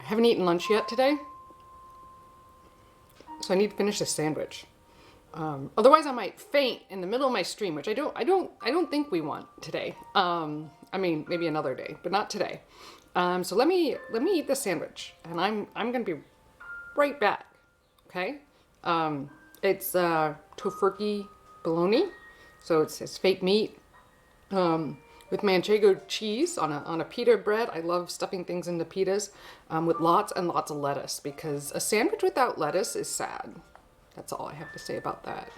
I haven't eaten lunch yet today, so I need to finish this sandwich. Otherwise, I might faint in the middle of my stream, which I don't think we want today. I mean, maybe another day, but not today. So let me eat this sandwich, and I'm gonna be right back. Okay. It's tofurkey bologna, so it's fake meat. With manchego cheese on a pita bread. I love stuffing things into pitas with lots and lots of lettuce, because a sandwich without lettuce is sad. That's all I have to say about that.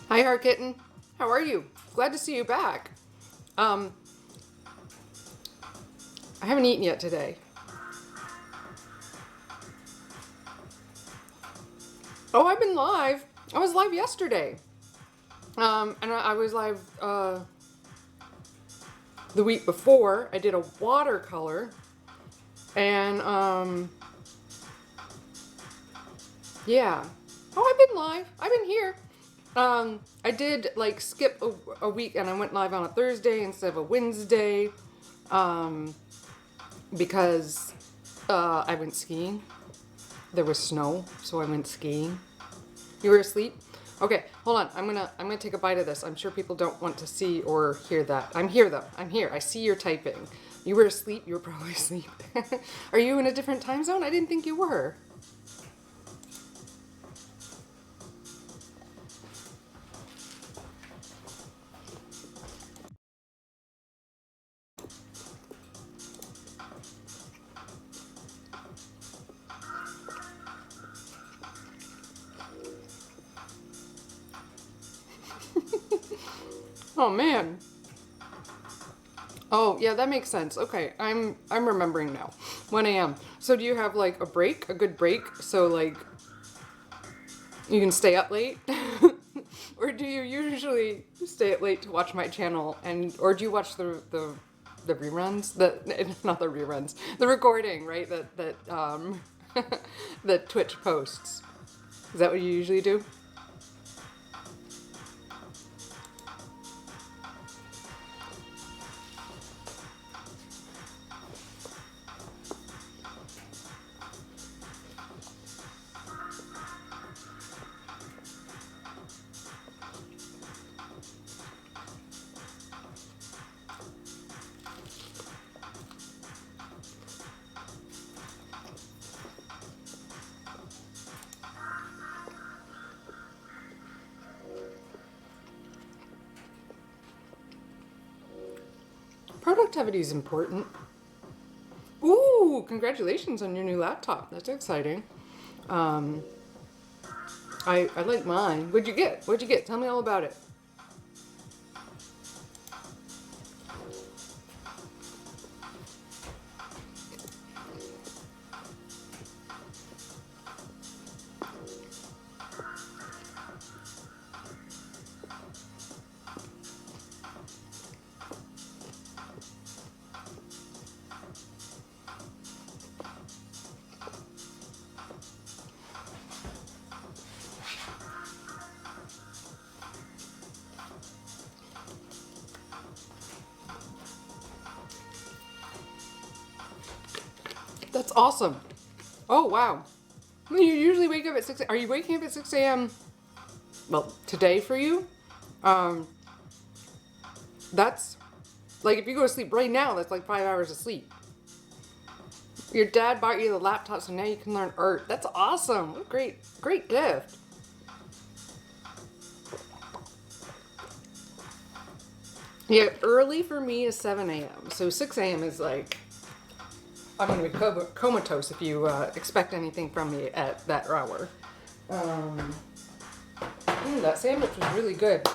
Hi, Heart Kitten. How are you? Glad to see you back. I haven't eaten yet today. Oh, I've been live. I was live yesterday. And I was live the week before. I did a watercolor. And yeah. Oh, I've been live. I've been here. I did like skip a week, and I went live on a Thursday instead of a Wednesday, because I went skiing. There was snow, so I went skiing. You were asleep? Okay, hold on. I'm gonna take a bite of this. I'm sure people don't want to see or hear that. I'm here though. I'm here. I see you're typing. You were asleep. You were probably asleep. Are you in a different time zone? I didn't think you were. Oh man. Oh yeah, that makes sense. Okay, I'm remembering now. 1 a.m. So do you have like a break, a good break, so like you can stay up late? Or do you usually stay up late to watch my channel, and or do you watch the reruns? Not the reruns, the recording, right? That that Twitch posts. Is that what you usually do? Productivity is important. Ooh, congratulations on your new laptop. That's exciting. I like mine. What'd you get? What'd you get? Tell me all about it. That's awesome. Oh, wow. You usually wake up at 6. Are you waking up at 6 a.m.? Well, today for you? That's like if you go to sleep right now, that's like 5 hours of sleep. Your dad bought you the laptop, so now you can learn art. That's awesome. What a great gift. Yeah, early for me is 7 a.m. So 6 a.m. is like, I'm going to be comatose if you expect anything from me at that hour. That sandwich was really good.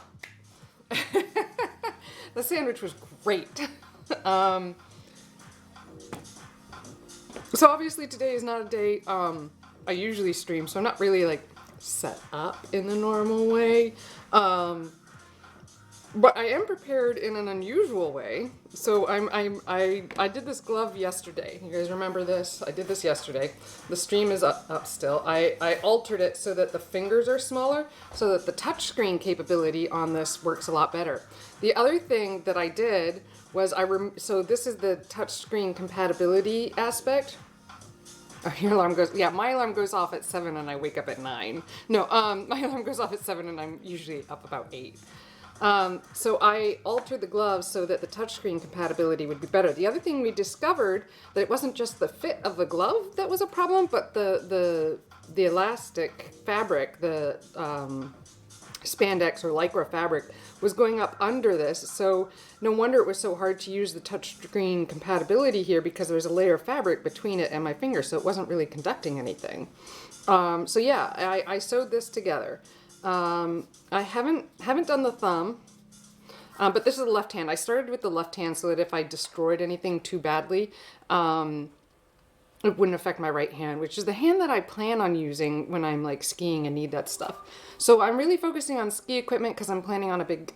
The sandwich was great. So obviously today is not a day I usually stream, so I'm not really like set up in the normal way. But I am prepared in an unusual way. So I did this glove yesterday. You guys remember this? I did this yesterday. The stream is up still. I altered it so that the fingers are smaller, so that the touchscreen capability on this works a lot better. The other thing that I did was so this is the touchscreen compatibility aspect. Oh, your alarm goes, yeah, my alarm goes off at 7 and I wake up at 9. No, my alarm goes off at 7 and I'm usually up about 8. So I altered the gloves so that the touchscreen compatibility would be better. The other thing we discovered, that it wasn't just the fit of the glove that was a problem, but the elastic fabric, the spandex or lycra fabric was going up under this. So no wonder it was so hard to use the touchscreen compatibility here, because there was a layer of fabric between it and my finger, so it wasn't really conducting anything. So yeah, I sewed this together. I haven't done the thumb, but this is the left hand. I started with the left hand so that if I destroyed anything too badly, it wouldn't affect my right hand, which is the hand that I plan on using when I'm like skiing and need that stuff. So I'm really focusing on ski equipment because I'm planning on a big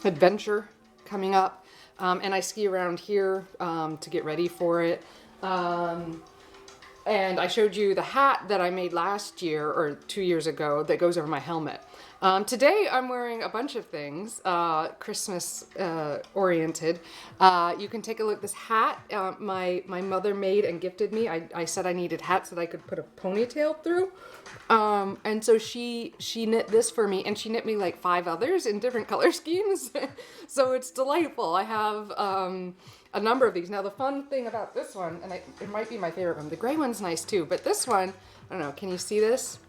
adventure coming up, and I ski around here to get ready for it. And I showed you the hat that I made last year or 2 years ago that goes over my helmet. Today I'm wearing a bunch of things, Christmas oriented. You can take a look. This hat my mother made and gifted me. I said I needed hats that I could put a ponytail through. And so she knit this for me, and she knit me like 5 others in different color schemes. So it's delightful. I have a number of these. Now the fun thing about this one, and it might be my favorite one, the gray one's nice too, but this one, I don't know, can you see this?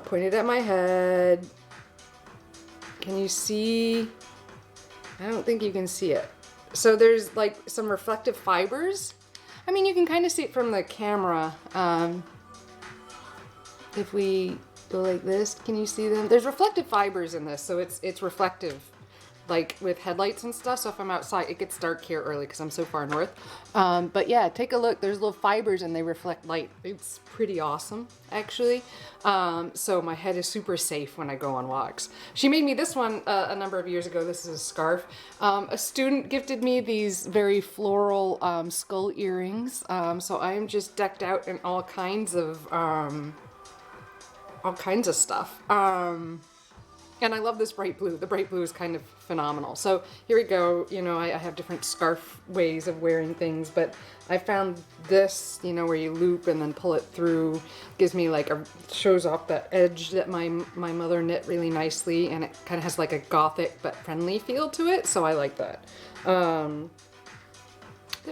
Pointed at my head. Can you see? I don't think you can see it. So there's like some reflective fibers. I mean, you can kind of see it from the camera. If we go like this, can you see them? There's reflective fibers in this, so it's reflective, like with headlights and stuff. So if I'm outside, it gets dark here early because I'm so far north. But yeah, take a look. There's little fibers and they reflect light. It's pretty awesome, actually. So my head is super safe when I go on walks. She made me this one a number of years ago. This is a scarf. A student gifted me these very floral skull earrings. So I am just decked out in all kinds of stuff. And I love this bright blue. The bright blue is kind of phenomenal. So here we go. You know, I have different scarf ways of wearing things, but I found this, you know, where you loop and then pull it through. Gives me like shows off that edge that my mother knit really nicely, and it kind of has like a gothic but friendly feel to it. So I like that. There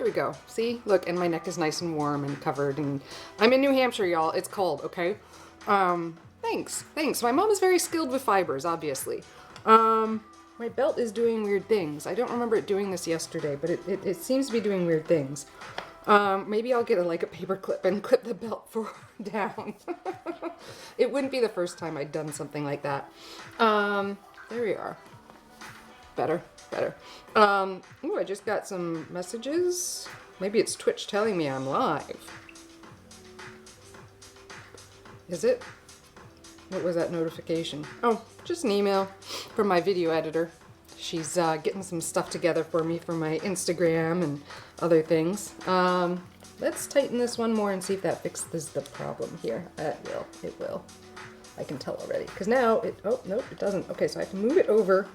we go. See, look, and my neck is nice and warm and covered. And I'm in New Hampshire, y'all. It's cold, okay? Thanks. My mom is very skilled with fibers, obviously. What my belt is doing weird things. I don't remember it doing this yesterday, but it seems to be doing weird things. Maybe I'll get like a paper clip and clip the belt down. It wouldn't be the first time I'd done something like that. There we are. Better. Ooh, I just got some messages. Maybe it's Twitch telling me I'm live. Is it? What was that notification? Oh, just an email from my video editor. She's getting some stuff together for me for my Instagram and other things. Let's tighten this one more and see if that fixes the problem here. It will. I can tell already. Because now oh, nope, it doesn't. Okay, so I have to move it over.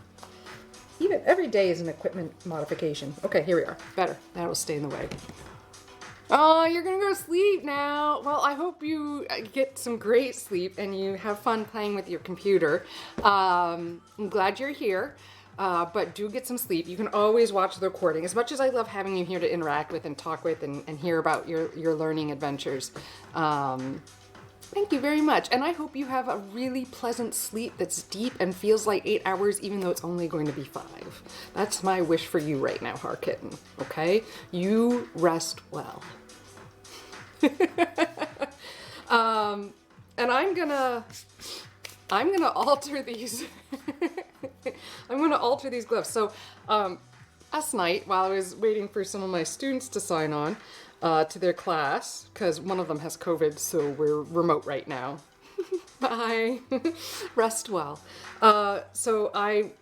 Even every day is an equipment modification. Okay, here we are. Better. That will stay in the way. Oh, you're gonna go to sleep now. Well, I hope you get some great sleep and you have fun playing with your computer. I'm glad you're here, but do get some sleep. You can always watch the recording. As much as I love having you here to interact with and talk with and hear about your learning adventures. Thank you very much. And I hope you have a really pleasant sleep that's deep and feels like 8 hours, even though it's only going to be 5. That's my wish for you right now, Har Kitten. Okay? You rest well. And I'm gonna alter these. I'm gonna alter these gloves. So, last night, while I was waiting for some of my students to sign on, to their class, because one of them has COVID, so we're remote right now. Bye. Rest well. So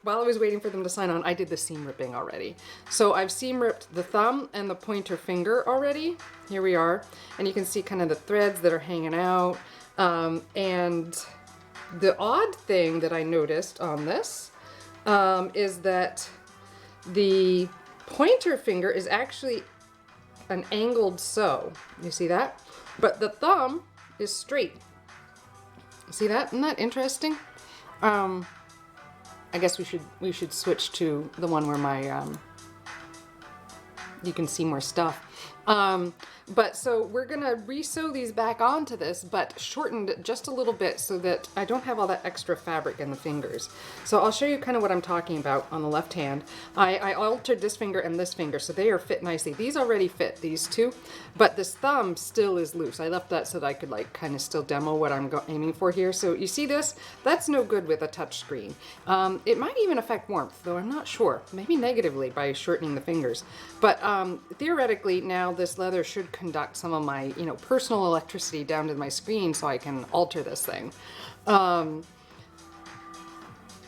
while I was waiting for them to sign on, I did the seam ripping already. So I've seam ripped the thumb and the pointer finger already. Here we are. And you can see kind of the threads that are hanging out. And the odd thing that I noticed on this is that the pointer finger is actually an angled sew. You see that? But the thumb is straight. See that? Isn't that interesting? I guess we should switch to the one where my you can see more stuff. But so we're gonna re-sew these back onto this, but shortened it just a little bit so that I don't have all that extra fabric in the fingers. So I'll show you kind of what I'm talking about on the left hand. I altered this finger and this finger, so they are fit nicely. These already fit, these two, but this thumb still is loose. I left that so that I could like kind of still demo what I'm aiming for here. So you see this? That's no good with a touch screen. It might even affect warmth, though I'm not sure. Maybe negatively by shortening the fingers. But theoretically now this leather should conduct some of my, personal electricity down to my screen so I can alter this thing.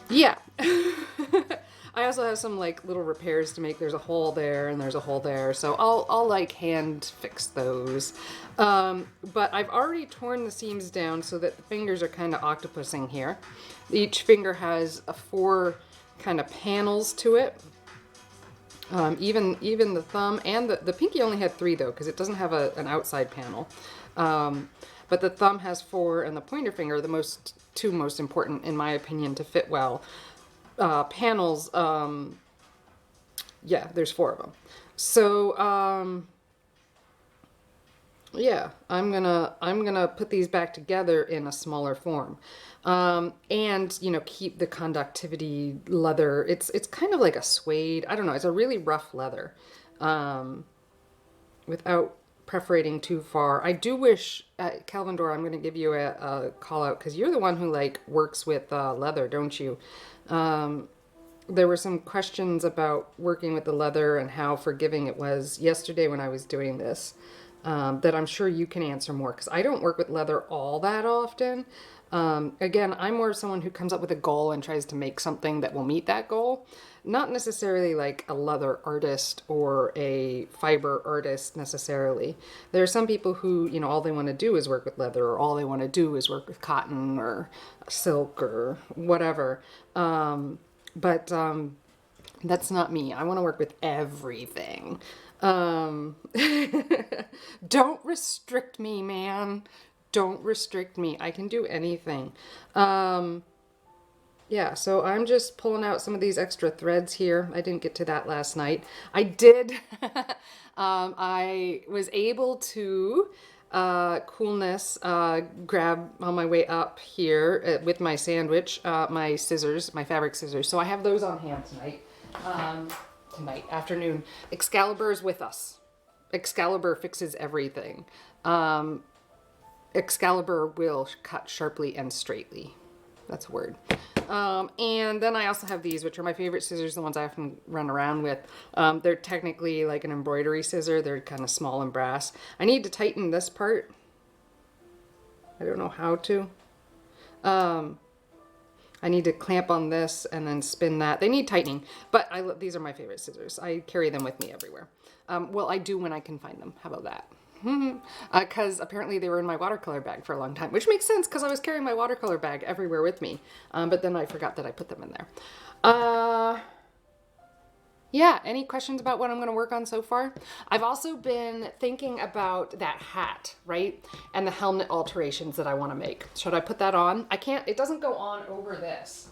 Yeah. I also have some like little repairs to make. There's a hole there and there's a hole there. So I'll like hand fix those. But I've already torn the seams down so that the fingers are kind of octopusing here. Each finger has 4 kind of panels to it. Even the thumb and the pinky only had 3 though, because it doesn't have an outside panel. But the thumb has 4 and the pointer finger, the 2 most important in my opinion to fit well. Panels, yeah, there's 4 of them. So, yeah, I'm gonna put these back together in a smaller form. And keep the conductivity leather. It's kind of like a suede. I don't know. It's a really rough leather, without perforating too far. I do wish, Calvin Dora, I'm going to give you a call out because you're the one who like works with leather, don't you? There were some questions about working with the leather and how forgiving it was yesterday when I was doing this. That I'm sure you can answer more because I don't work with leather all that often. Again, I'm more someone who comes up with a goal and tries to make something that will meet that goal. Not necessarily like a leather artist or a fiber artist necessarily. There are some people who, all they want to do is work with leather, or all they want to do is work with cotton or silk or whatever. But that's not me. I want to work with everything. Don't restrict me, man. Don't restrict me. I can do anything. Yeah, so I'm just pulling out some of these extra threads here. I didn't get to that last night. I did. I was able to coolness grab on my way up here with my sandwich, my scissors, my fabric scissors. So I have those on hand tonight. Afternoon. Excalibur is with us. Excalibur fixes everything. Excalibur will cut sharply and straightly. That's a word. And then I also have these, which are my favorite scissors, the ones I often run around with. They're technically like an embroidery scissor. They're kind of small and brass. I need to tighten this part. I don't know how to. I need to clamp on this and then spin that. They need tightening, but these are my favorite scissors. I carry them with me everywhere. Well, I do when I can find them. How about that? Because apparently they were in my watercolor bag for a long time, which makes sense because I was carrying my watercolor bag everywhere with me. But then I forgot that I put them in there. Yeah, any questions about what I'm going to work on so far? I've also been thinking about that hat, right? And the helmet alterations that I want to make. Should I put that on? I can't, it doesn't go on over this.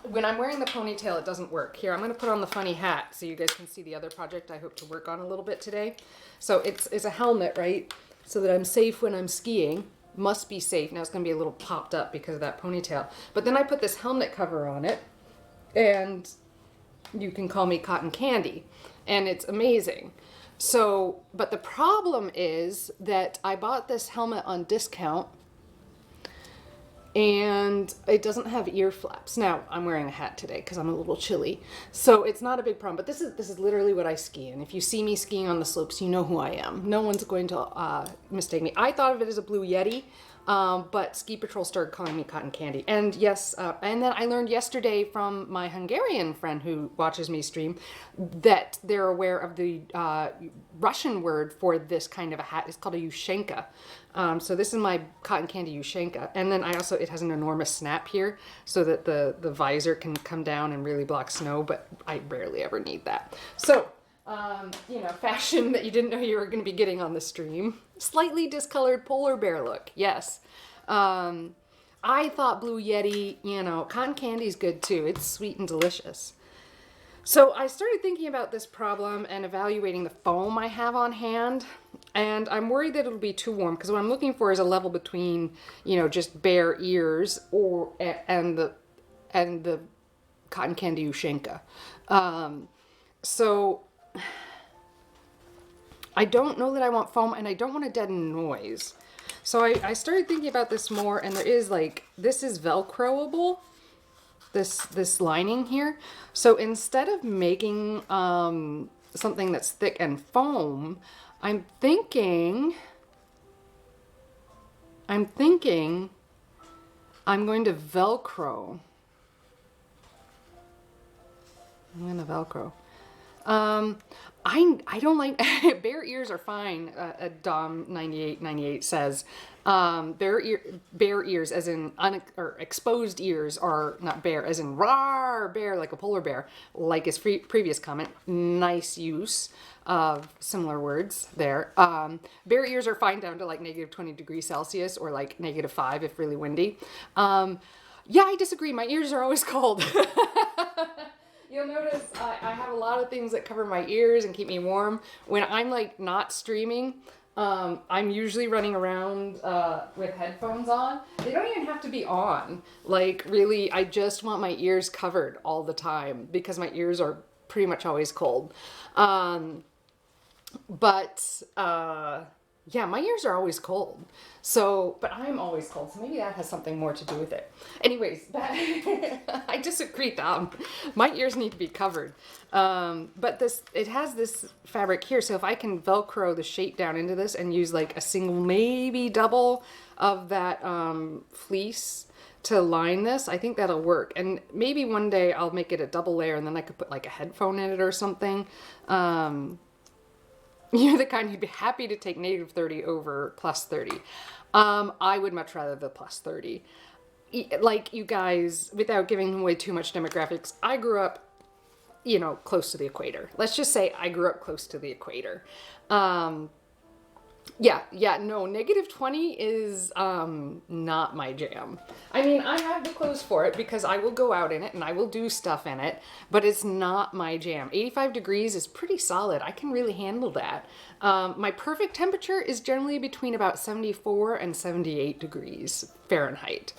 When I'm wearing the ponytail, it doesn't work. Here, I'm going to put on the funny hat so you guys can see the other project I hope to work on a little bit today. So it's a helmet, right? So that I'm safe when I'm skiing. Must be safe. Now it's going to be a little popped up because of that ponytail. But then I put this helmet cover on it, and you can call me cotton candy, and it's amazing. So, but the problem is that I bought this helmet on discount and it doesn't have ear flaps. Now I'm wearing a hat today because I'm a little chilly, so it's not a big problem, but this is literally what I ski in. If you see me skiing on the slopes, you know who I am. No one's going to mistake me. I thought of it as a Blue Yeti, but Ski Patrol started calling me cotton candy. And yes, and then I learned yesterday from my Hungarian friend who watches me stream that they're aware of the Russian word for this kind of a hat. It's called a Yushenka. So this is my cotton candy Yushenka. And then it has an enormous snap here so that the visor can come down and really block snow, but I rarely ever need that. So, fashion that you didn't know you were going to be getting on the stream. Slightly discolored polar bear look. Yes. I thought Blue Yeti, cotton candy is good too. It's sweet and delicious. So I started thinking about this problem and evaluating the foam I have on hand, and I'm worried that it'll be too warm because what I'm looking for is a level between, just bare ears and the cotton candy Ushenka. So I don't know that I want foam, and I don't want to deaden noise. So I started thinking about this more, and there is this is Velcroable. This lining here. So instead of making something that's thick and foam, I'm thinking I'm going to Velcro. I don't like bare ears are fine. Dom 9898 says bare ears as in exposed ears are not bare as in rawr bear like a polar bear, like his previous comment. Nice use of similar words there. Bare ears are fine down to like -20°C or like -5 if really windy. Yeah, I disagree. My ears are always cold. You'll notice I have a lot of things that cover my ears and keep me warm. When I'm not streaming, I'm usually running around with headphones on. They don't even have to be on. Really, I just want my ears covered all the time because my ears are pretty much always cold. Yeah, my ears are always cold. But I'm always cold, so maybe that has something more to do with it. Anyways, I disagree, Tom. My ears need to be covered. But it has this fabric here, so if I can Velcro the shape down into this and use a single, maybe double of that fleece to line this, I think that'll work. And maybe one day I'll make it a double layer and then I could put a headphone in it or something. You're the kind who'd be happy to take -30 over +30. I would much rather the +30. You guys, without giving away too much demographics, I grew up, close to the equator. Let's just say I grew up close to the equator. Yeah, no, -20 is not my jam. I mean, I have the clothes for it because I will go out in it and I will do stuff in it, but it's not my jam. 85 degrees is pretty solid. I can really handle that. My perfect temperature is generally between about 74 and 78 degrees Fahrenheit.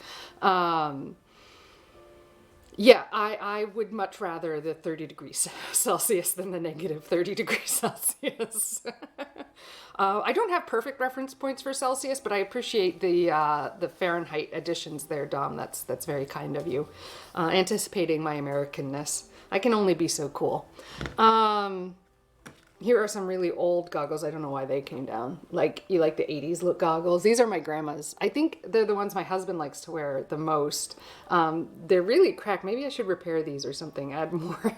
Yeah, I would much rather the 30 degrees Celsius than the -30 degrees Celsius. I don't have perfect reference points for Celsius, but I appreciate the Fahrenheit additions there, Dom. That's very kind of you. Anticipating my Americanness. I can only be so cool. Here are some really old goggles. I don't know why they came down. Like, you like the 80s look goggles? These are my grandma's. I think they're the ones my husband likes to wear the most. They're really cracked. Maybe I should repair these or something, add more.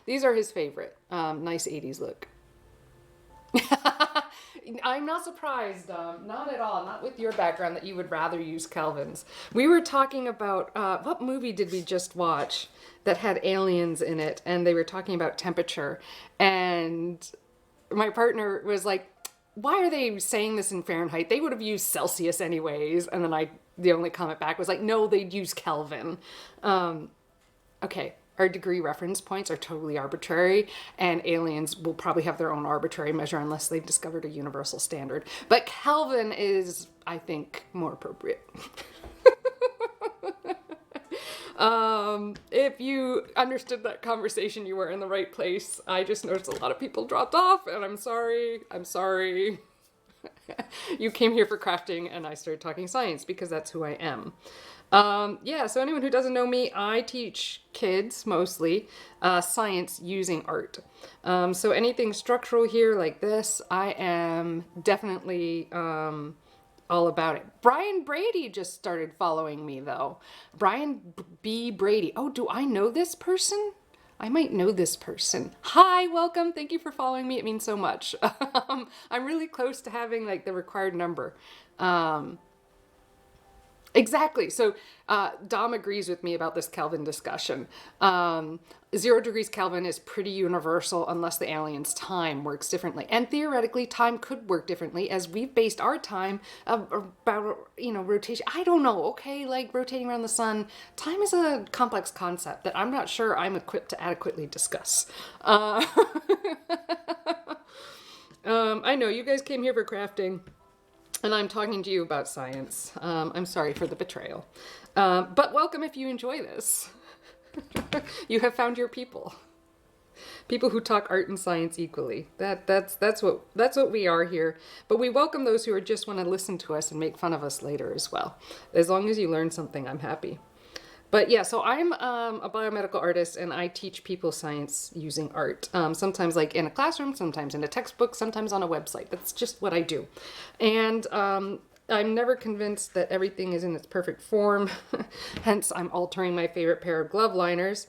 These are his favorite. Nice 80s look. I'm not surprised, not at all, not with your background, that you would rather use Kelvins. We were talking about, what movie did we just watch that had aliens in it, and they were talking about temperature, and my partner was like, why are they saying this in Fahrenheit? They would have used Celsius anyways. And then the only comment back was like, no, they'd use Kelvin. Okay. Our degree reference points are totally arbitrary, and aliens will probably have their own arbitrary measure unless they've discovered a universal standard. But Kelvin is, I think, more appropriate. If you understood that conversation, you were in the right place. I just noticed a lot of people dropped off, and I'm sorry. I'm sorry. You came here for crafting, and I started talking science because that's who I am. Yeah, so anyone who doesn't know me, I teach kids mostly science using art. So anything structural here like this, I am definitely all about it. Brian Brady just started following me though. Brian B. Brady. Oh, do I know this person? I might know this person. Hi, welcome. Thank you for following me. It means so much. I'm really close to having like the required number. Exactly. So Dom agrees with me about this Kelvin discussion. 0 degrees Kelvin is pretty universal unless the alien's time works differently. And theoretically, time could work differently as we've based our time about, rotation. I don't know, okay? Like rotating around the sun. Time is a complex concept that I'm not sure I'm equipped to adequately discuss. I know you guys came here for crafting. And I'm talking to you about science. I'm sorry for the betrayal. But welcome if you enjoy this. You have found your people. People who talk art and science equally. That's what we are here. But we welcome those who just want to listen to us and make fun of us later as well. As long as you learn something, I'm happy. But yeah, so I'm a biomedical artist, and I teach people science using art. Sometimes like in a classroom, sometimes in a textbook, sometimes on a website. That's just what I do. And I'm never convinced that everything is in its perfect form. Hence, I'm altering my favorite pair of glove liners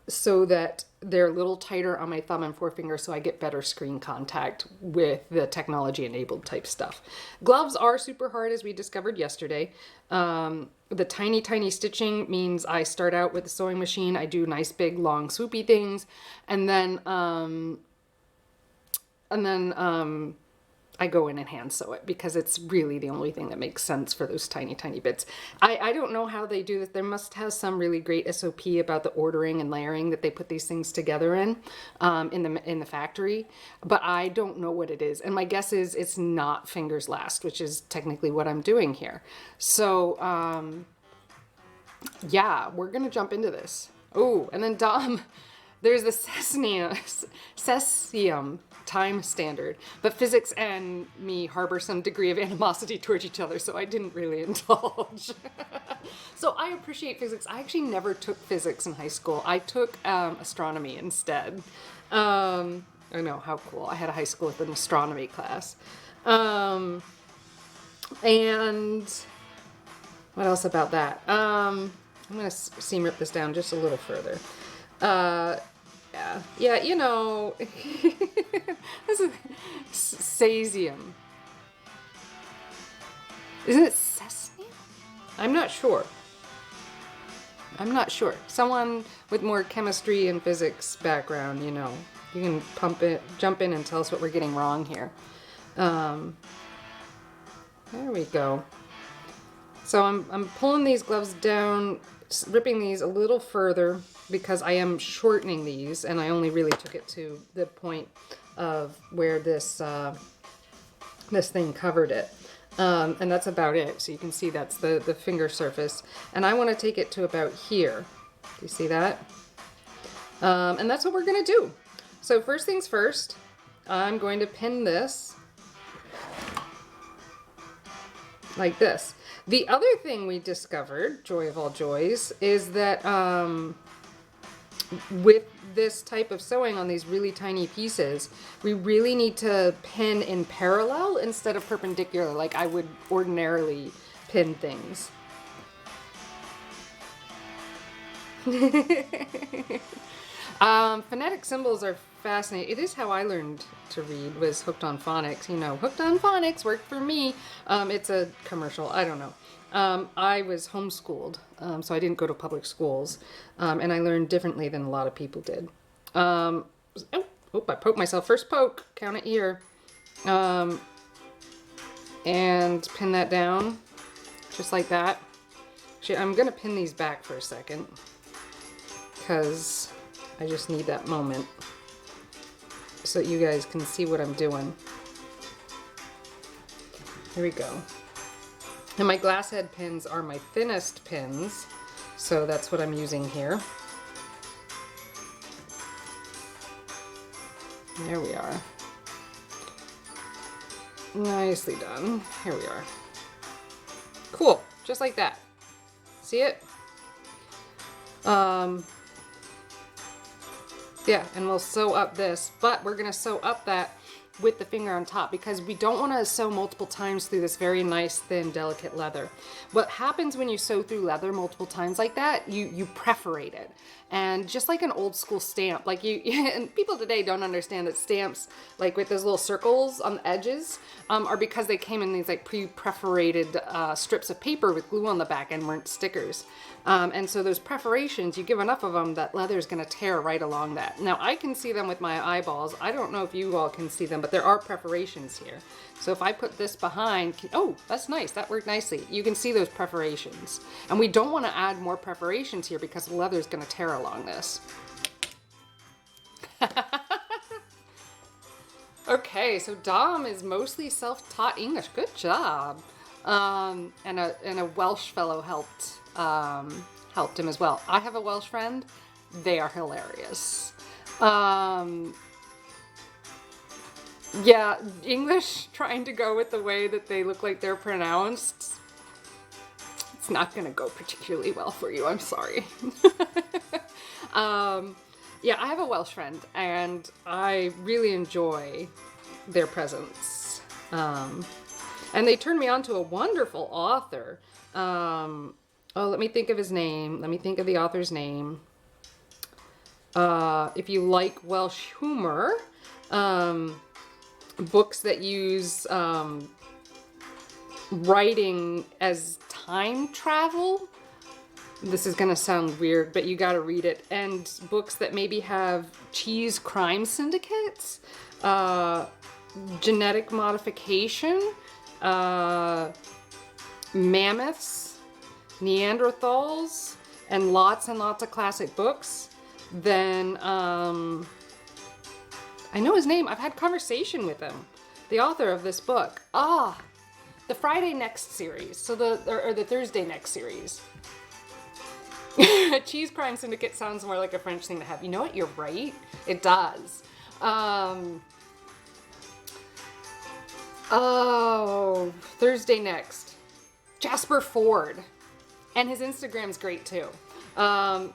so that they're a little tighter on my thumb and forefinger so I get better screen contact with the technology-enabled type stuff. Gloves are super hard, as we discovered yesterday. The tiny, tiny stitching means I start out with a sewing machine. I do nice, big, long, swoopy things. And then I go in and hand sew it because it's really the only thing that makes sense for those tiny, tiny bits. I don't know how they do this. There must have some really great SOP about the ordering and layering that they put these things together in the factory, but I don't know what it is. And my guess is it's not fingers last, which is technically what I'm doing here. So, yeah, we're going to jump into this. Oh, and then Dom, there's the cesium time standard, but physics and me harbor some degree of animosity towards each other, so I didn't really indulge. So I appreciate physics. I actually never took physics in high school. I took astronomy instead. I know, how cool. I had a high school with an astronomy class. And what else about that? I'm going to seam rip this down just a little further. Yeah, this is cesium. Isn't it cesium? I'm not sure. Someone with more chemistry and physics background, you can jump in and tell us what we're getting wrong here. There we go. So I'm pulling these gloves down, ripping these a little further because I am shortening these, and I only really took it to the point of where this this thing covered it. And that's about it. So you can see that's the finger surface. And I want to take it to about here. Do you see that? And that's what we're going to do. So first things first, I'm going to pin this like this. The other thing we discovered, joy of all joys, is that with this type of sewing on these really tiny pieces, we really need to pin in parallel instead of perpendicular like I would ordinarily pin things. Phonetic symbols are fascinating. It is how I learned to read, was hooked on phonics. You know, hooked on phonics worked for me. It's a commercial. I don't know. I was homeschooled, so I didn't go to public schools, and I learned differently than a lot of people did. I poked myself. First poke. Count it here. And pin that down, just like that. Actually, I'm going to pin these back for a second, because I just need that moment so that you guys can see what I'm doing. Here we go. And my glass head pins are my thinnest pins, so that's what I'm using here. There we are. Nicely done. Here we are. Cool, just like that. See it? Yeah, and we'll sew up this, but we're gonna sew up that with the finger on top because we don't want to sew multiple times through this very nice, thin, delicate leather. What happens when you sew through leather multiple times like that, you perforate it. And just like an old school stamp, like and people today don't understand that stamps, like with those little circles on the edges, are because they came in these like pre-perforated strips of paper with glue on the back and weren't stickers. And so those perforations, you give enough of them, that leather is going to tear right along that. Now I can see them with my eyeballs. I don't know if you all can see them, but there are perforations here. So if I put this behind, oh, that's nice. That worked nicely. You can see those perforations. And we don't want to add more perforations here because the leather is going to tear along this. Okay, so Dom is mostly self-taught English. Good job. And a Welsh fellow helped him as well. I have a Welsh friend. They are hilarious. Yeah, English trying to go with the way that they look like they're pronounced, it's not going to go particularly well for you. I'm sorry. Yeah, I have a Welsh friend, and I really enjoy their presence. And they turned me on to a wonderful author. Oh, let me think of his name. Let me think of the author's name. If you like Welsh humor, books that use writing as time travel. This is gonna sound weird, but you gotta read it. And books that maybe have cheese crime syndicates, genetic modification, mammoths, Neanderthals, and lots of classic books, then I know his name. I've had conversation with him. The author of this book. The Friday Next series. So the Thursday Next series. Cheese Crime Syndicate sounds more like a French thing to have. You know what? You're right. It does. Thursday Next. Jasper Ford. And his Instagram's great too. I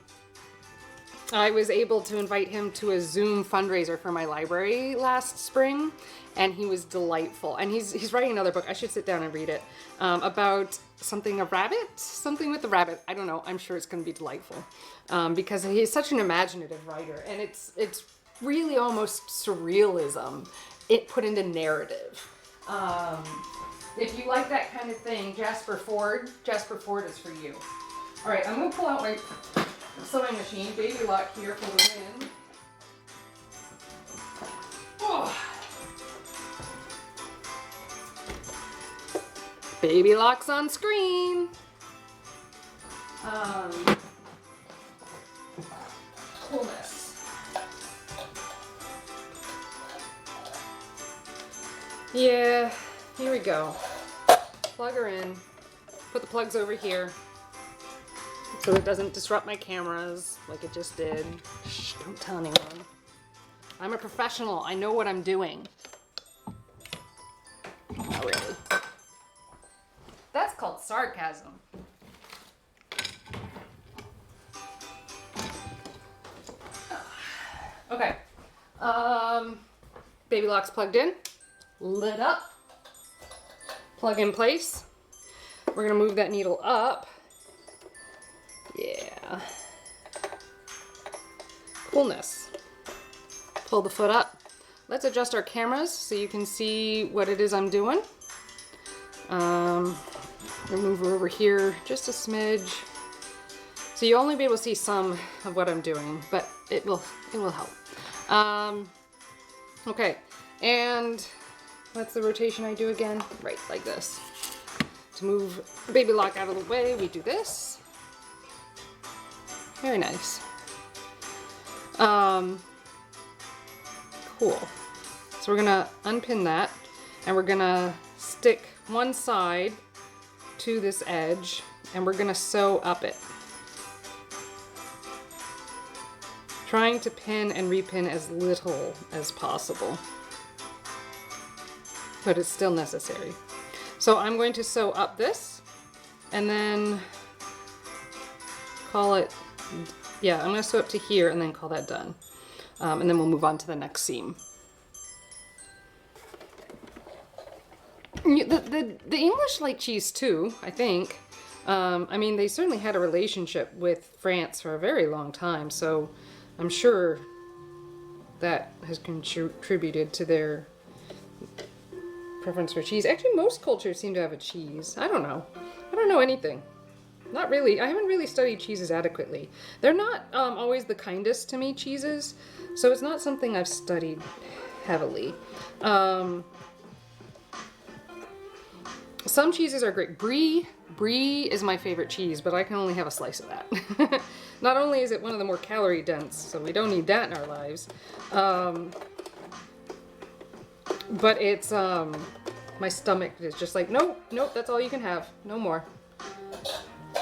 was able to invite him to a Zoom fundraiser for my library last spring, and he was delightful. And he's writing another book. I should sit down and read it, about something with a rabbit. I don't know. I'm sure it's going to be delightful, because he's such an imaginative writer, and it's really almost surrealism, it put into narrative. If you like that kind of thing, Jasper Ford is for you. All right, I'm going to pull out my sewing machine. Baby lock here for the win. Oh. Baby locks on screen. Coolness. Yeah, here we go. Plug her in. Put the plugs over here so it doesn't disrupt my cameras like it just did. Shh, don't tell anyone. I'm a professional. I know what I'm doing. Not really. That's called sarcasm. Okay. Baby lock's plugged in. Lit up. Plug in place. We're gonna move that needle up. Yeah. Coolness. Pull the foot up. Let's adjust our cameras so you can see what it is I'm doing. Move her over here just a smidge. So you'll only be able to see some of what I'm doing, but it will help. Okay, and what's the rotation I do again? Right, like this. To move baby lock out of the way, we do this. Very nice. Cool. So we're gonna unpin that, and we're gonna stick one side to this edge, and we're gonna sew up it. Trying to pin and repin as little as possible, but it's still necessary. So I'm going to sew up this, and then call it, yeah, I'm gonna sew up to here and then call that done. And then we'll move on to the next seam. The English like cheese too, I think. I mean, they certainly had a relationship with France for a very long time, so I'm sure that has contributed to their preference for cheese. Actually, most cultures seem to have a cheese. I don't know. I don't know anything. Not really. I haven't really studied cheeses adequately. They're not always the kindest to me, cheeses, so it's not something I've studied heavily. Some cheeses are great. Brie is my favorite cheese, but I can only have a slice of that. Not only is it one of the more calorie dense, so we don't need that in our lives, but it's, my stomach is just like, nope, that's all you can have. No more.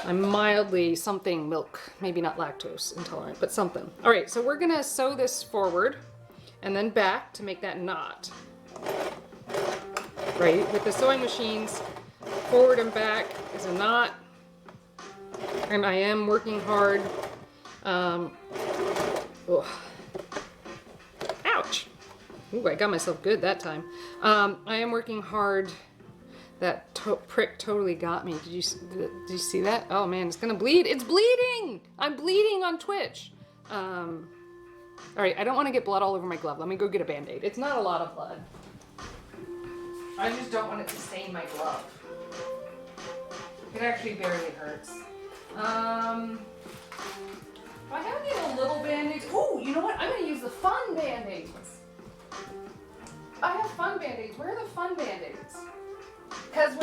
I'm mildly something milk, maybe not lactose intolerant, but something. All right, so we're gonna sew this forward and then back to make that knot. Right, with the sewing machines, forward and back is a knot, and I am working hard. Ouch! Ooh, I got myself good that time. I am working hard. That prick totally got me. Did you see that? Oh man, it's gonna bleed. It's bleeding! I'm bleeding on Twitch. All right, I don't want to get blood all over my glove. Let me go get a Band-Aid. It's not a lot of blood. I just don't want it to stain my glove. It actually barely hurts. If I have any little Band-Aids, oh, you know what? I'm gonna use the fun Band-Aids. I have fun Band-Aids. Where are the fun Band-Aids? Because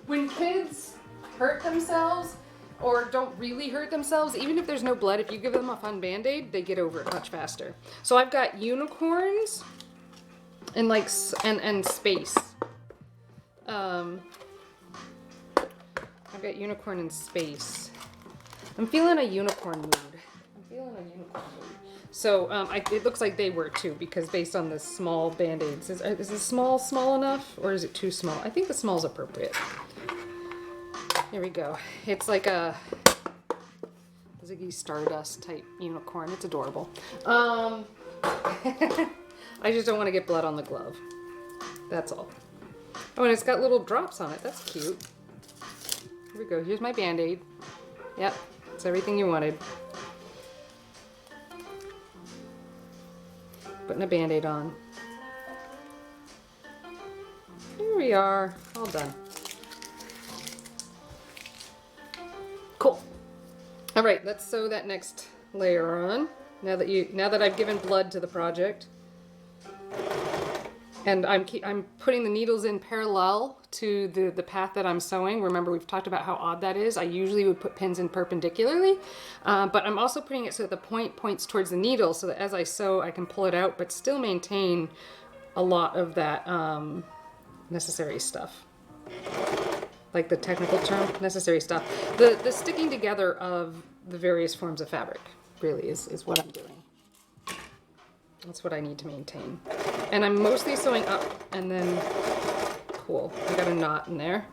when kids hurt themselves or don't really hurt themselves, even if there's no blood, if you give them a fun Band-Aid, they get over it much faster. So I've got unicorns and and space. I've got unicorn and space. I'm feeling a unicorn mood. So it looks like they were too, because based on the small Band-Aids. Is the small enough, or is it too small? I think the small's appropriate. Here we go. It's like a Ziggy Stardust type unicorn. It's adorable. I just don't want to get blood on the glove. That's all. Oh, and it's got little drops on it. That's cute. Here we go. Here's my Band-Aid. Yep, it's everything you wanted. Putting a Band-Aid on. Here we are, all done. Cool. All right, let's sew that next layer on. Now that I've given blood to the project. And I'm putting the needles in parallel to the path that I'm sewing. Remember, we've talked about how odd that is. I usually would put pins in perpendicularly, but I'm also putting it so that the point points towards the needle so that as I sew, I can pull it out, but still maintain a lot of that necessary stuff. Like the technical term, necessary stuff. The sticking together of the various forms of fabric really is what I'm doing. That's what I need to maintain. And I'm mostly sewing up and then, cool, I got a knot in there.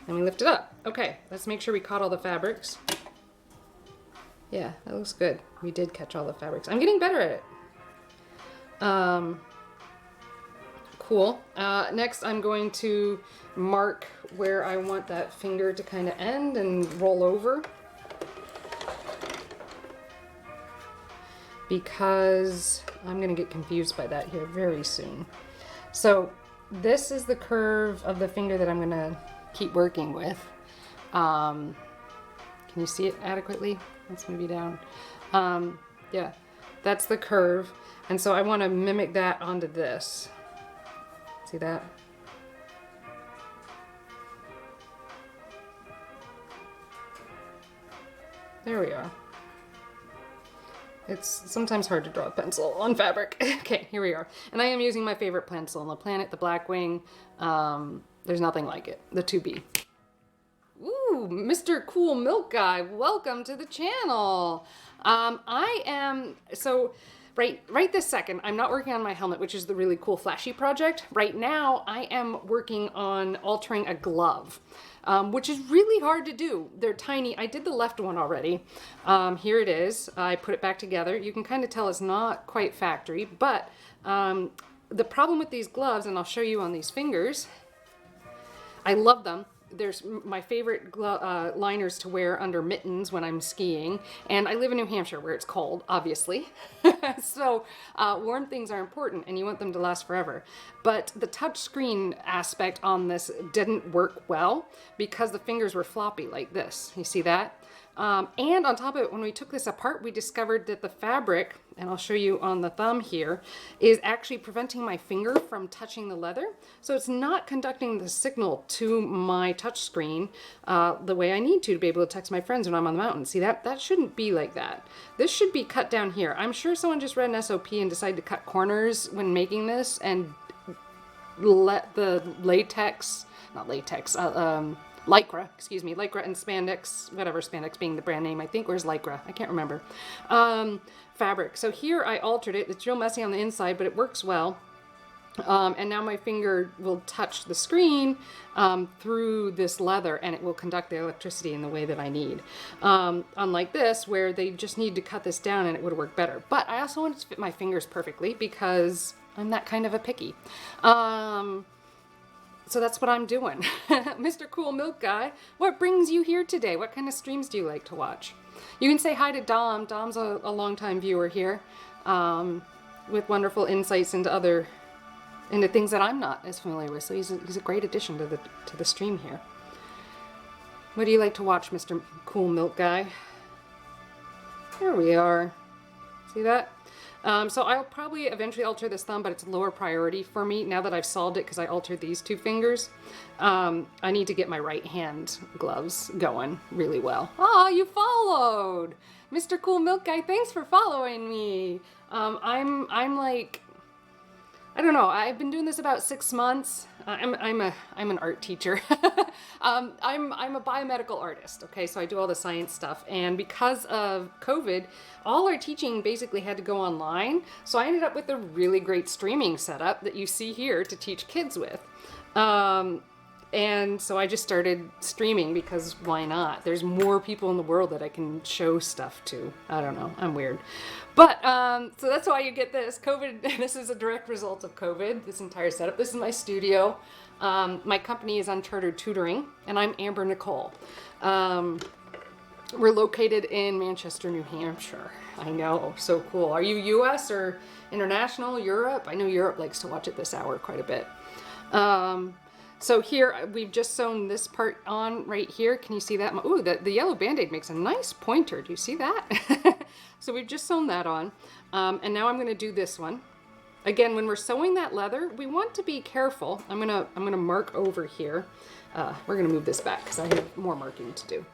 And we lift it up. Okay, let's make sure we caught all the fabrics. Yeah, that looks good. We did catch all the fabrics. I'm getting better at it. Cool. Next I'm going to mark where I want that finger to kind of end and roll over. Because I'm going to get confused by that here very soon. So this is the curve of the finger that I'm going to keep working with. Can you see it adequately? Let's move you down. Yeah, that's the curve. And so I want to mimic that onto this. See that? There we are. It's sometimes hard to draw a pencil on fabric. Okay, here we are. And I am using my favorite pencil on the planet, the Blackwing. There's nothing like it, the 2B. Ooh, Mr. Cool Milk Guy, welcome to the channel. Right this second, I'm not working on my helmet, which is the really cool flashy project. Right now, I am working on altering a glove. Which is really hard to do. They're tiny. I did the left one already. Here it is. I put it back together. You can kind of tell it's not quite factory, but the problem with these gloves, and I'll show you on these fingers, I love them. There's my favorite liners to wear under mittens when I'm skiing, and I live in New Hampshire where it's cold, obviously. So warm things are important and you want them to last forever. But the touch screen aspect on this didn't work well because the fingers were floppy like this. You see that? And on top of it, when we took this apart, we discovered that the fabric, and I'll show you on the thumb here, is actually preventing my finger from touching the leather. So it's not conducting the signal to my touch screen the way I need to be able to text my friends when I'm on the mountain. See, that shouldn't be like that. This should be cut down here. I'm sure someone just read an SOP and decided to cut corners when making this and let the Lycra, excuse me, Lycra and spandex, whatever, spandex being the brand name, I think, where's Lycra? I can't remember. Fabric. So here I altered it. It's real messy on the inside, but it works well. And now my finger will touch the screen through this leather and it will conduct the electricity in the way that I need. Unlike this, where they just need to cut this down and it would work better. But I also wanted to fit my fingers perfectly because I'm that kind of a picky. So that's what I'm doing. Mr. Cool Milk Guy, what brings you here today? What kind of streams do you like to watch? You can say hi to Dom. Dom's a longtime viewer here with wonderful insights into things that I'm not as familiar with. So he's a great addition to the stream here. What do you like to watch, Mr. Cool Milk Guy? There we are. See that? So I'll probably eventually alter this thumb, but it's lower priority for me now that I've solved it because I altered these two fingers. I need to get my right hand gloves going really well. Oh, you followed! Mr. Cool Milk Guy, thanks for following me. I'm like, I don't know, I've been doing this about 6 months. I'm an art teacher. I'm a biomedical artist, okay? So I do all the science stuff. And because of COVID, all our teaching basically had to go online. So I ended up with a really great streaming setup that you see here to teach kids with. And so I just started streaming because why not? There's more people in the world that I can show stuff to. I don't know, I'm weird. But, so that's why you get this. COVID, this is a direct result of COVID, this entire setup. This is my studio. My company is Uncharted Tutoring, and I'm Amber Nicole. We're located in Manchester, New Hampshire. I know, so cool. Are you US or international, Europe? I know Europe likes to watch it this hour quite a bit. So here, we've just sewn this part on right here. Can you see that? Ooh, the yellow Band-Aid makes a nice pointer. Do you see that? So we've just sewn that on. And now I'm going to do this one. Again, when we're sewing that leather, we want to be careful. I'm gonna mark over here. We're gonna move this back because I have more marking to do.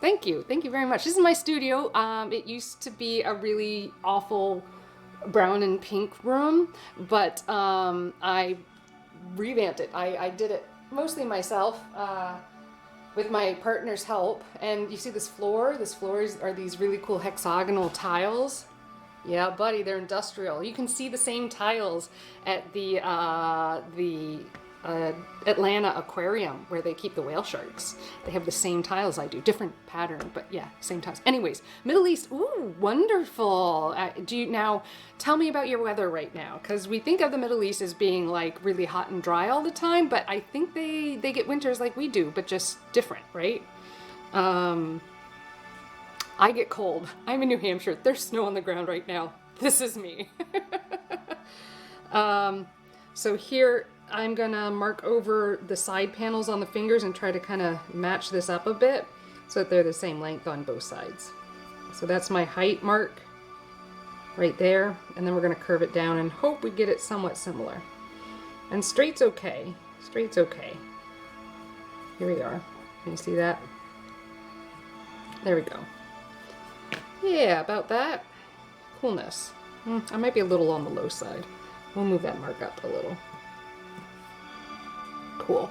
Thank you very much. This is my studio. It used to be a really awful brown and pink room, but I revamped it. I did it mostly myself with my partner's help. And you see this floor? This floor are these really cool hexagonal tiles. Yeah, buddy, they're industrial. You can see the same tiles at the Atlanta Aquarium where they keep the whale sharks. They have the same tiles I do, different pattern, but yeah, same tiles. Anyways, Middle East, ooh, wonderful. Now tell me about your weather right now, because we think of the Middle East as being like really hot and dry all the time, but I think they get winters like we do, but just different, right? I get cold. I'm in New Hampshire. There's snow on the ground right now. This is me. So here I'm gonna mark over the side panels on the fingers and try to kind of match this up a bit so that they're the same length on both sides. So that's my height mark right there, and then we're gonna curve it down and hope we get it somewhat similar. And straight's okay. Straight's okay. Here we are. Can you see that? There we go. Yeah, about that. Coolness. I might be a little on the low side. We'll move that mark up a little. Cool.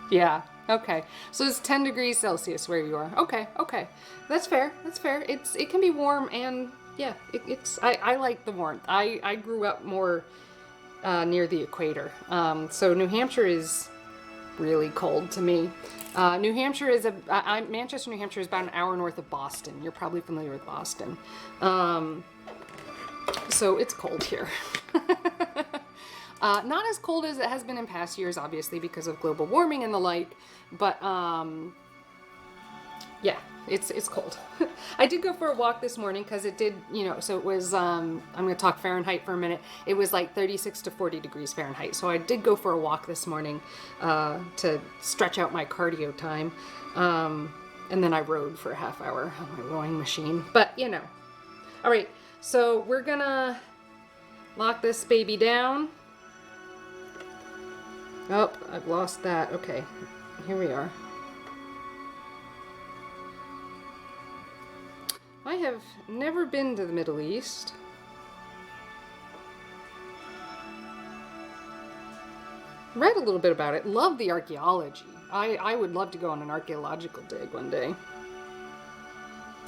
Yeah, okay. So it's 10 degrees Celsius where you are. Okay, okay. That's fair, that's fair. It can be warm and yeah, I like the warmth. I grew up more near the equator. So New Hampshire is really cold to me. New Hampshire is Manchester, New Hampshire is about an hour north of Boston. You're probably familiar with Boston. So it's cold here. Not as cold as it has been in past years, obviously, because of global warming and the like, but yeah, it's cold. I did go for a walk this morning because it did, so it was, I'm going to talk Fahrenheit for a minute. It was like 36 to 40 degrees Fahrenheit. So I did go for a walk this morning to stretch out my cardio time. And then I rode for a half hour on my rowing machine. But, All right, so we're going to lock this baby down. Oh, I've lost that. Okay, here we are. I have never been to the Middle East. Read a little bit about it. Love the archaeology. I would love to go on an archaeological dig one day.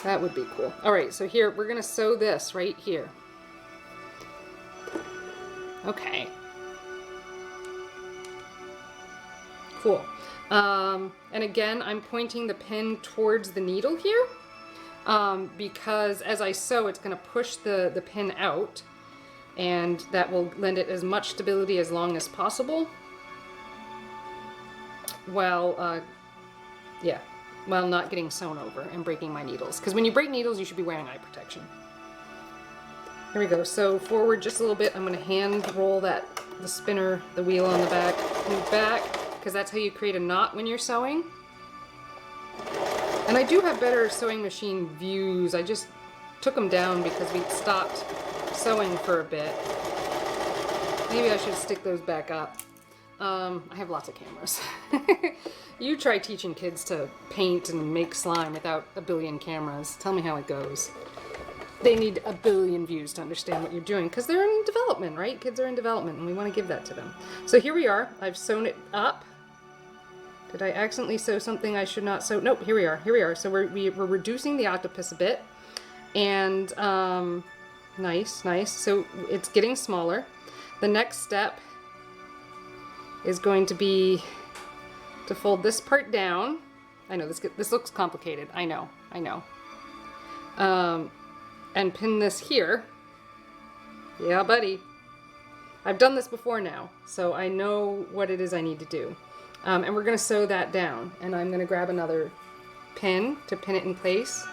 That would be cool. All right, so here, we're going to sew this right here. Okay. Cool. And again, I'm pointing the pin towards the needle here. Because as I sew, it's going to push the pin out, and that will lend it as much stability as long as possible, while not getting sewn over and breaking my needles. Because when you break needles, you should be wearing eye protection. Here we go. So forward just a little bit. I'm going to hand roll the spinner, the wheel on the back, move back, because that's how you create a knot when you're sewing. And I do have better sewing machine views. I just took them down because we stopped sewing for a bit. Maybe I should stick those back up. I have lots of cameras. You try teaching kids to paint and make slime without a billion cameras. Tell me how it goes. They need a billion views to understand what you're doing because they're in development, right? Kids are in development and we want to give that to them. So here we are. I've sewn it up. Did I accidentally sew something I should not sew? Nope, here we are. Here we are. So we're reducing the octopus a bit. And nice, nice. So it's getting smaller. The next step is going to be to fold this part down. I know this looks complicated. I know. And pin this here. Yeah, buddy. I've done this before now, so I know what it is I need to do. And we're going to sew that down. And I'm going to grab another pin to pin it in place.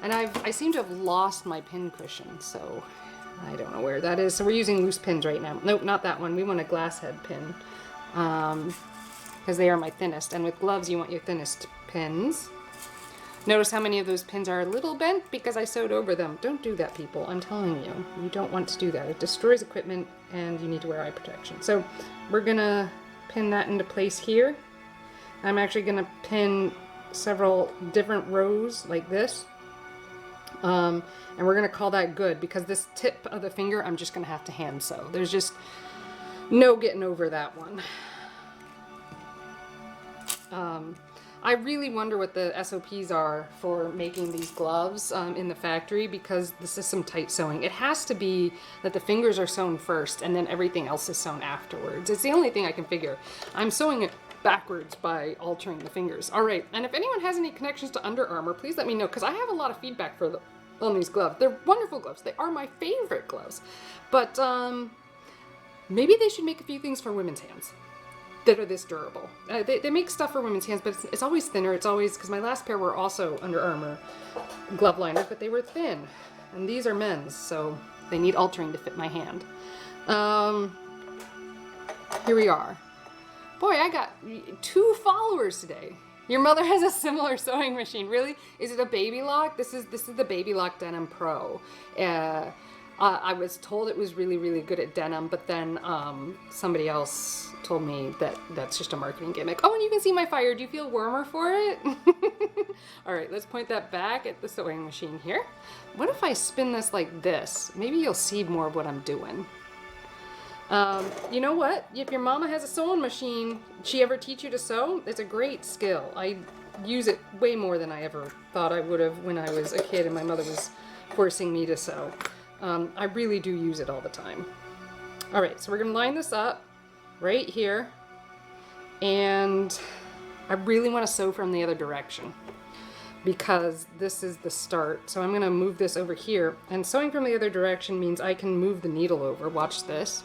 And I seem to have lost my pin cushion, so I don't know where that is. So we're using loose pins right now. Nope, not that one. We want a glass head pin because they are my thinnest. And with gloves, you want your thinnest pins. Notice how many of those pins are a little bent because I sewed over them. Don't do that, people. I'm telling you. You don't want to do that. It destroys equipment and you need to wear eye protection. So we're gonna pin that into place here. I'm actually gonna pin several different rows like this. And we're gonna call that good because this tip of the finger, I'm just gonna have to hand sew. There's just no getting over that one. I really wonder what the SOPs are for making these gloves in the factory because this is some tight sewing. It has to be that the fingers are sewn first and then everything else is sewn afterwards. It's the only thing I can figure. I'm sewing it backwards by altering the fingers. All right, and if anyone has any connections to Under Armour, please let me know because I have a lot of feedback on these gloves. They're wonderful gloves. They are my favorite gloves. But maybe they should make a few things for women's hands that are this durable. They make stuff for women's hands, but it's always thinner. It's always, because my last pair were also Under Armour glove liners, but they were thin. And these are men's, so they need altering to fit my hand. Here we are. Boy, I got 2 followers today. Your mother has a similar sewing machine. Really? Is it a Baby Lock? This is the Baby Lock Denim Pro. I was told it was really, really good at denim, but then somebody else told me that that's just a marketing gimmick. Oh, and you can see my fire. Do you feel warmer for it? All right, let's point that back at the sewing machine here. What if I spin this like this? Maybe you'll see more of what I'm doing. You know what? If your mama has a sewing machine, she ever teach you to sew? It's a great skill. I use it way more than I ever thought I would have when I was a kid and my mother was forcing me to sew. I really do use it all the time. All right, so we're gonna line this up right here. And I really wanna sew from the other direction because this is the start. So I'm gonna move this over here. And sewing from the other direction means I can move the needle over. Watch this.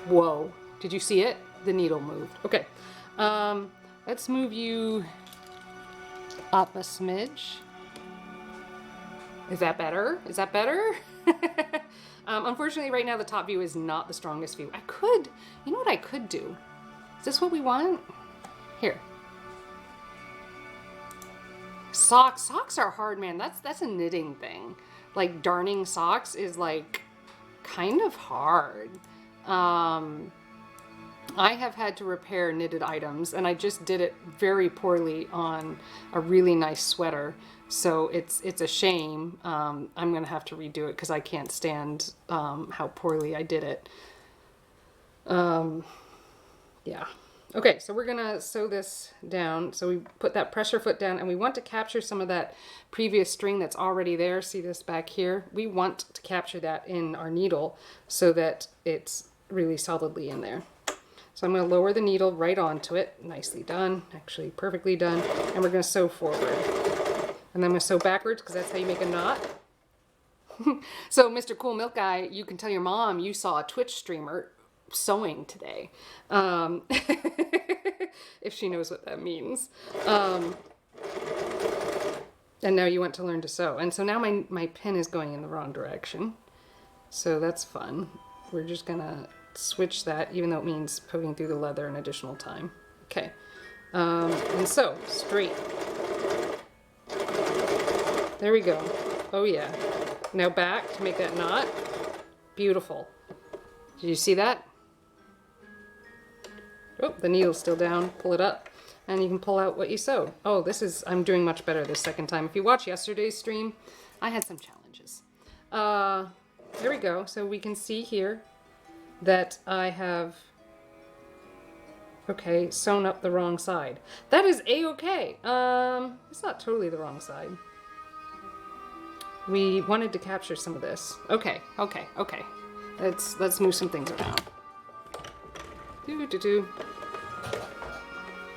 Whoa, did you see it? The needle moved. Okay, let's move you up a smidge. Is that better? Is that better? Unfortunately, right now the top view is not the strongest view. You know what I could do? Is this what we want? Here. Socks. Socks are hard, man. That's a knitting thing. Like darning socks is like kind of hard. I have had to repair knitted items and I just did it very poorly on a really nice sweater. So it's a shame. I'm gonna have to redo it because I can't stand how poorly I did it. Yeah. Okay, so we're gonna sew this down. So we put that pressure foot down and we want to capture some of that previous string that's already there. See this back here? We want to capture that in our needle so that it's really solidly in there. So I'm going to lower the needle right onto it. Nicely done, actually perfectly done. And we're going to sew forward. And then I'm going to sew backwards because that's how you make a knot. So Mr. Cool Milk Guy, you can tell your mom you saw a Twitch streamer sewing today. If she knows what that means. And now you want to learn to sew. And so now my pin is going in the wrong direction. So that's fun. We're just going to switch that, even though it means poking through the leather an additional time. Okay, and so straight. There we go. Oh yeah. Now back to make that knot. Beautiful. Did you see that? Oh, the needle's still down. Pull it up, and you can pull out what you sewed. Oh, I'm doing much better this second time. If you watch yesterday's stream, I had some challenges. There we go. So we can see here that I have, okay, sewn up the wrong side. That is a-okay. It's not totally the wrong side. We wanted to capture some of this. Okay. Let's move some things around.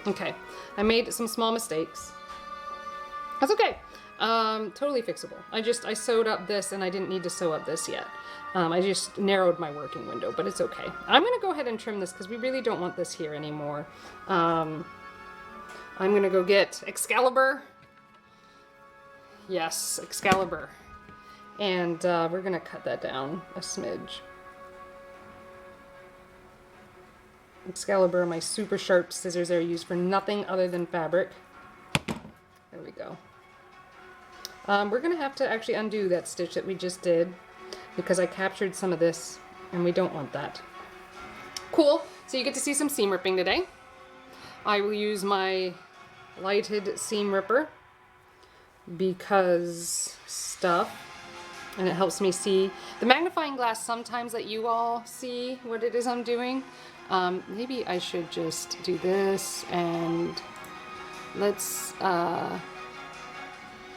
Okay, I made some small mistakes. That's okay. Totally fixable. I sewed up this and I didn't need to sew up this yet. I just narrowed my working window, but it's okay. I'm gonna go ahead and trim this because we really don't want this here anymore. I'm gonna go get Excalibur. Yes, Excalibur. And we're gonna cut that down a smidge. Excalibur, my super sharp scissors are used for nothing other than fabric. There we go. We're gonna have to actually undo that stitch that we just did because I captured some of this and we don't want that. Cool, so you get to see some seam ripping today. I will use my lighted seam ripper because stuff, and it helps me see. The magnifying glass sometimes let you all see what it is I'm doing. Maybe I should just do this and let's, can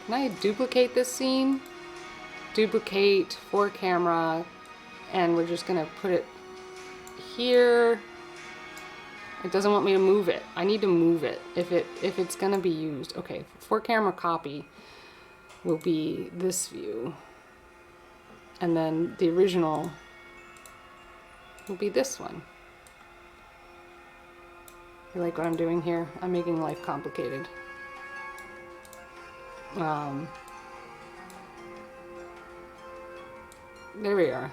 I duplicate this scene? Duplicate for camera, and we're just gonna put it here. It doesn't want me to move it. I need to move it if it's gonna be used. Okay, for camera copy will be this view. And then the original will be this one. You like what I'm doing here? I'm making life complicated. There we are.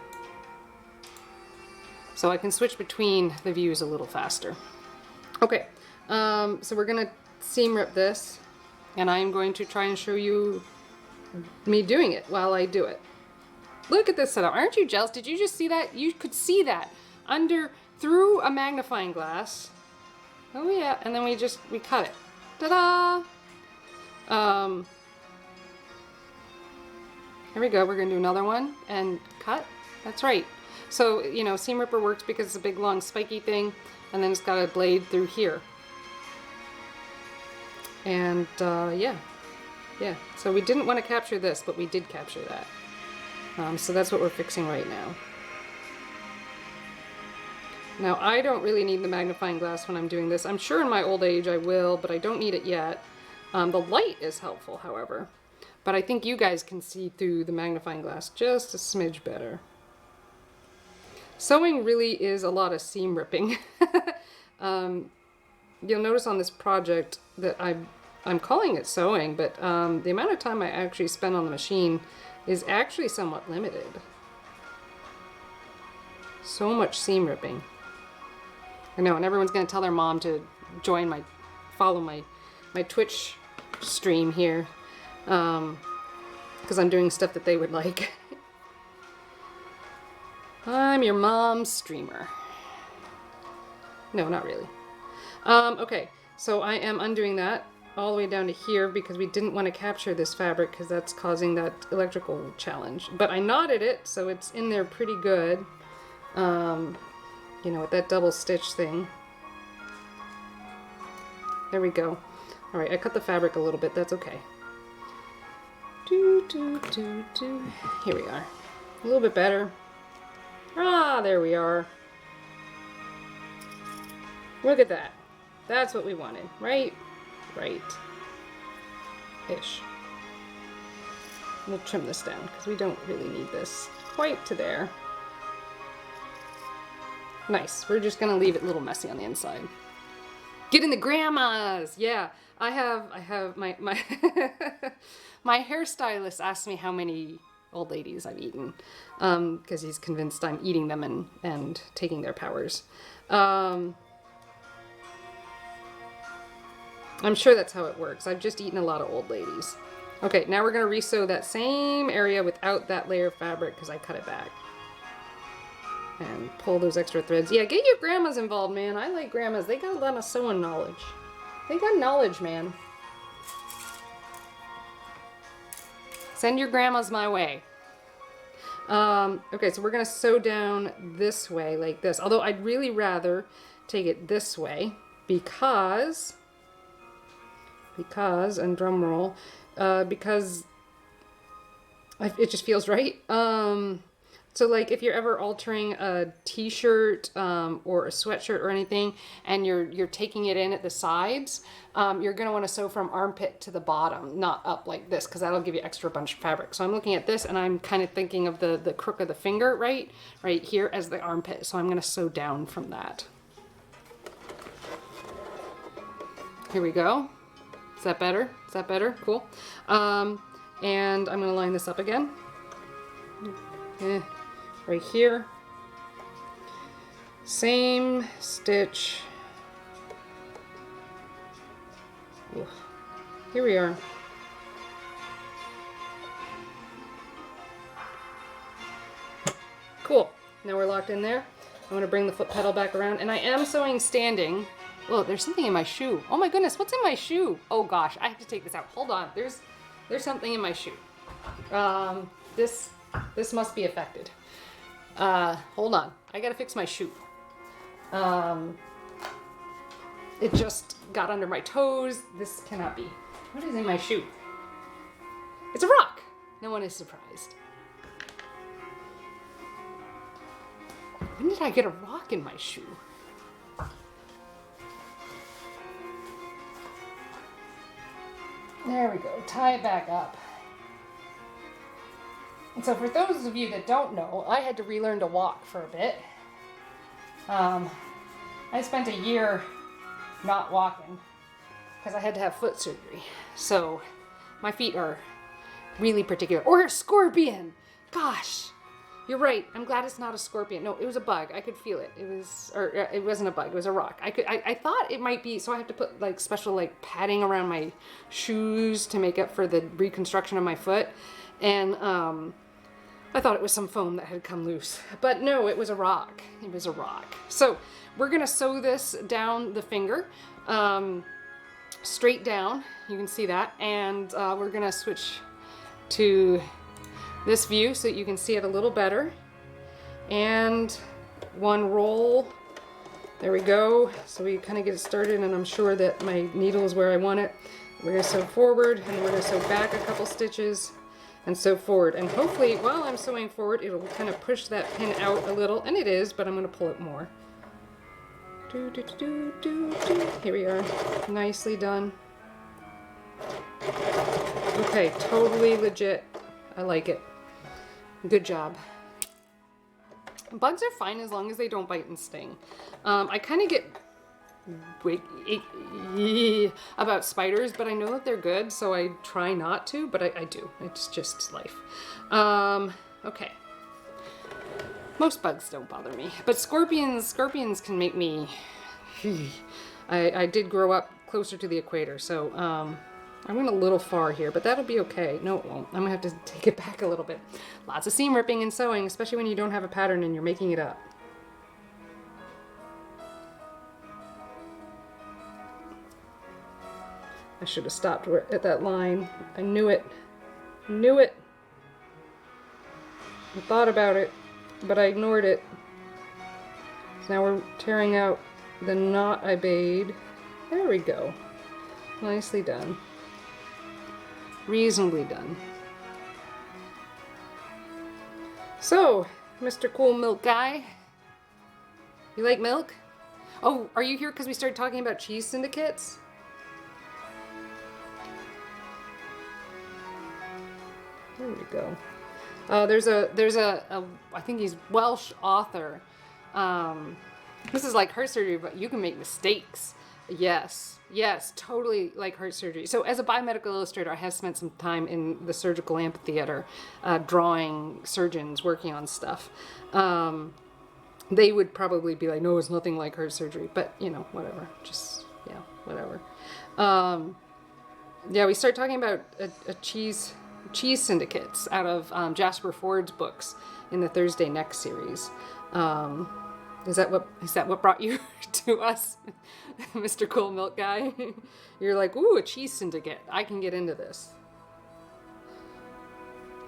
So I can switch between the views a little faster. Okay, so we're gonna seam rip this, and I'm going to try and show you me doing it while I do it. Look at this setup. Aren't you jealous? Did you just see that? You could see that through a magnifying glass. Oh yeah, and then we cut it. Ta-da! Here we go. We're gonna do another one and cut. That's right. So, you know, seam ripper works because it's a big long spiky thing, and then it's got a blade through here. And yeah. So we didn't want to capture this, but we did capture that. So that's what we're fixing right now. Now, I don't really need the magnifying glass when I'm doing this. I'm sure in my old age I will, but I don't need it yet. The light is helpful, however. But I think you guys can see through the magnifying glass just a smidge better. Sewing really is a lot of seam ripping. You'll notice on this project that I'm calling it sewing, but the amount of time I actually spend on the machine is actually somewhat limited. So much seam ripping. I know, and everyone's gonna tell their mom to follow my Twitch stream here, because I'm doing stuff that they would like. I'm your mom's streamer. No, not really. Okay, so I am undoing that all the way down to here because we didn't want to capture this fabric because that's causing that electrical challenge. But I knotted it, so it's in there pretty good. You know, with that double stitch thing. There we go. All right, I cut the fabric a little bit. That's okay. Here we are. A little bit better. Ah, there we are. Look at that. That's what we wanted, right? Right. Ish. We'll trim this down because we don't really need this quite to there. Nice. We're just gonna leave it a little messy on the inside. Get in the grandmas! Yeah, I have my my hairstylist asked me how many old ladies I've eaten, because he's convinced I'm eating them and taking their powers. I'm sure that's how it works. I've just eaten a lot of old ladies. Okay, now we're gonna resew that same area without that layer of fabric because I cut it back. And pull those extra threads. Yeah, get your grandmas involved, man. I like grandmas. They got a lot of sewing knowledge. They got knowledge, man. Send your grandmas my way. Okay, so we're gonna sew down this way, like this. Although I'd really rather take it this way because, and drum roll, because it just feels right. So like if you're ever altering a t-shirt or a sweatshirt or anything and you're taking it in at the sides, you're going to want to sew from armpit to the bottom, not up like this, because that'll give you extra bunch of fabric. So I'm looking at this and I'm kind of thinking of the crook of the finger right here as the armpit. So I'm going to sew down from that. Here we go. Is that better? Is that better? Cool. And I'm going to line this up again. Right here. Same stitch. Here we are. Cool. Now we're locked in there. I'm going to bring the foot pedal back around, and I am sewing standing. Whoa, there's something in my shoe. Oh my goodness, what's in my shoe? Oh gosh, I have to take this out. Hold on, there's something in my shoe. This must be affected. Hold on, I gotta fix my shoe. It just got under my toes. This cannot be. What is in my shoe? It's a rock. No one is surprised. When did I get a rock in my shoe? There we go. Tie it back up. And so for those of you that don't know, I had to relearn to walk for a bit. I spent a year not walking because I had to have foot surgery. So my feet are really particular. Or a scorpion! Gosh! You're right. I'm glad it's not a scorpion. No, it was a bug. I could feel it. It wasn't a bug. It was a rock. I thought it might be, so I have to put like special like padding around my shoes to make up for the reconstruction of my foot. And I thought it was some foam that had come loose. But no, it was a rock. It was a rock. So we're going to sew this down the finger, straight down. You can see that. And we're going to switch to this view so that you can see it a little better. And one roll. There we go. So we kind of get it started, and I'm sure that my needle is where I want it. We're going to sew forward, and we're going to sew back a couple stitches and sew forward. And hopefully while I'm sewing forward, it'll kind of push that pin out a little, and it is, but I'm going to pull it more. Here we are. Nicely done. Okay, totally legit. I like it. Good job. Bugs are fine as long as they don't bite and sting. I kind of get about spiders, but I know that they're good, so I try not to, but I do. It's just life. Okay. Most bugs don't bother me, but scorpions can make me... I did grow up closer to the equator, so I went a little far here, but that'll be okay. No, it won't. I'm gonna have to take it back a little bit. Lots of seam ripping and sewing, especially when you don't have a pattern and you're making it up. I should have stopped at that line. I knew it. Knew it. I thought about it, but I ignored it. So now we're tearing out the knot I made. There we go. Nicely done. Reasonably done. So, Mr. Cool Milk Guy, you like milk? Oh, are you here because we started talking about cheese syndicates? There we go. There's a I think he's Welsh author. This is like heart surgery, but you can make mistakes. Yes, totally like heart surgery. So as a biomedical illustrator, I have spent some time in the surgical amphitheater, drawing surgeons working on stuff. They would probably be like, no, it's nothing like heart surgery, but you know, whatever, just, yeah, whatever. Yeah, we started talking about a cheese syndicates out of Jasper Ford's books in the Thursday Next series. Is that what brought you to us, Mr. Cool Milk Guy? You're like, ooh, a cheese syndicate. I can get into this.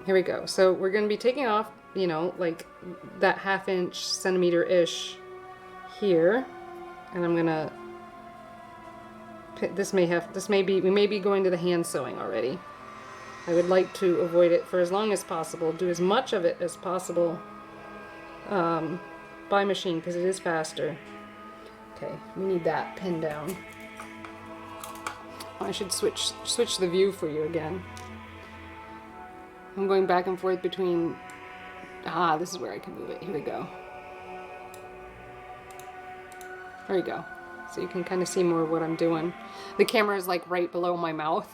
Here we go. So we're going to be taking off, you know, like that 1/2 centimeter-ish here. And I'm going to, we may be going to the hand sewing already. I would like to avoid it for as long as possible, do as much of it as possible by machine because it is faster. Okay, we need that pinned down. I should switch the view for you again. I'm going back and forth between, this is where I can move it. Here we go. There we go. So you can kind of see more of what I'm doing. The camera is like right below my mouth.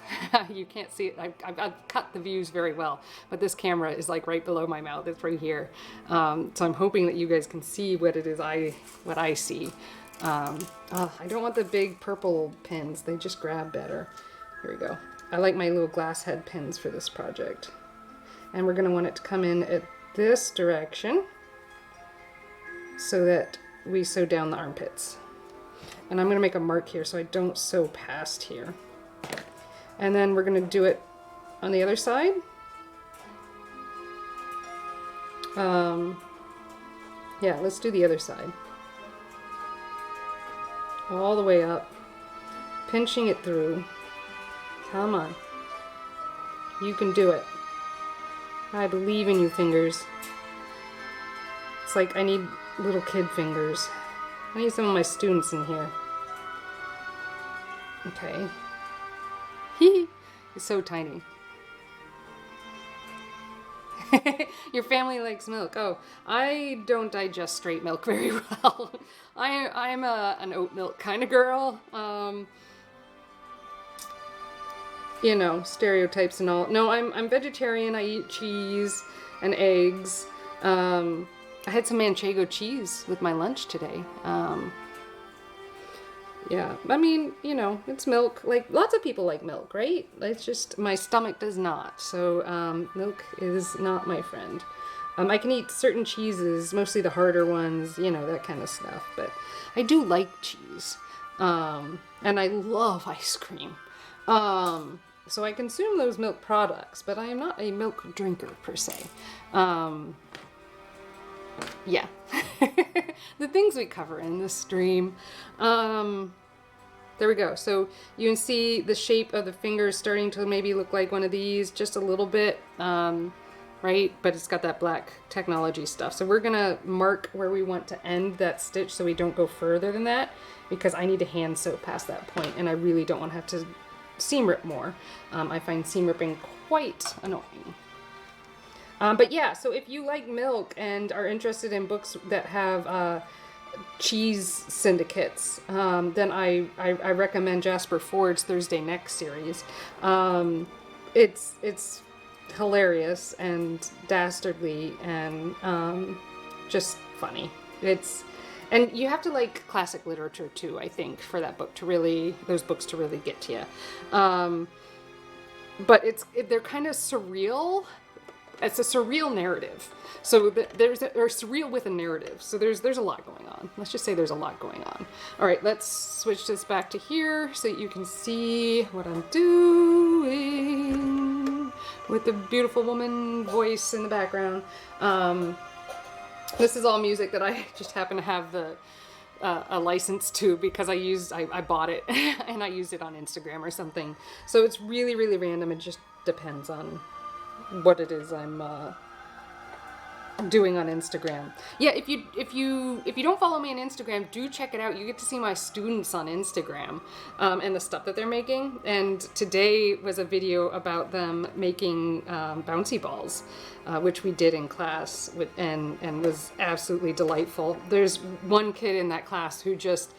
You can't see it. I've cut the views very well, but this camera is like right below my mouth. It's right here. So I'm hoping that you guys can see what it is what I see. I don't want the big purple pins. They just grab better. Here we go. I like my little glass head pins for this project. And we're going to want it to come in at this direction. so that we sew down the armpits. And I'm going to make a mark here so I don't sew past here. And then we're going to do it on the other side. Yeah, let's do the other side. All the way up, pinching it through. Come on. You can do it. I believe in you, fingers. It's like I need little kid fingers. I need some of my students in here. Okay. Hee. It's so tiny. Your family likes milk. Oh, I don't digest straight milk very well. I'm an oat milk kind of girl. You know, stereotypes and all. No, I'm vegetarian. I eat cheese and eggs. I had some manchego cheese with my lunch today. Yeah, I mean, you know, it's milk. Like, lots of people like milk, right? It's just, my stomach does not. So, milk is not my friend. I can eat certain cheeses, mostly the harder ones, you know, that kind of stuff. But I do like cheese. And I love ice cream. So I consume those milk products, but I am not a milk drinker, per se. Yeah. The things we cover in this stream. There we go. So you can see the shape of the fingers starting to maybe look like one of these, just a little bit, right? But it's got that black technology stuff. So we're gonna mark where we want to end that stitch so we don't go further than that, because I need to hand sew past that point, and I really don't want to have to seam rip more. I find seam ripping quite annoying. But yeah, so if you like milk and are interested in books that have cheese syndicates, then I recommend Jasper Ford's Thursday Next series. It's hilarious and dastardly and just funny. And you have to like classic literature too, I think, for that book to really, those books to really get to you. But they're kind of surreal. It's a surreal narrative. So they're surreal with a narrative. So there's a lot going on. Let's just say there's a lot going on. All right, let's switch this back to here so that you can see what I'm doing with the beautiful woman voice in the background. This is all music that I just happen to have a license to because I bought it and I used it on Instagram or something. So it's really, really random. It just depends on what it is I'm doing on Instagram. Yeah, if you don't follow me on Instagram, do check it out. You get to see my students on Instagram and the stuff that they're making. And today was a video about them making bouncy balls, which we did in class and was absolutely delightful. There's one kid in that class who just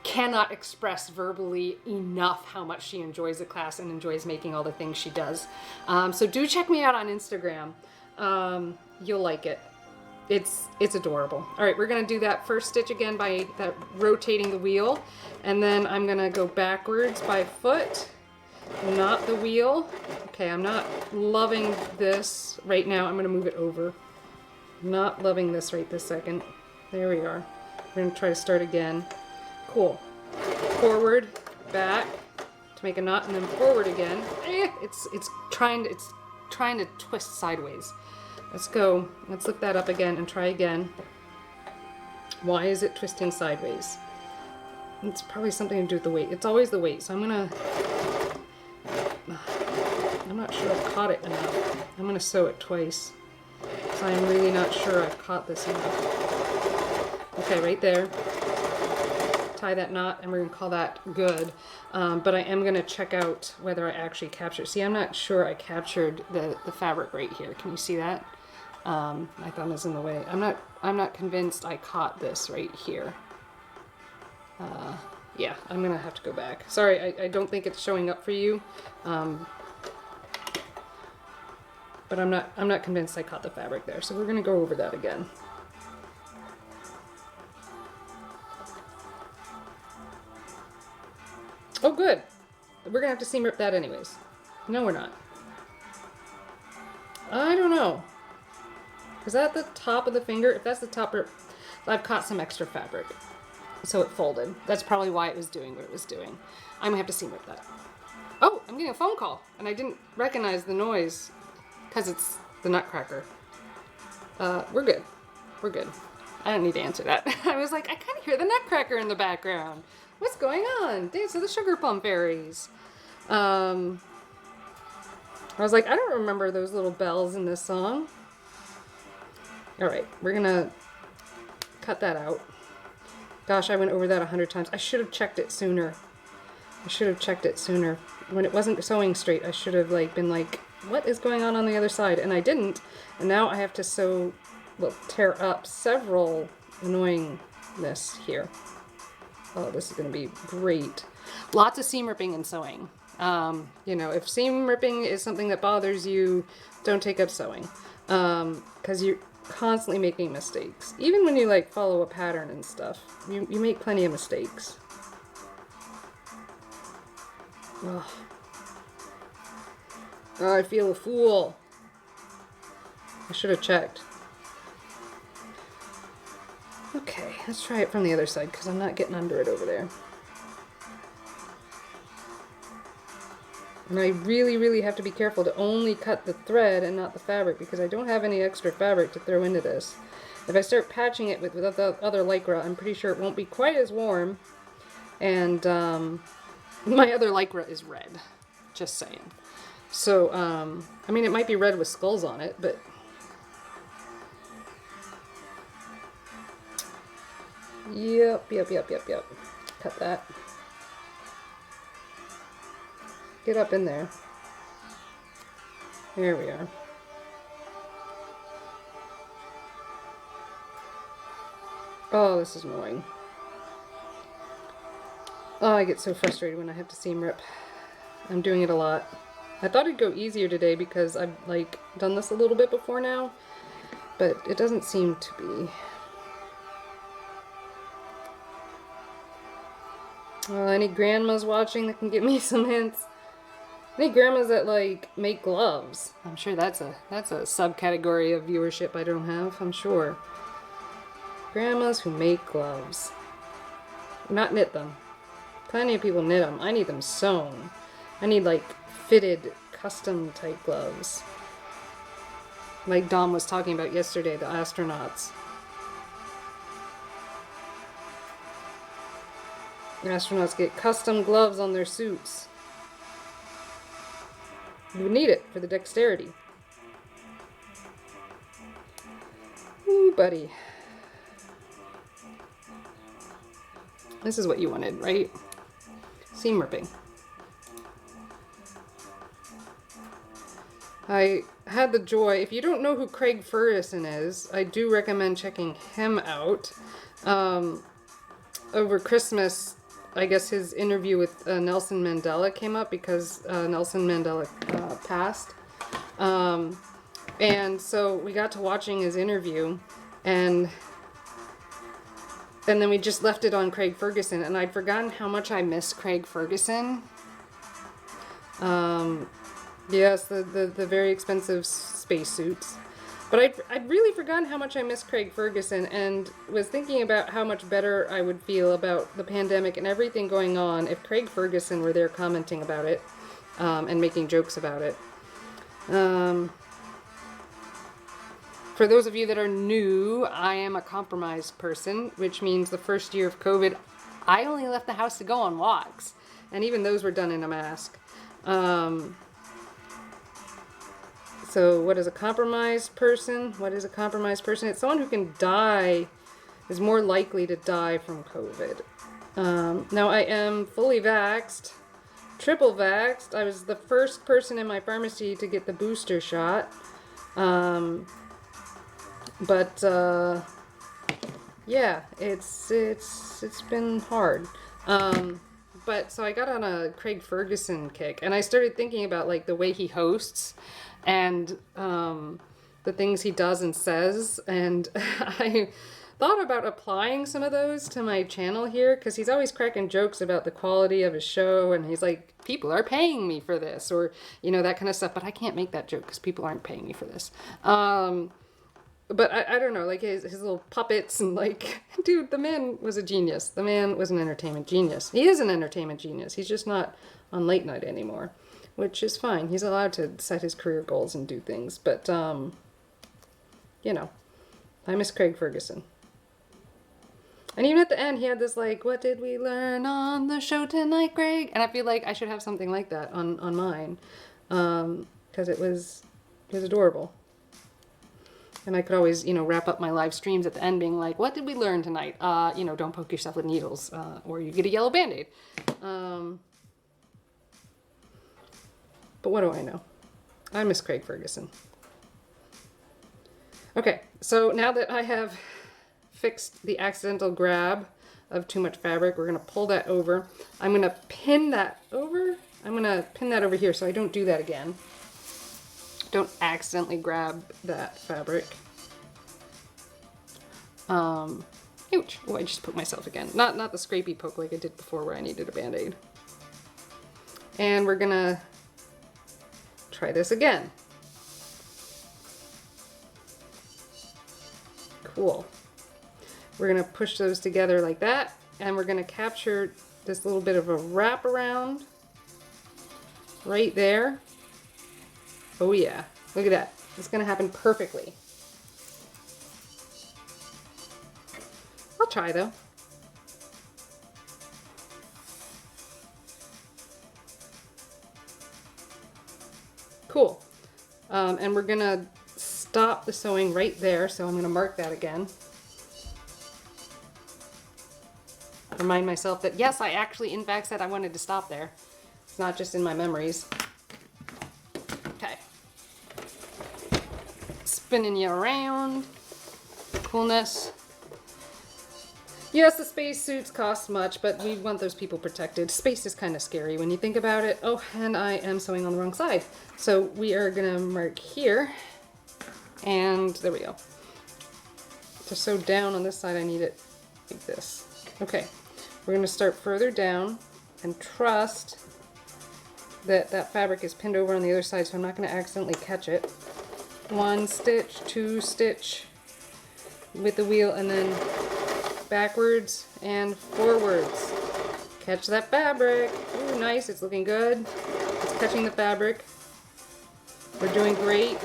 cannot express verbally enough how much she enjoys the class and enjoys making all the things she does. So do check me out on Instagram. You'll like it. It's adorable. All right, we're gonna do that first stitch again by rotating the wheel, and then I'm gonna go backwards by foot, not the wheel. Okay, I'm not loving this right now. I'm gonna move it over. Not loving this right this second. There we are. We're gonna try to start again. Cool. Forward, back to make a knot, and then forward again. It's trying to twist sideways. Let's go. Let's look that up again and try again. Why is it twisting sideways? It's probably something to do with the weight. It's always the weight. So I'm not sure I've caught it enough. I'm gonna sew it twice. So I'm really not sure I've caught this enough. Okay, right there. Tie that knot, and we're gonna call that good. But I am gonna check out whether I actually captured. See, I'm not sure I captured the fabric right here. Can you see that? My thumb is in the way. I'm not convinced I caught this right here. Yeah, I'm gonna have to go back. Sorry, I don't think it's showing up for you. But I'm not convinced I caught the fabric there. So we're gonna go over that again. Oh, good. We're gonna have to seam rip that anyways. No, we're not. I don't know. Is that the top of the finger? If that's the top, I've caught some extra fabric. So it folded. That's probably why it was doing what it was doing. I'm gonna have to seam rip that. Oh, I'm getting a phone call, and I didn't recognize the noise because it's the Nutcracker. We're good. We're good. I don't need to answer that. I was like, I kind of hear the Nutcracker in the background. What's going on? Dance of the Sugar Plum Fairies. I was like, I don't remember those little bells in this song. All right, we're gonna cut that out. Gosh, I went over that 100 times. I should have checked it sooner. When it wasn't sewing straight, I should have been like, what is going on the other side? And I didn't. And now I have to tear up several annoyingness here. Oh, this is going to be great. Lots of seam ripping and sewing. If seam ripping is something that bothers you, don't take up sewing. Because you're constantly making mistakes. Even when you follow a pattern and stuff, you make plenty of mistakes. Ugh. Oh, I feel a fool. I should have checked. Okay, let's try it from the other side because I'm not getting under it over there. And I really, really have to be careful to only cut the thread and not the fabric because I don't have any extra fabric to throw into this. If I start patching it with other Lycra, I'm pretty sure it won't be quite as warm. And my other Lycra is red. Just saying. So, I mean, it might be red with skulls on it, but... Yep. Cut that. Get up in there. There we are. Oh, this is annoying. Oh, I get so frustrated when I have to seam rip. I'm doing it a lot. I thought it'd go easier today because I've done this a little bit before now, but it doesn't seem to be. Any grandmas watching that can give me some hints? Any grandmas that make gloves? I'm sure that's a subcategory of viewership I don't have, I'm sure. Grandmas who make gloves. Not knit them. Plenty of people knit them. I need them sewn. I need fitted custom type gloves. Like Dom was talking about yesterday, the astronauts. The astronauts get custom gloves on their suits. You would need it for the dexterity. Ooh, buddy. This is what you wanted, right? Seam ripping. I had the joy, if you don't know who Craig Ferguson is, I do recommend checking him out. Over Christmas, I guess his interview with Nelson Mandela came up because Nelson Mandela passed. And so we got to watching his interview, and then we just left it on Craig Ferguson, and I'd forgotten how much I miss Craig Ferguson. Yes, the very expensive spacesuits. But I'd really forgotten how much I miss Craig Ferguson, and was thinking about how much better I would feel about the pandemic and everything going on if Craig Ferguson were there commenting about it, and making jokes about it. For those of you that are new, I am a compromised person, which means the first year of COVID, I only left the house to go on walks, and even those were done in a mask. So what is a compromised person? What is a compromised person? It's someone who can die, is more likely to die from COVID. Now I am fully vaxxed, triple vaxxed. I was the first person in my pharmacy to get the booster shot. Yeah, it's been hard. But so I got on a Craig Ferguson kick, and I started thinking about the way he hosts and the things he does and says, and I thought about applying some of those to my channel here, because he's always cracking jokes about the quality of his show, and he's like, people are paying me for this, or that kind of stuff, but I can't make that joke because people aren't paying me for this. but I don't know, like his little puppets and like, dude, the man was a genius. The man was an entertainment genius. He is an entertainment genius. He's just not on late night anymore, which is fine. He's allowed to set his career goals and do things. But, you know, I miss Craig Ferguson. And even at the end, he had this like, what did we learn on the show tonight, Greg? And I feel like I should have something like that on mine. Because it was adorable. And I could always, you know, wrap up my live streams at the end being like, what did we learn tonight? You know, don't poke yourself with needles, or you get a yellow Band-Aid. But what do I know? I miss Craig Ferguson. Okay, so now that I have fixed the accidental grab of too much fabric, we're going to pull that over. I'm going to pin that over. I'm going to pin that over here so I don't do that again. Don't accidentally grab that fabric. Ouch. Oh, I just poked myself again. Not the scrapey poke like I did before where I needed a Band-Aid. And we're going to try this again. Cool. We're going to push those together like that, and we're going to capture this little bit of a wraparound right there. Oh yeah, look at that. It's going to happen perfectly. I'll try though. Cool. And we're going to stop the sewing right there, so I'm going to mark that again. Remind myself that yes, I actually in fact said I wanted to stop there. It's not just in my memories. Okay. Spinning you around. Coolness. Yes, the space suits cost much, but we want those people protected. Space is kind of scary when you think about it. Oh, and I am sewing on the wrong side. So we are going to mark here. And there we go. To sew down on this side, I need it like this. Okay. We're going to start further down and trust that that fabric is pinned over on the other side, so I'm not going to accidentally catch it. 1 stitch, 2 stitch with the wheel, and then backwards and forwards. Catch that fabric. Ooh, nice. It's looking good. It's catching the fabric. We're doing great.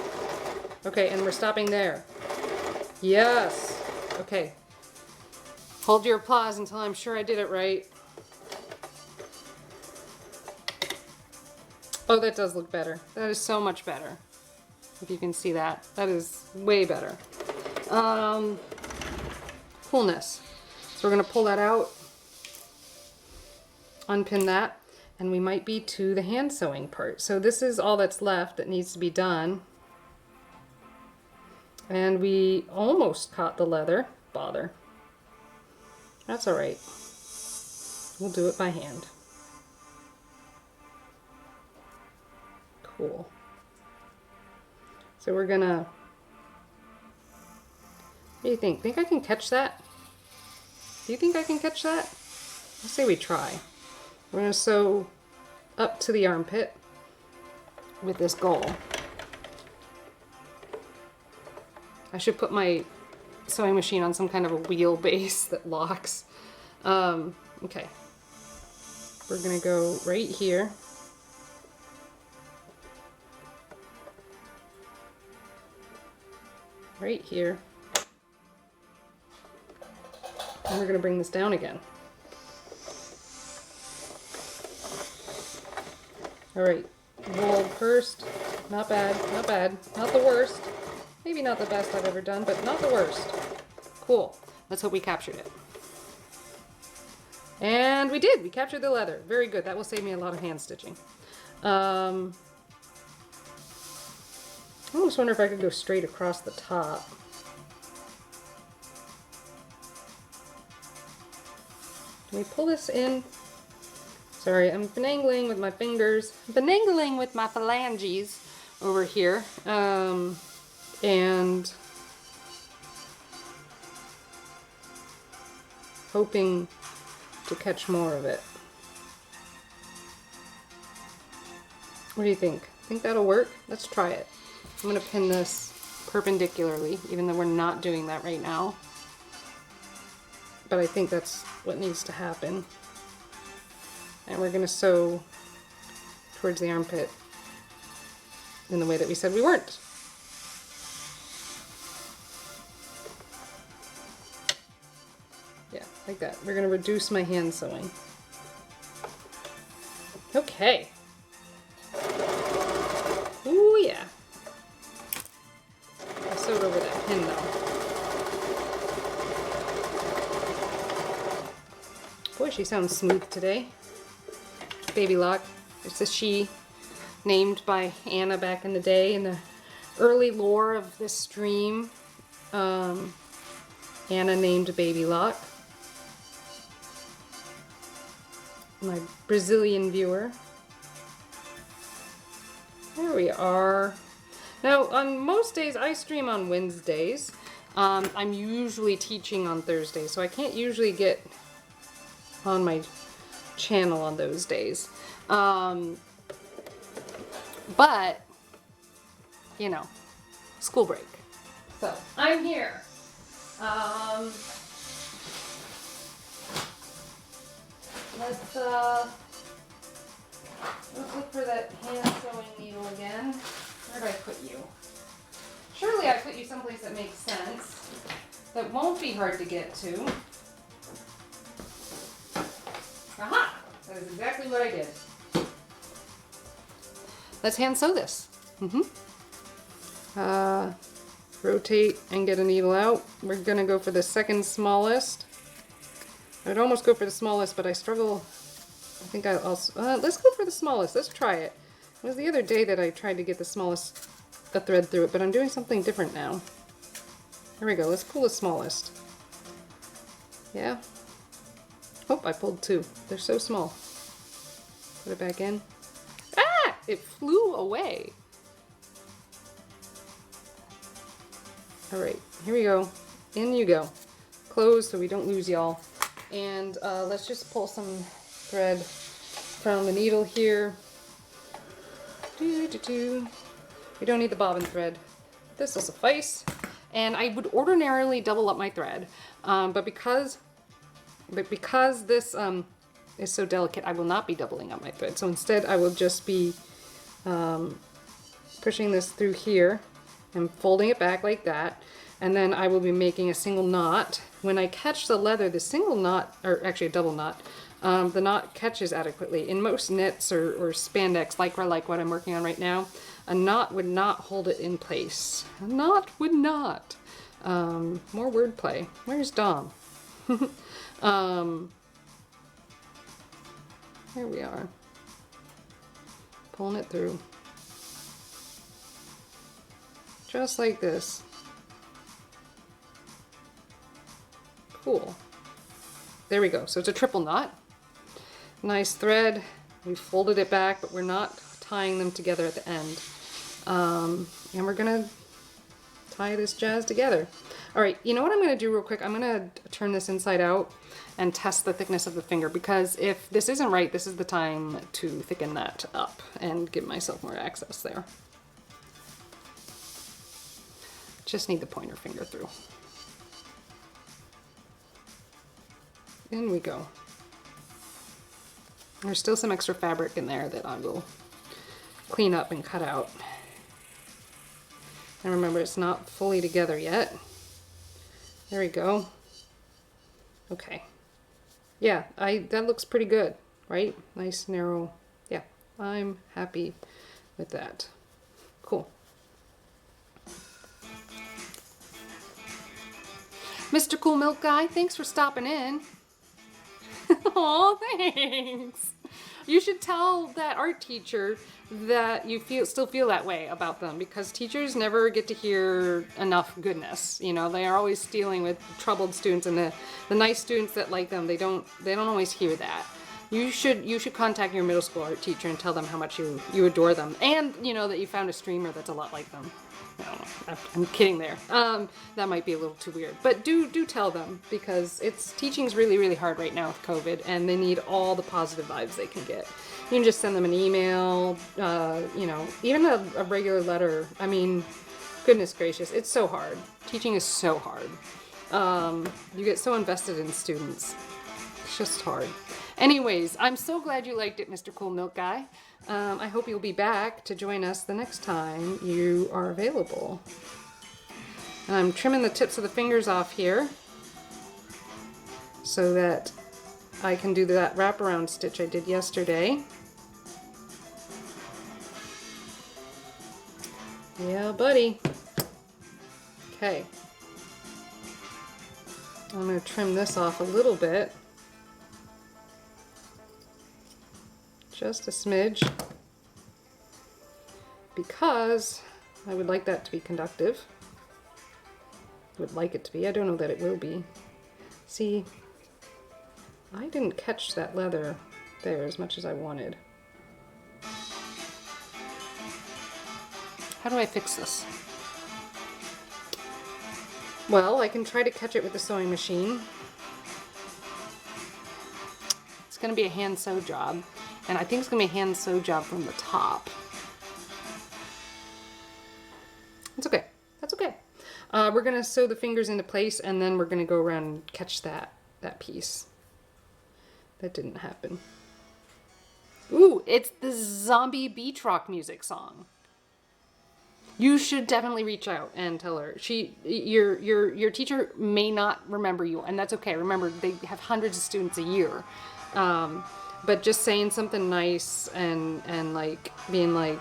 Okay, and we're stopping there. Yes. Okay. Hold your applause until I'm sure I did it right. Oh, that does look better. That is so much better. If you can see that. That is way better. Coolness. So we're going to pull that out, unpin that, and we might be to the hand sewing part. So this is all that's left that needs to be done. And we almost caught the leather. Bother. That's alright. We'll do it by hand. Cool. So we're gonna... What do you think? Think I can catch that? Do you think I can catch that? Let's say we try. We're gonna sew up to the armpit with this goal. I should put my sewing machine on some kind of a wheel base that locks. Okay. We're gonna go right here. Right here. And we're gonna bring this down again. Alright, roll first. Not bad, not bad. Not the worst. Maybe not the best I've ever done, but not the worst. Cool. Let's hope we captured it. And we did! We captured the leather. Very good. That will save me a lot of hand stitching. I almost wonder if I could go straight across the top. Can we pull this in? Sorry, I'm finagling with my fingers. Finagling with my phalanges over here. And hoping to catch more of it. What do you think? Think that'll work? Let's try it. I'm going to pin this perpendicularly, even though we're not doing that right now. But I think that's what needs to happen. And we're gonna sew towards the armpit in the way that we said we weren't. Yeah, like that. We're gonna reduce my hand sewing. Okay. Ooh, yeah. I sewed over that pin though. Boy, she sounds smooth today. Baby lock. It's a she, named by Anna back in the day in the early lore of this stream. Anna named Baby Lock. My Brazilian viewer. There we are. Now, on most days, I stream on Wednesdays. I'm usually teaching on Thursdays, so I can't usually get on my channel on those days. But, you know, school break. So, I'm here. Let's look for that hand sewing needle again. Where did I put you? Surely I put you someplace that makes sense. That won't be hard to get to. Aha! That is exactly what I did. Let's hand sew this. Rotate and get a needle out. We're gonna go for the second smallest. I would almost go for the smallest, but I struggle. I think I'll, let's go for the smallest. Let's try it. It was the other day that I tried to get the smallest thread through it, but I'm doing something different now. There we go. Let's pull the smallest. Yeah. Oh, I pulled two. They're so small. Put it back in. Ah! It flew away. All right, here we go. In you go. Close so we don't lose y'all. And let's just pull some thread from the needle here. We don't need the bobbin thread. This will suffice. And I would ordinarily double up my thread, but because this is so delicate, I will not be doubling up my thread. So instead, I will just be pushing this through here and folding it back like that. And then I will be making a single knot. When I catch the leather, the single knot, or actually a double knot, the knot catches adequately. In most knits or spandex, lycra, like what I'm working on right now, a knot would not hold it in place. A knot would not. More wordplay. Where's Dom? Here we are. Pulling it through. Just like this. Cool. There we go. So it's a triple knot. Nice thread. We folded it back, but we're not tying them together at the end. And we're gonna tie this jazz together. All right, you know what I'm gonna do real quick? I'm gonna turn this inside out and test the thickness of the finger, because if this isn't right, this is the time to thicken that up and give myself more access there. Just need the pointer finger through. In we go. There's still some extra fabric in there that I will clean up and cut out. And remember, it's not fully together yet. There we go. Okay. Yeah, that looks pretty good, right? Nice, narrow. Yeah, I'm happy with that. Cool. Mr. Cool Milk Guy, thanks for stopping in. Oh, thanks. You should tell that art teacher that you still feel that way about them, because teachers never get to hear enough goodness. You know, they are always dealing with troubled students, and the nice students that like them, they don't always hear that. You should contact your middle school art teacher and tell them how much you adore them, and you know that you found a streamer that's a lot like them. No, I'm kidding there. That might be a little too weird, but do tell them, because teaching's really, really hard right now with COVID, and they need all the positive vibes they can get. You can just send them an email, you know, even a regular letter. I mean, Goodness gracious, it's so hard. Teaching is so hard. You get so invested in students. It's just hard. Anyways, I'm so glad you liked it, Mr. Cool Milk Guy. I hope you'll be back to join us the next time you are available. And I'm trimming the tips of the fingers off here so that I can do that wraparound stitch I did yesterday. Yeah, buddy. Okay. I'm going to trim this off a little bit. Just a smidge. Because I would like that to be conductive. Would like it to be. I don't know that it will be. See, I didn't catch that leather there as much as I wanted. How do I fix this? Well, I can try to catch it with the sewing machine. It's going to be a hand sew job, and I think it's going to be a hand sew job from the top. It's okay. That's okay. We're going to sew the fingers into place, and then we're going to go around and catch that piece. That didn't happen. Ooh, it's the zombie beach rock music song. You should definitely reach out and tell her. Your teacher may not remember you, and that's okay. Remember, they have hundreds of students a year. But just saying something nice and like being like,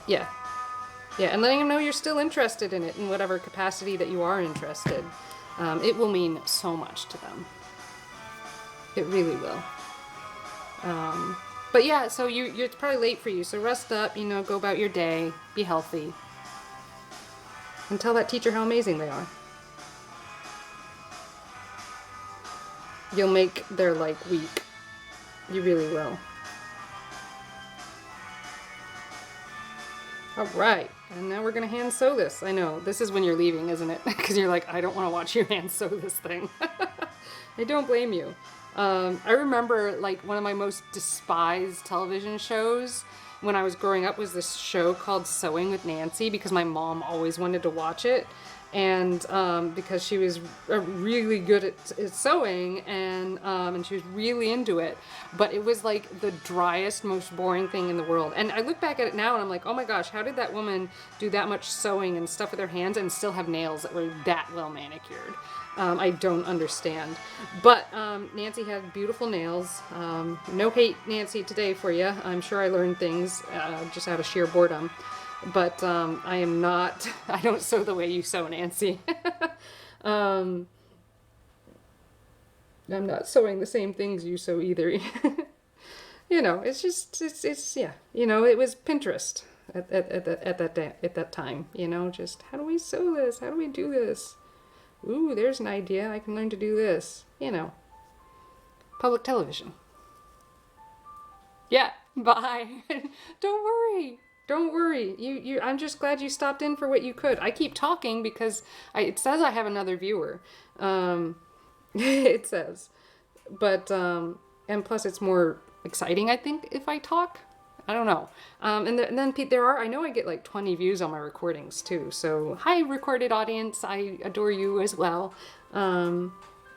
yeah, and letting them know you're still interested in it in whatever capacity that you are interested. It will mean so much to them. It really will. But yeah, so it's probably late for you, so rest up, you know, go about your day, be healthy, and tell that teacher how amazing they are. You'll make their week. You really will. Alright, and now we're going to hand sew this. I know, this is when you're leaving, isn't it? Because you're like, I don't want to watch you hand sew this thing. I don't blame you. I remember one of my most despised television shows when I was growing up was this show called Sewing with Nancy, because my mom always wanted to watch it, and because she was really good at sewing, and she was really into it, but it was like the driest, most boring thing in the world. And I look back at it now and I'm like, oh my gosh, how did that woman do that much sewing and stuff with her hands and still have nails that were that well manicured? I don't understand. But Nancy had beautiful nails. No hate, Nancy, today for you. I'm sure I learned things just out of sheer boredom. But I am not, I don't sew the way you sew, Nancy. I'm not sewing the same things you sew either. You know, it's just, it's yeah. You know, it was Pinterest at that time. You know, just how do we sew this? How do we do this? Ooh, there's an idea. I can learn to do this. You know, public television. Yeah, bye. Don't worry. Don't worry. I'm just glad you stopped in for what you could. I keep talking because it says I have another viewer. It says. But, and plus it's more exciting, I think, if I talk. I don't know. And then I know I get 20 views on my recordings too. So hi, recorded audience. I adore you as well.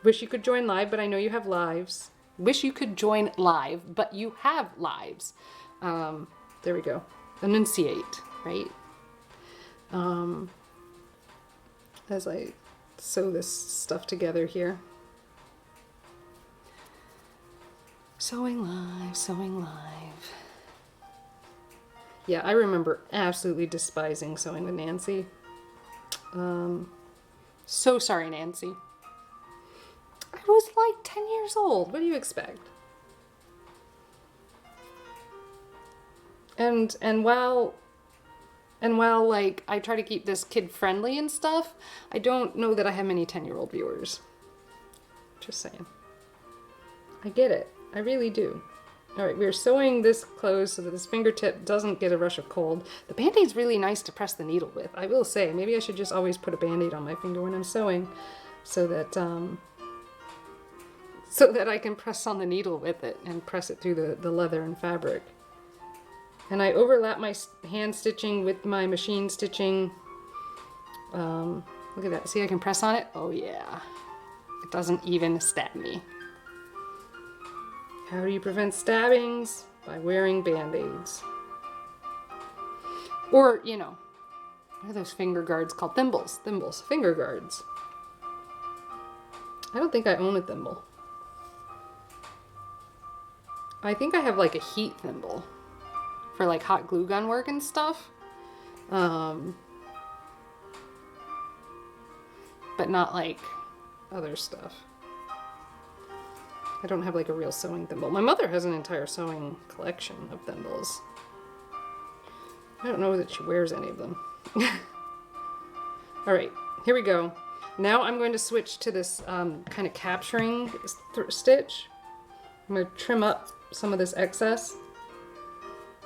Wish you could join live, but I know you have lives. Wish you could join live, but you have lives. There we go. Enunciate, right? As I sew this stuff together here. Sewing live, sewing live. Yeah, I remember absolutely despising sewing with Nancy. So sorry, Nancy. I was 10 years old. What do you expect? And while I try to keep this kid friendly and stuff, I don't know that I have many 10-year-old viewers. Just saying. I get it. I really do. Alright, we're sewing this closed so that this fingertip doesn't get a rush of cold. The Band-Aid's really nice to press the needle with. I will say, maybe I should just always put a Band-Aid on my finger when I'm sewing so that I can press on the needle with it and press it through the leather and fabric. And I overlap my hand stitching with my machine stitching Look at that. See, I can press on it. Oh yeah. It doesn't even stab me. How do you prevent stabbings? By wearing band-aids. Or, you know, what are those finger guards called? Thimbles. Thimbles. Finger guards. I don't think I own a thimble. I think I have like a heat thimble for like hot glue gun work and stuff. But not like other stuff. I don't have like a real sewing thimble. My mother has an entire sewing collection of thimbles. I don't know that she wears any of them. All right, here we go. Now I'm going to switch to this kind of capturing stitch. I'm going to trim up some of this excess.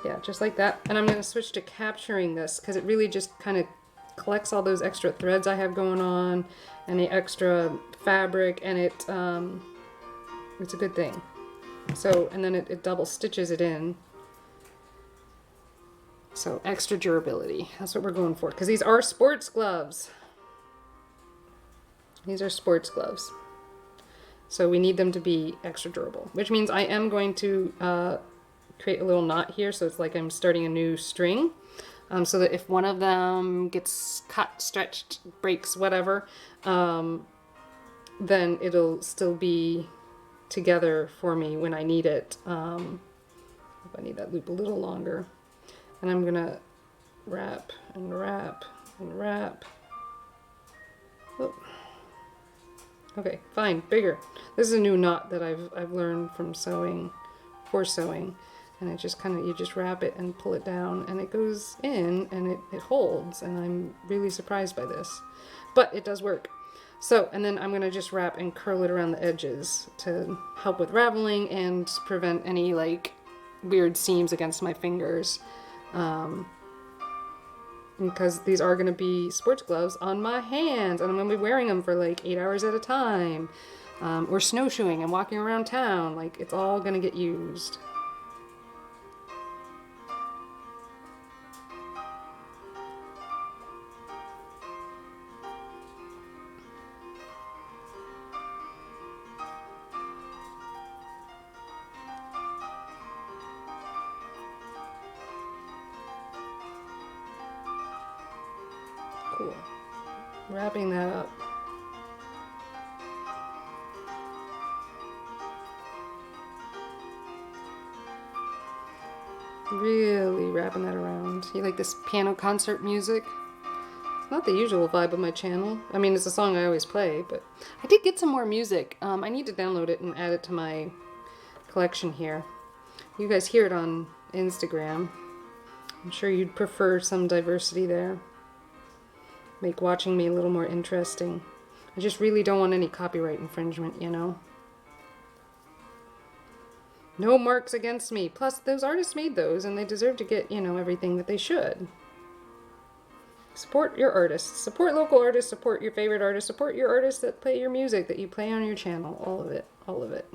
Yeah, just like that. And I'm going to switch to capturing this because it really just kind of collects all those extra threads I have going on and the extra fabric, and it's a good thing. So, and then it double stitches it in. So extra durability, that's what we're going for, because these are sports gloves. These are sports gloves. So we need them to be extra durable, which means I am going to create a little knot here, so it's like I'm starting a new string, so that if one of them gets cut, stretched, breaks, whatever, then it'll still be together for me when I need it. If I need that loop a little longer. And I'm gonna wrap and wrap and wrap. Oh. Okay, fine, bigger. This is a new knot that I've learned from sewing, for sewing, and it just kind of, you just wrap it and pull it down, and it goes in and it holds, and I'm really surprised by this, but it does work. So, and then I'm gonna just wrap and curl it around the edges to help with raveling and prevent any like weird seams against my fingers. Because these are going to be sports gloves on my hands, and I'm going to be wearing them for like 8 hours at a time, or snowshoeing and walking around town. Like, it's all going to get used. Cool. Wrapping that up. Really wrapping that around. You like this piano concert music? It's not the usual vibe of my channel. I mean, it's a song I always play, but I did get some more music. I need to download it and add it to my collection here. You guys hear it on Instagram. I'm sure you'd prefer some diversity there. Make watching me a little more interesting. I just really don't want any copyright infringement, you know? No marks against me. Plus, those artists made those, and they deserve to get, you know, everything that they should. Support your artists. Support local artists. Support your favorite artists. Support your artists that play your music, that you play on your channel. All of it. All of it.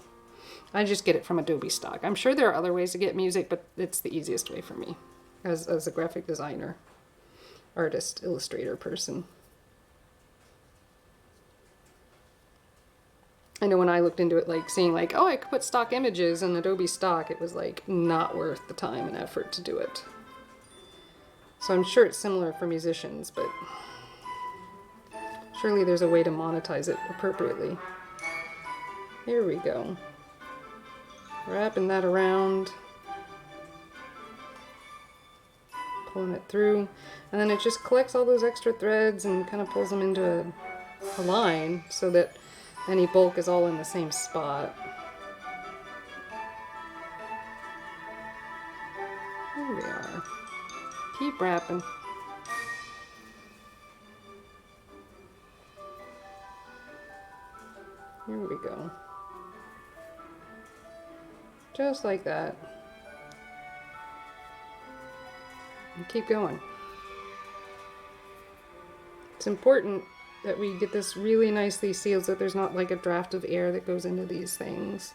I just get it from Adobe stock. I'm sure there are other ways to get music, but it's the easiest way for me as a graphic designer. Artist, illustrator person. I know when I looked into it, like seeing like, oh, I could put stock images in Adobe stock, it was like not worth the time and effort to do it. So I'm sure it's similar for musicians, but surely there's a way to monetize it appropriately. Here we go. Wrapping that around. Pulling it through, and then it just collects all those extra threads and kind of pulls them into a line so that any bulk is all in the same spot. Here we are. Keep wrapping. Here we go. Just like that. And keep going. It's important that we get this really nicely sealed so that there's not like a draft of air that goes into these things.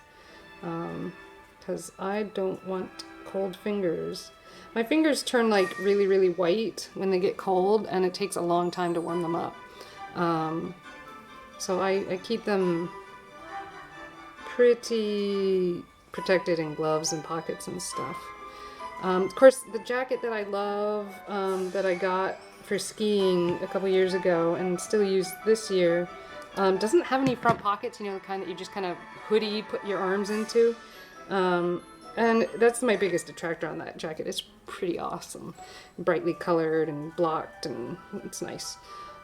because I don't want cold fingers. My fingers turn like really, really white when they get cold, and it takes a long time to warm them up. So I keep them pretty protected in gloves and pockets and stuff. Of course, the jacket that I love, that I got for skiing a couple years ago and still use this year, doesn't have any front pockets, you know, the kind that you just kind of hoodie put your arms into. And that's my biggest detractor on that jacket. It's pretty awesome. Brightly colored and blocked, and it's nice.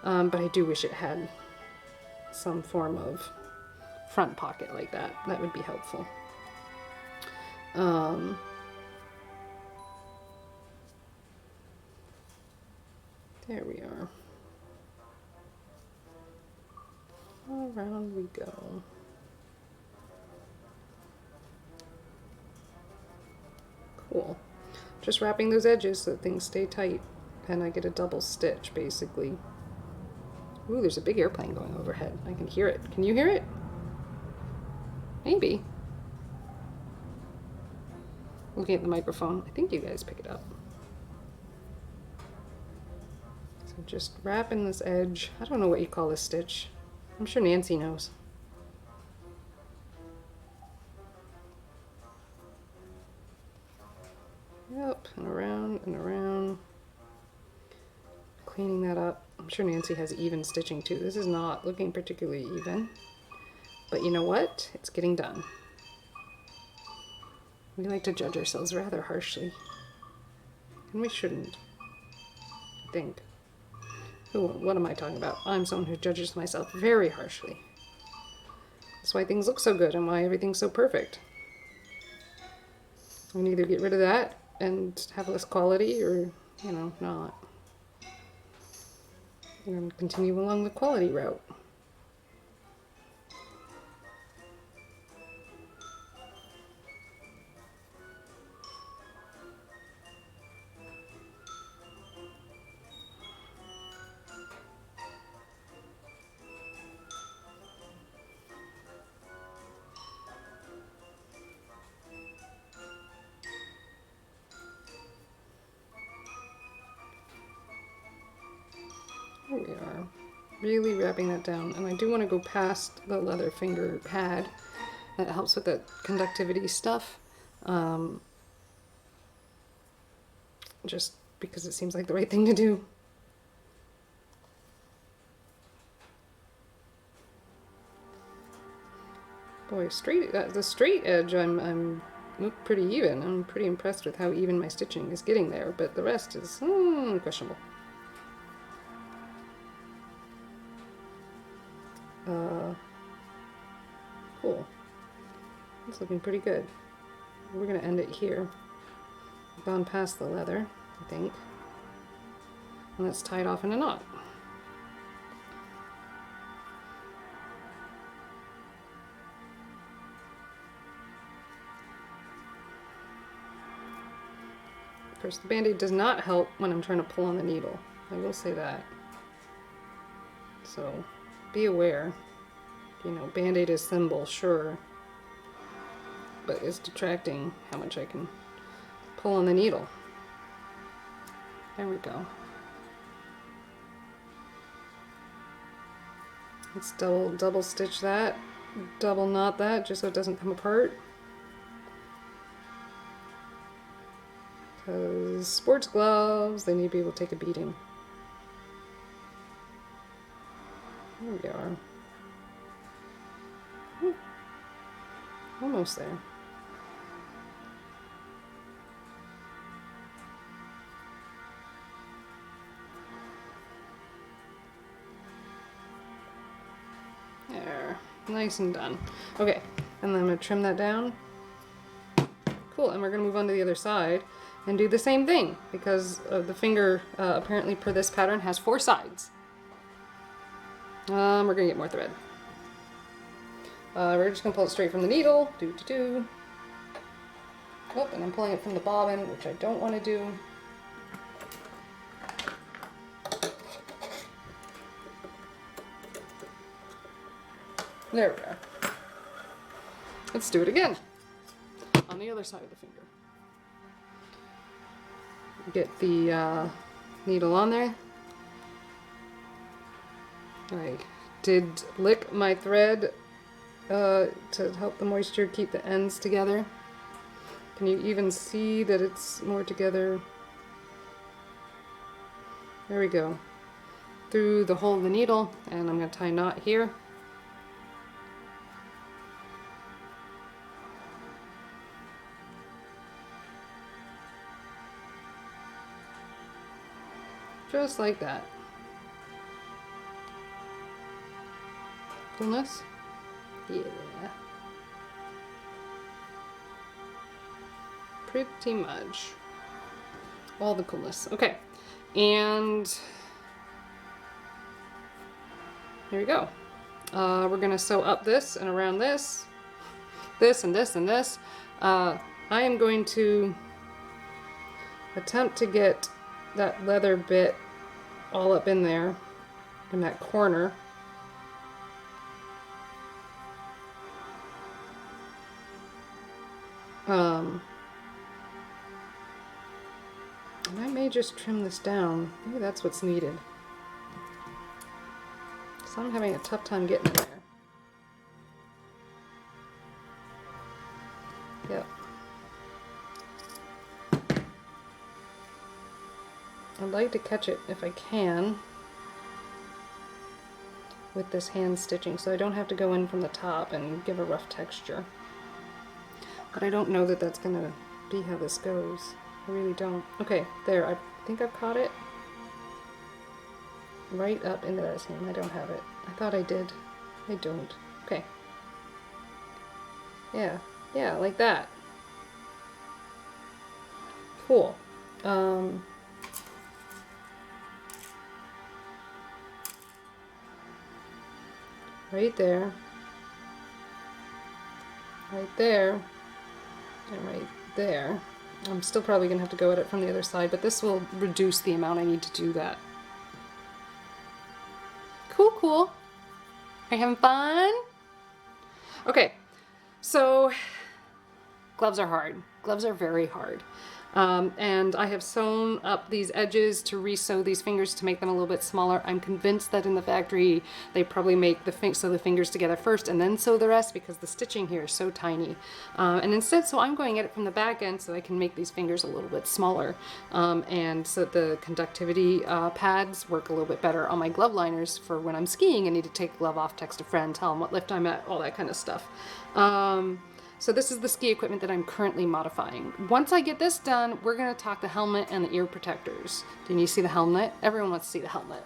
But I do wish it had some form of front pocket like that. That would be helpful. There we are. Around we go. Cool. Just wrapping those edges so that things stay tight and I get a double stitch basically. Ooh, there's a big airplane going overhead. I can hear it. Can you hear it? Maybe. Looking at the microphone, I think you guys pick it up. So just wrapping this edge. I don't know what you call this stitch. I'm sure Nancy knows. Yep, and around. Cleaning that up. I'm sure Nancy has even stitching too. This is not looking particularly even. But you know what? It's getting done. We like to judge ourselves rather harshly. And we shouldn't. I think. Ooh, what am I talking about? I'm someone who judges myself very harshly. That's why things look so good and why everything's so perfect. We can either get rid of that and have less quality, or, you know, not. And continue along the quality route. There we are. Really wrapping that down. And I do want to go past the leather finger pad. That helps with that conductivity stuff. Just because it seems like the right thing to do. Boy, the straight edge I'm look pretty even. I'm pretty impressed with how even my stitching is getting there, but the rest is questionable. Cool. It's looking pretty good. We're gonna end it here. We've gone past the leather, I think. And let's tie it off in a knot. Of course, the Band-Aid does not help when I'm trying to pull on the needle. I will say that. So, be aware. You know, Band-Aid is symbol, sure. But it's detracting how much I can pull on the needle. There we go. Let's double stitch that, double knot that, just so it doesn't come apart. Because sports gloves, they need to be able to take a beating. There we are. Almost there. There. Nice and done. Okay, and then I'm going to trim that down. Cool, and we're going to move on to the other side and do the same thing, because the finger, apparently per this pattern, has 4 sides. We're going to get more thread. We're just going to pull it straight from the needle. Oh, and I'm pulling it from the bobbin, which I don't want to do. There we are. Let's do it again. on the other side of the finger. Get the needle on there. I did lick my thread to help the moisture keep the ends together. Can you even see that it's more together? There we go. Through the hole of the needle, and I'm going to tie a knot here. Just like that. Coolness? Yeah. Pretty much. All the coolness. Okay. And there we go. We're going to sew up this and around this. This and this and this. I am going to attempt to get that leather bit all up in there, in that corner. And I may just trim this down. Maybe that's what's needed. So I'm having a tough time getting in there. Yep. I'd like to catch it if I can with this hand stitching so I don't have to go in from the top and give a rough texture. But I don't know that that's going to be how this goes. I really don't. Okay, there. I think I've caught it. Right up into that seam. I don't have it. I thought I did. I don't. Okay. Yeah. Yeah, like that. Cool. Right there. Right there. And right there. I'm still probably going to have to go at it from the other side, but this will reduce the amount I need to do that. Cool, cool. Are you having fun? Okay, so gloves are hard. Gloves are very hard. And I have sewn up these edges to re-sew these fingers to make them a little bit smaller. I'm convinced that in the factory they probably make sew the fingers together first and then sew the rest because the stitching here is so tiny. And instead, so I'm going at it from the back end so I can make these fingers a little bit smaller. And so the conductivity pads work a little bit better on my glove liners for when I'm skiing and need to take the glove off, text a friend, tell them what lift I'm at, all that kind of stuff. So this is the ski equipment that I'm currently modifying. Once I get this done, we're going to talk the helmet and the ear protectors. Can you see the helmet? Everyone wants to see the helmet.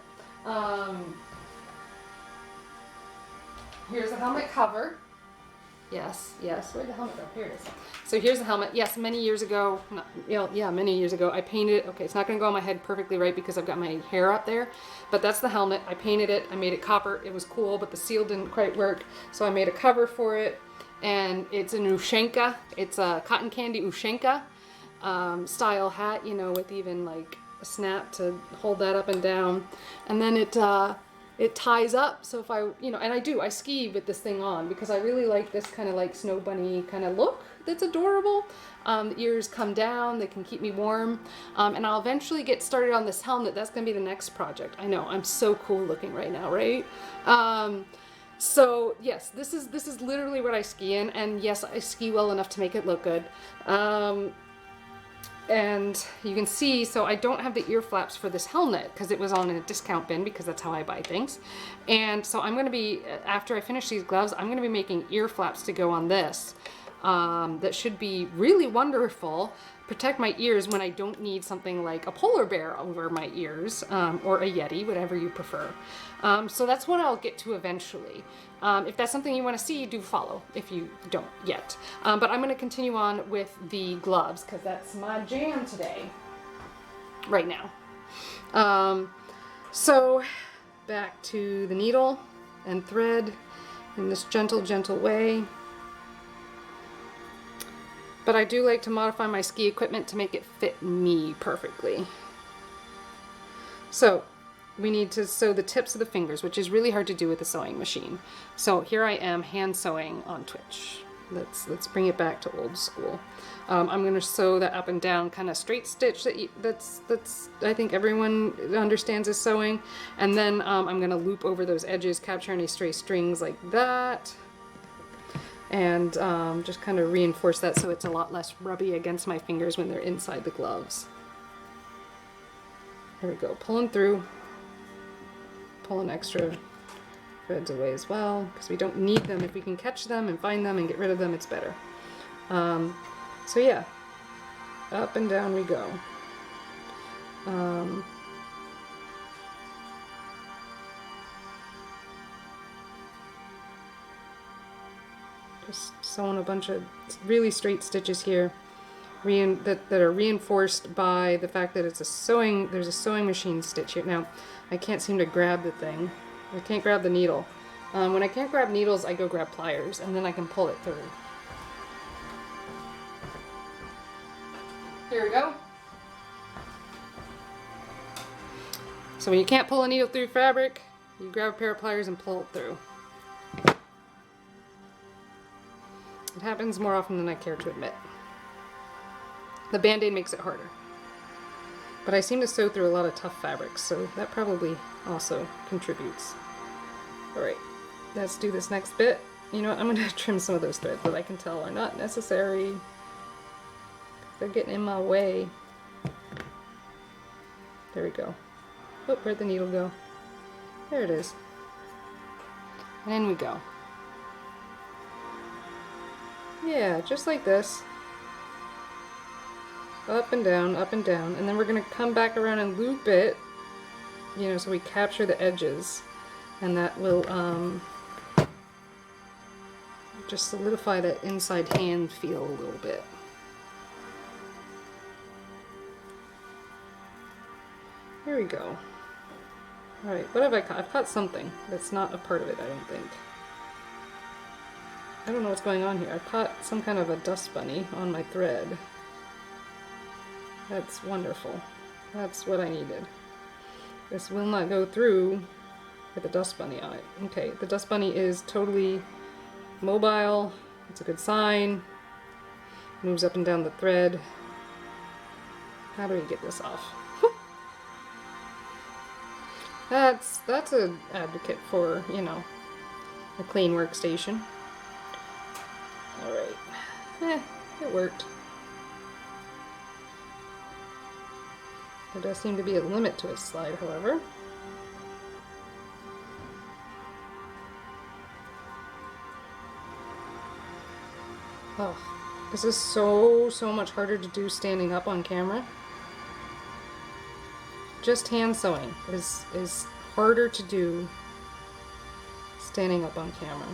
Here's the helmet cover. Yes, yes. Where'd the helmet go? Here it is. So here's the helmet. Yes, many years ago, many years ago, I painted it. Okay, it's not going to go on my head perfectly right because I've got my hair up there, but that's the helmet. I painted it. I made it copper. It was cool, but the seal didn't quite work, so I made a cover for it. And it's an Ushanka. It's a cotton candy Ushanka style hat, you know, with even like a snap to hold that up and down. And then it ties up. So if I, you know, and I ski with this thing on because I really like this kind of like snow bunny kind of look. That's adorable. The ears come down. They can keep me warm. And I'll eventually get started on this helmet. That's going to be the next project. I know. I'm so cool looking right now, right? So yes, this is literally what I ski in, and yes, I ski well enough to make it look good. And you can see, so I don't have the ear flaps for this helmet because it was on a discount bin because that's how I buy things. And so I'm going to be, after I finish these gloves, I'm going to be making ear flaps to go on this. That should be really wonderful. Protect my ears when I don't need something like a polar bear over my ears, or a Yeti, whatever you prefer. So that's what I'll get to eventually. If that's something you want to see, do follow if you don't yet. But I'm going to continue on with the gloves because that's my jam today, right now. So back to the needle and thread in this gentle, gentle way. But I do like to modify my ski equipment to make it fit me perfectly. So we need to sew the tips of the fingers, which is really hard to do with a sewing machine. So here I am hand sewing on Twitch. Let's bring it back to old school. I'm gonna sew that up and down kind of straight stitch that's I think everyone understands as sewing, and then I'm gonna loop over those edges, capture any stray strings like that, and just kind of reinforce that so it's a lot less rubby against my fingers when they're inside the gloves. There we go, pulling through, pulling extra threads away as well, because we don't need them. If we can catch them and find them and get rid of them, it's better. So yeah, up and down we go. Just sewing a bunch of really straight stitches here that are reinforced by the fact that there's a sewing machine stitch here. Now, I can't seem to grab the thing. I can't grab the needle. When I can't grab needles, I go grab pliers, and then I can pull it through. Here we go. So when you can't pull a needle through fabric, you grab a pair of pliers and pull it through. It happens more often than I care to admit. The Band-Aid makes it harder. But I seem to sew through a lot of tough fabrics, so that probably also contributes. Alright, let's do this next bit. You know what, I'm going to trim some of those threads that I can tell are not necessary. They're getting in my way. There we go. Oh, where'd the needle go? There it is. And in we go. Yeah, just like this. Up and down, and then we're going to come back around and loop it, you know, so we capture the edges, and that will just solidify that inside hand feel a little bit. Here we go. Alright, what have I caught? I've caught something that's not a part of it, I don't think. I don't know what's going on here. I've caught some kind of a dust bunny on my thread. That's wonderful. That's what I needed. This will not go through with a dust bunny on it. Okay, the dust bunny is totally mobile. It's a good sign. Moves up and down the thread. How do we get this off? That's an advocate for, you know, a clean workstation. Alright. It worked. There does seem to be a limit to its slide, however. Oh, this is so much harder to do standing up on camera. Just hand sewing is harder to do standing up on camera.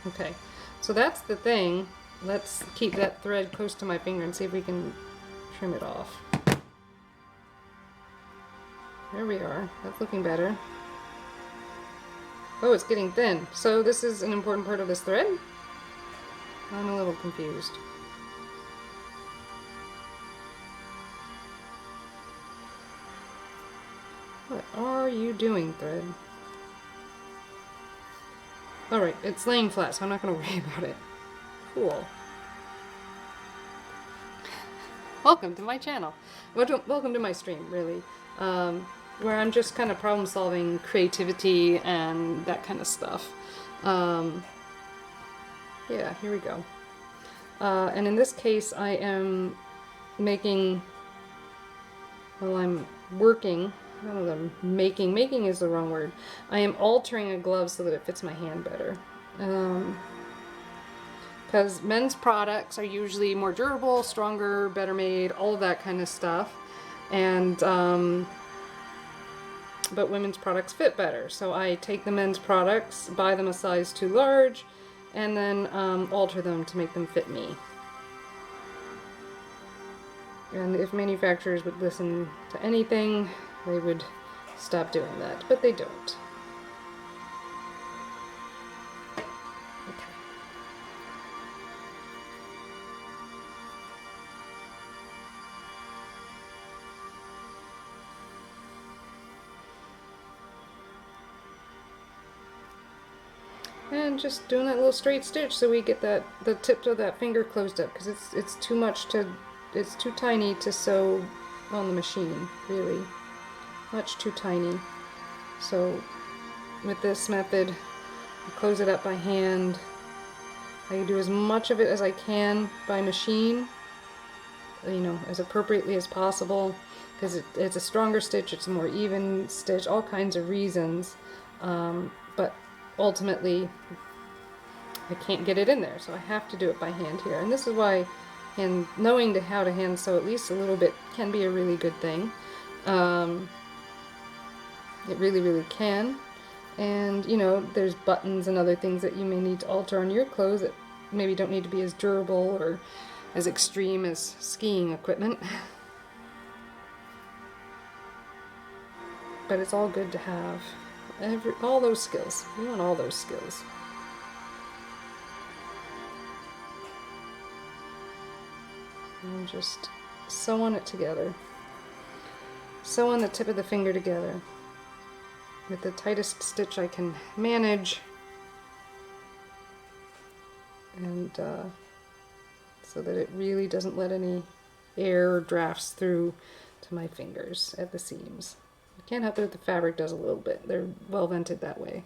Okay, so that's the thing. Let's keep that thread close to my finger and see if we can trim it off. There we are. That's looking better. Oh, it's getting thin. So this is an important part of this thread? I'm a little confused. What are you doing, thread? Alright, it's laying flat, so I'm not going to worry about it. Cool. Welcome to my channel. Welcome to my stream, really. Where I'm just kind of problem solving creativity and that kind of stuff. Yeah, here we go. And in this case I am making, well, I'm working, I don't know, making is the wrong word. I am altering a glove so that it fits my hand better. Because men's products are usually more durable, stronger, better made, all of that kind of stuff. And but women's products fit better. So I take the men's products, buy them a size too large, and then alter them to make them fit me. And if manufacturers would listen to anything, they would stop doing that, but they don't. And just doing that little straight stitch so we get the tip of that finger closed up, because it's too much to, it's too tiny to sew on the machine, really. Much too tiny. So with this method, I close it up by hand. I do as much of it as I can by machine, you know, as appropriately as possible, because it's a stronger stitch, it's a more even stitch, all kinds of reasons, but ultimately I can't get it in there, so I have to do it by hand here. And this is why knowing how to hand sew at least a little bit can be a really good thing. It really, really can. And, you know, there's buttons and other things that you may need to alter on your clothes that maybe don't need to be as durable or as extreme as skiing equipment. But it's all good to have. All those skills. We want all those skills. And just sewing it together. Sewing the tip of the finger together with the tightest stitch I can manage, and so that it really doesn't let any air or drafts through to my fingers at the seams. You can't help it if the fabric does a little bit. They're well vented that way.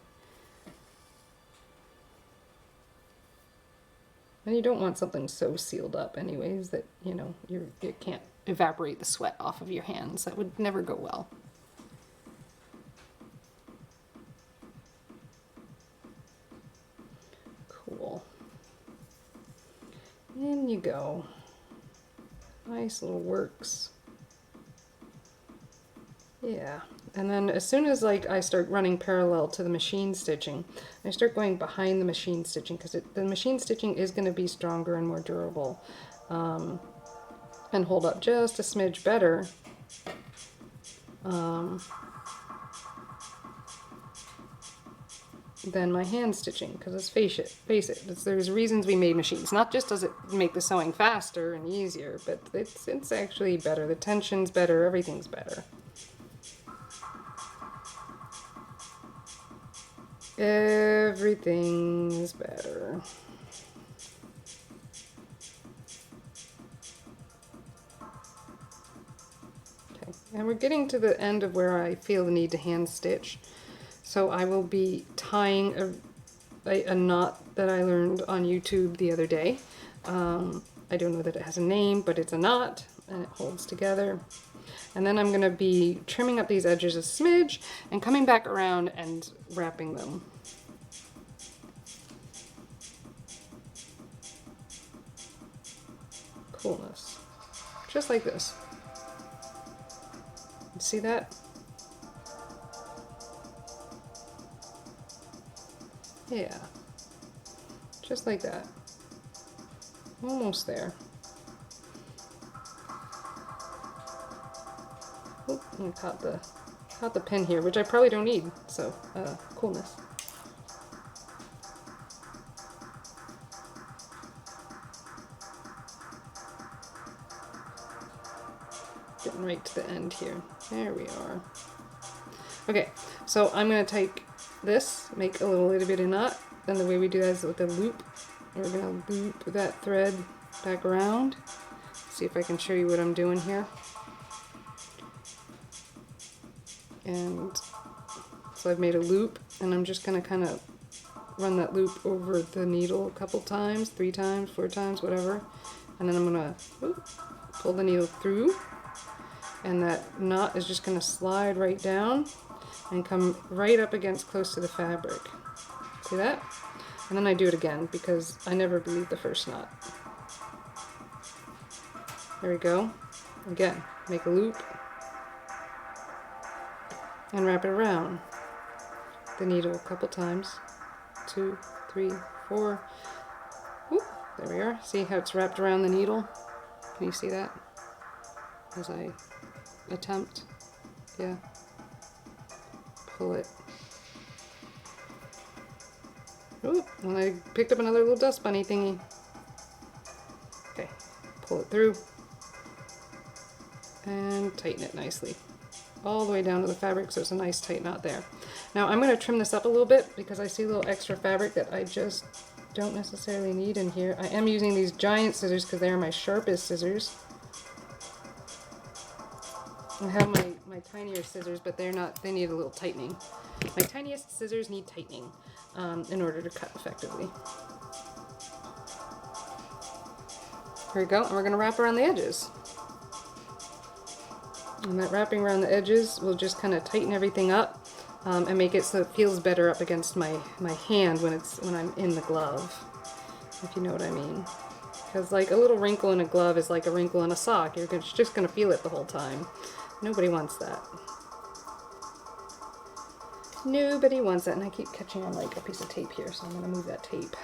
And you don't want something so sealed up anyways that, you know, it can't evaporate the sweat off of your hands. That would never go well. Cool. In you go. Nice little works. Yeah. And then as soon as like I start running parallel to the machine stitching, I start going behind the machine stitching, because the machine stitching is going to be stronger and more durable, and hold up just a smidge better than my hand stitching, because let's face it, there's reasons we made machines. Not just does it make the sewing faster and easier, but it's actually better. The tension's better, everything's better. Everything's better. Okay, and we're getting to the end of where I feel the need to hand stitch. So I will be tying a knot that I learned on YouTube the other day. I don't know that it has a name, but it's a knot and it holds together. And then I'm going to be trimming up these edges a smidge and coming back around and wrapping them. Coolness. Just like this. See that? Yeah. Just like that. Almost there. Oop, I caught the pin here, which I probably don't need, so coolness. Getting right to the end here. There we are. Okay, so I'm going to take this, make a little bit of knot, and the way we do that is with a loop. We're going to loop that thread back around. See if I can show you what I'm doing here. And so I've made a loop, and I'm just going to kind of run that loop over the needle a couple times, 3 times, 4 times, whatever. And then I'm going to pull the needle through, and that knot is just going to slide right down and come right up against close to the fabric. See that? And then I do it again because I never believe the first knot. There we go. Again, make a loop and wrap it around the needle a couple times. 2, 3, 4. Whoop, there we are. See how it's wrapped around the needle? Can you see that? As I attempt. Yeah. Pull it. Ooh, and I picked up another little dust bunny thingy. Okay, pull it through and tighten it nicely all the way down to the fabric, so it's a nice tight knot there. Now I'm going to trim this up a little bit because I see a little extra fabric that I just don't necessarily need in here. I am using these giant scissors because they are my sharpest scissors. I have my tinier scissors, but they're not, they need a little tightening. My tiniest scissors need tightening in order to cut effectively. Here we go, and we're going to wrap around the edges. And that wrapping around the edges will just kind of tighten everything up and make it so it feels better up against my hand when I'm in the glove, if you know what I mean. Because like a little wrinkle in a glove is like a wrinkle in a sock. You're just going to feel it the whole time. Nobody wants that. Nobody wants that. And I keep catching on like a piece of tape here, so I'm going to move that tape.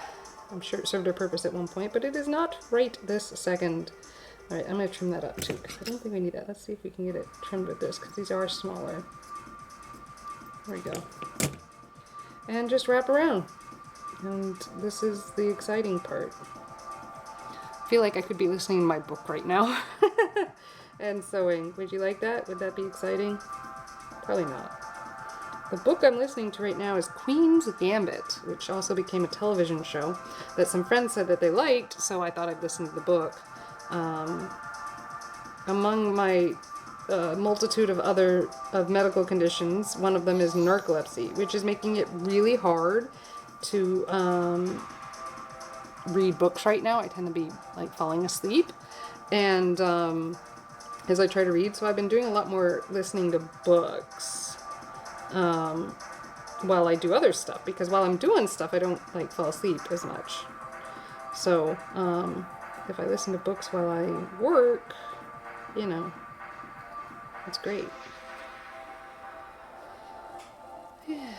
I'm sure it served a purpose at one point, but it is not right this second. Alright, I'm going to trim that up too, because I don't think we need that. Let's see if we can get it trimmed with this, because these are smaller. There we go. And just wrap around. And this is the exciting part. I feel like I could be listening to my book right now. And sewing. Would you like that? Would that be exciting? Probably not. The book I'm listening to right now is Queen's Gambit, which also became a television show that some friends said that they liked, so I thought I'd listen to the book. Among my multitude of medical conditions, one of them is narcolepsy, which is making it really hard to read books right now. I tend to be like falling asleep, and as I try to read, so I've been doing a lot more listening to books while I do other stuff, because while I'm doing stuff I don't like fall asleep as much. So if I listen to books while I work, you know, it's great. Yeah.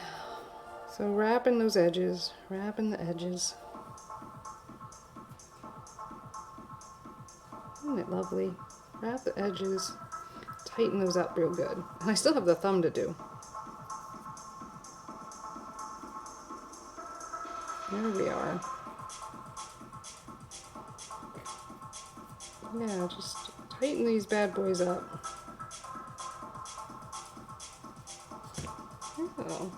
So wrapping those edges, wrapping the edges. Isn't it lovely? Wrap the edges, tighten those up real good. And I still have the thumb to do. There we are. Yeah, just tighten these bad boys up. Oh.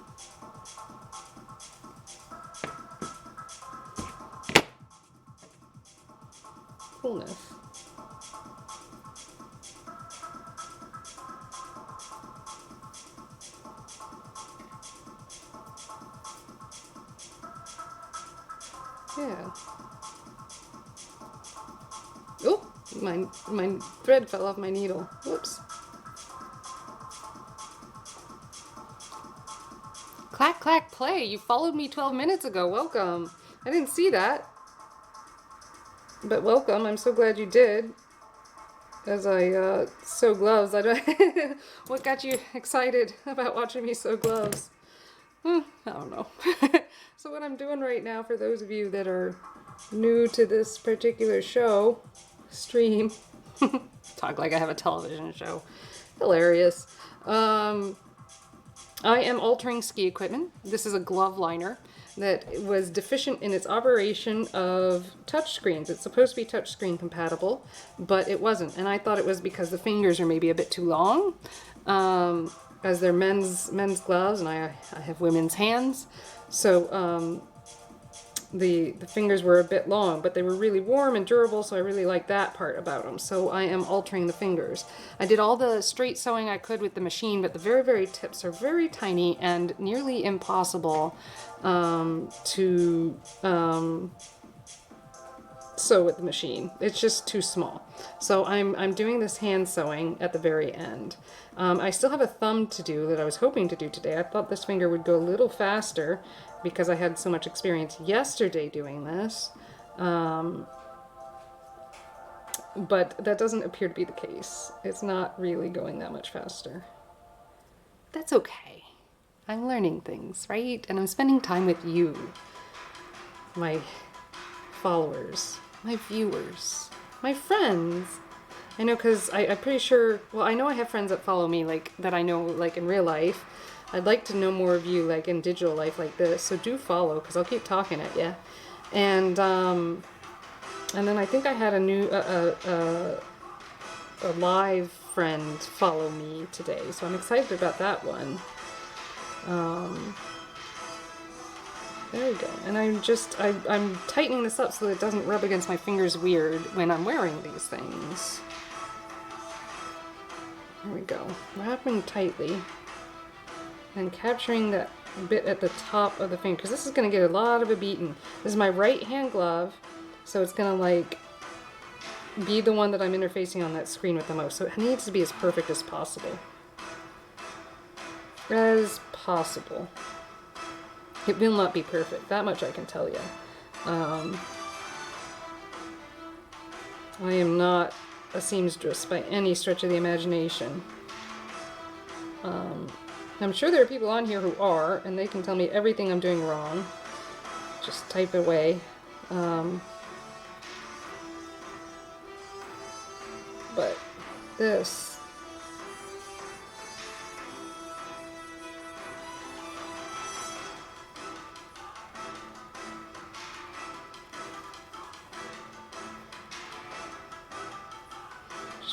Coolness. Yeah. Oh, my thread fell off my needle. Whoops. Clack, clack, play. You followed me 12 minutes ago. Welcome. I didn't see that. But welcome. I'm so glad you did. As I sew gloves. What got you excited about watching me sew gloves? I don't know. So what I'm doing right now, for those of you that are new to this particular stream, talk like I have a television show, hilarious. I am altering ski equipment. This is a glove liner that was deficient in its operation of touchscreens. It's supposed to be touchscreen compatible, but it wasn't. And I thought it was because the fingers are maybe a bit too long, as they're men's gloves, and I have women's hands. So the fingers were a bit long, but they were really warm and durable, so I really like that part about them. So I am altering the fingers. I did all the straight sewing I could with the machine, but the very, very tips are very tiny and nearly impossible to sew with the machine. It's just too small. So I'm doing this hand sewing at the very end. I still have a thumb to do that I was hoping to do today. I thought this finger would go a little faster because I had so much experience yesterday doing this. But that doesn't appear to be the case. It's not really going that much faster. That's okay. I'm learning things, right? And I'm spending time with you, my followers, my viewers, my friends. I know, because I'm pretty sure, well, I know I have friends that follow me, like, that I know, like, in real life. I'd like to know more of you, like, in digital life like this, so do follow, because I'll keep talking at you. And then I think I had a new, a live friend follow me today, so I'm excited about that one. There we go. And I'm tightening this up so that it doesn't rub against my fingers weird when I'm wearing these things. There we go. Wrapping tightly and capturing that bit at the top of the finger, because this is going to get a lot of a beating. This is my right hand glove, so it's going to like be the one that I'm interfacing on that screen with the most. So it needs to be as perfect as possible. As possible. It will not be perfect, that much I can tell you. I am not a seamstress by any stretch of the imagination. I'm sure there are people on here who are, and they can tell me everything I'm doing wrong. Just type away. But this...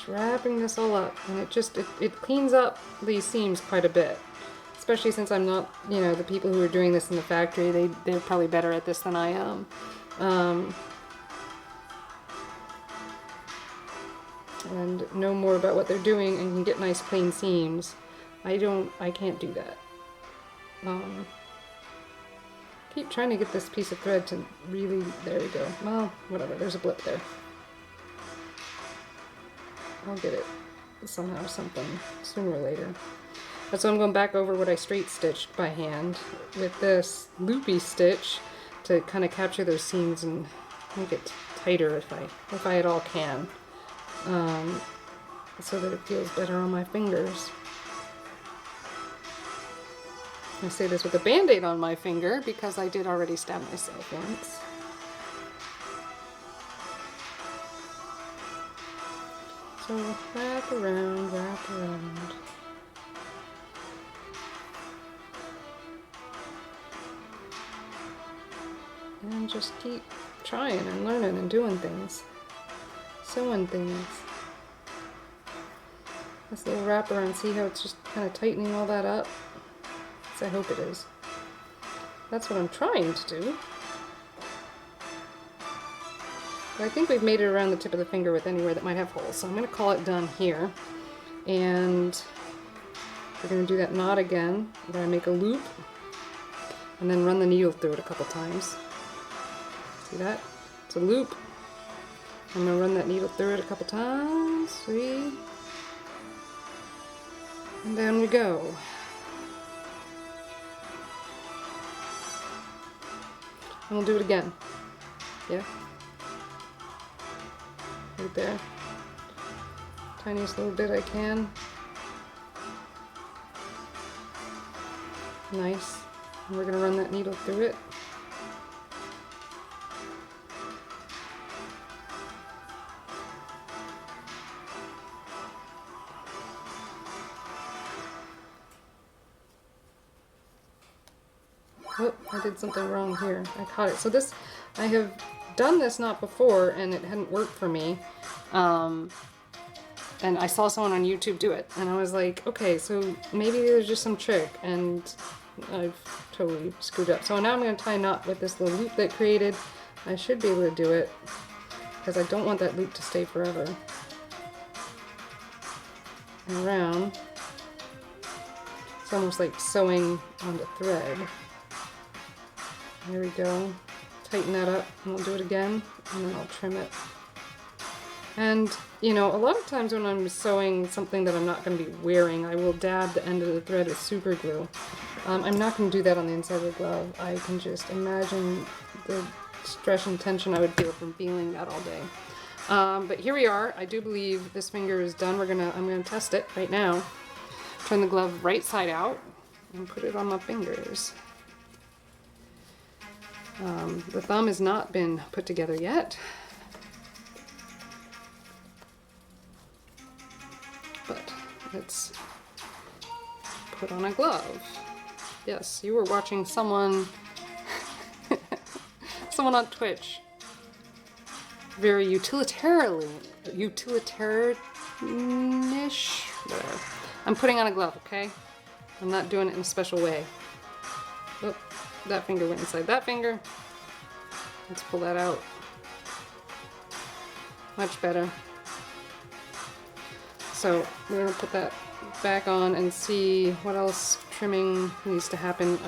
wrapping this all up, and it cleans up these seams quite a bit, especially since I'm not, you know, the people who are doing this in the factory. They're probably better at this than I am, and know more about what they're doing and can get nice clean seams. I can't do that. Keep trying to get this piece of thread to really, there we go. Well, whatever, there's a blip there. I'll get it somehow, something, sooner or later. That's why I'm going back over what I straight stitched by hand with this loopy stitch to kind of capture those seams and make it tighter if I at all can, so that it feels better on my fingers. I say this with a band-aid on my finger because I did already stab myself once. So wrap around, wrap around. And just keep trying and learning and doing things. Sewing things. This little wrap around, see how it's just kind of tightening all that up? So I hope it is. That's what I'm trying to do. I think we've made it around the tip of the finger with anywhere that might have holes. So I'm going to call it done here. And we're going to do that knot again. We're going to make a loop and then run the needle through it a couple times. See that? It's a loop. I'm going to run that needle through it a couple times. See? And down we go. And we'll do it again. Yeah? Right there. Tiniest little bit I can. Nice. And we're going to run that needle through it. Oh, I did something wrong here. I caught it. So this, I have done this knot before and it hadn't worked for me. And I saw someone on YouTube do it and I was like, okay, so maybe there's just some trick, and I've totally screwed up. So now I'm going to tie a knot with this little loop that created. I should be able to do it because I don't want that loop to stay forever. And around. It's almost like sewing on the thread. There we go. Tighten that up and we'll do it again and then I'll trim it. And you know, a lot of times when I'm sewing something that I'm not going to be wearing, I will dab the end of the thread with super glue. I'm not going to do that on the inside of the glove. I can just imagine the stress and tension I would feel from feeling that all day. But here we are. I do believe this finger is done. I'm gonna test it right now. Turn the glove right side out and put it on my fingers. The thumb has not been put together yet, but let's put on a glove. Yes, you were watching someone, someone on Twitch, very utilitarian-ish, whatever. I'm putting on a glove, okay? I'm not doing it in a special way. Oh, that finger went inside that finger. Let's pull that out. Much better. So we're gonna put that back on and see what else trimming needs to happen.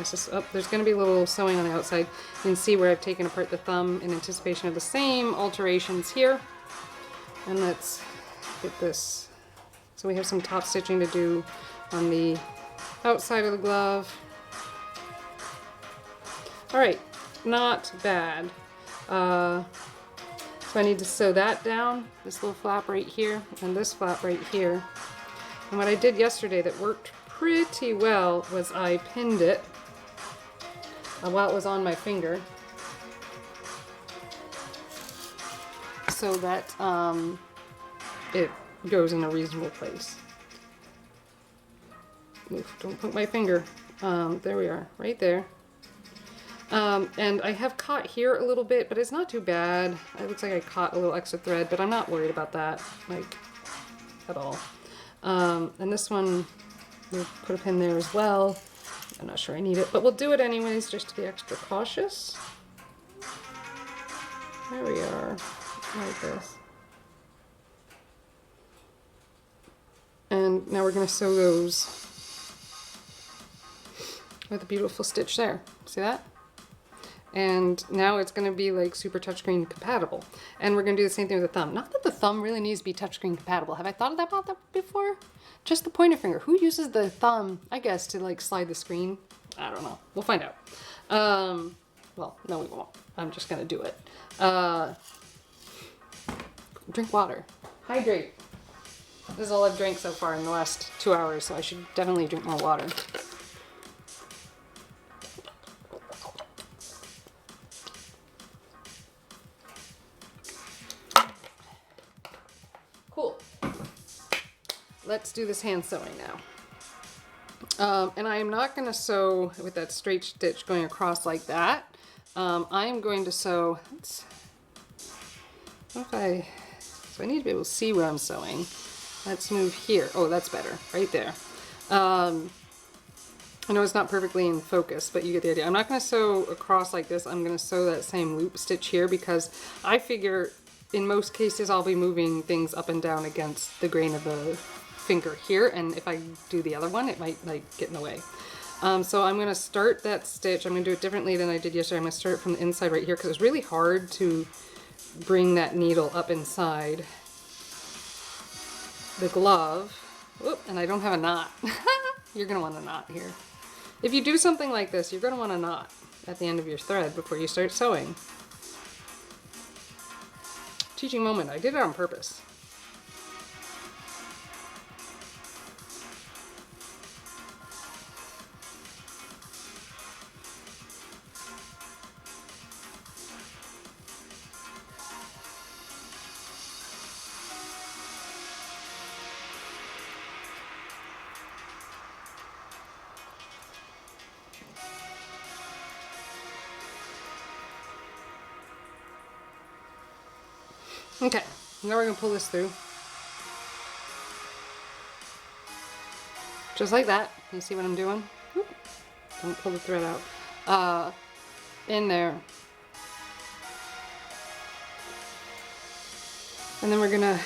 There's gonna be a little sewing on the outside. You can see where I've taken apart the thumb in anticipation of the same alterations here. And let's get this. So we have some top stitching to do on the outside of the glove. All right, not bad. So I need to sew that down, this little flap right here, and this flap right here. And what I did yesterday that worked pretty well was I pinned it while it was on my finger, so that it goes in a reasonable place. Oof, don't poke my finger. There we are, right there. And I have caught here a little bit, but it's not too bad. It looks like I caught a little extra thread, but I'm not worried about that, like, at all. And this one, we'll put a pin there as well. I'm not sure I need it, but we'll do it anyways, just to be extra cautious. There we are, like this. And now we're going to sew those with a beautiful stitch there. See that? And now it's going to be like super touchscreen compatible. And we're going to do the same thing with the thumb. Not that the thumb really needs to be touchscreen compatible. Have I thought about that before? Just the pointer finger. Who uses the thumb, I guess, to like slide the screen? I don't know. We'll find out. Well, no we won't. I'm just going to do it. Drink water. Hydrate. This is all I've drank so far in the last 2 hours, so I should definitely drink more water. Cool. Let's do this hand sewing now. And I am not going to sew with that straight stitch going across like that. I am going to sew, so I need to be able to see where I'm sewing. Let's move here. Oh, that's better, right there. I know it's not perfectly in focus, but you get the idea. I'm not going to sew across like this. I'm going to sew that same loop stitch here because I figure in most cases I'll be moving things up and down against the grain of the finger here, and if I do the other one, it might like get in the way. So I'm going to start that stitch. I'm going to do it differently than I did yesterday. I'm going to start it from the inside right here because it's really hard to bring that needle up inside the glove. Whoop, and I don't have a knot. You're going to want a knot here. If you do something like this, you're going to want a knot at the end of your thread before you start sewing. Teaching moment. I did it on purpose. Okay, now we're going to pull this through. Just like that. You see what I'm doing? Whoop. Don't pull the thread out. In there. And then I'm going to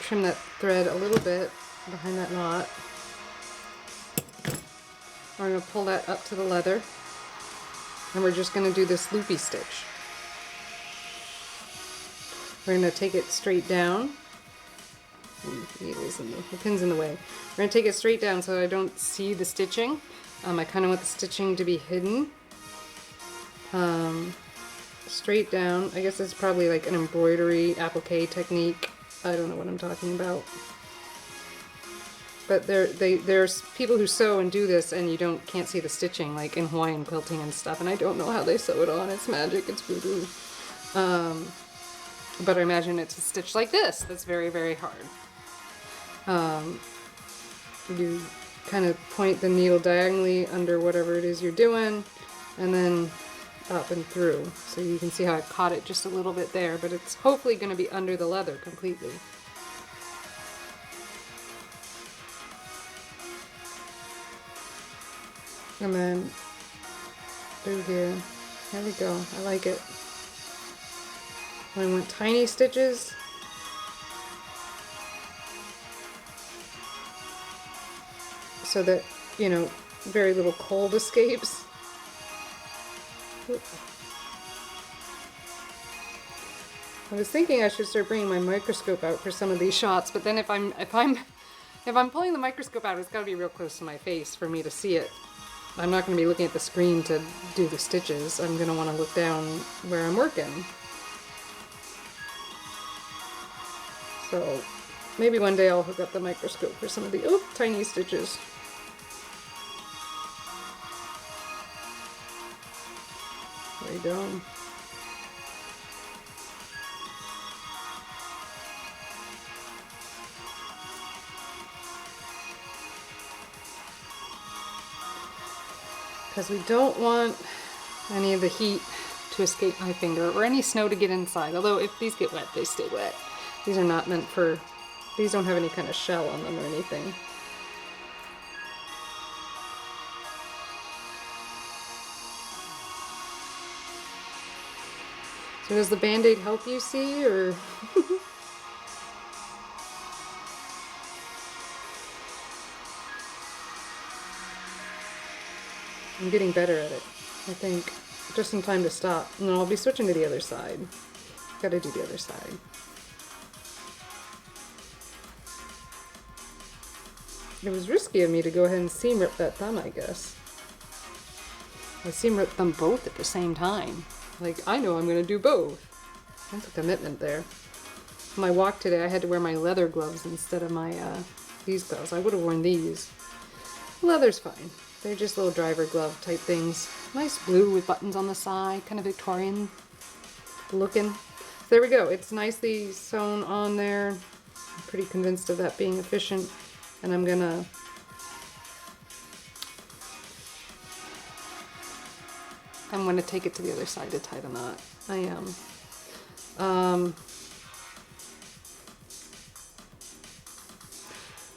trim that thread a little bit behind that knot. We're going to pull that up to the leather. And we're just going to do this loopy stitch. We're going to take it straight down. The pin's in the way. We're going to take it straight down so I don't see the stitching. I kind of want the stitching to be hidden. Straight down. I guess it's probably like an embroidery applique technique. I don't know what I'm talking about. But there's people who sew and do this and you can't see the stitching, like in Hawaiian quilting and stuff, and I don't know how they sew it on. It's magic, it's voodoo. But I imagine it's a stitch like this that's very, very hard. You kind of point the needle diagonally under whatever it is you're doing, and then up and through. So you can see how I caught it just a little bit there, but it's hopefully going to be under the leather completely. And then through here. There we go. I like it. I want tiny stitches. So that, you know, very little cold escapes. I was thinking I should start bringing my microscope out for some of these shots, but then if I'm pulling the microscope out, it's got to be real close to my face for me to see it. I'm not going to be looking at the screen to do the stitches. I'm going to want to look down where I'm working. So maybe one day I'll hook up the microscope for some of the tiny stitches. There you go. Because we don't want any of the heat to escape my finger or any snow to get inside. Although if these get wet, they stay wet. These are not meant for, these don't have any kind of shell on them or anything. So does the Band-Aid help you see, or? I'm getting better at it, I think. Just in time to stop. And then I'll be switching to the other side. Gotta do the other side. It was risky of me to go ahead and seam rip that thumb, I guess. I seam ripped them both at the same time. Like, I know I'm gonna do both. That's a commitment there. On my walk today, I had to wear my leather gloves instead of my, these gloves. I would have worn these. Leather's fine. They're just little driver glove type things. Nice blue with buttons on the side, kind of Victorian looking. So there we go. It's nicely sewn on there. I'm pretty convinced of that being efficient. And I'm gonna take it to the other side to tie the knot. I am.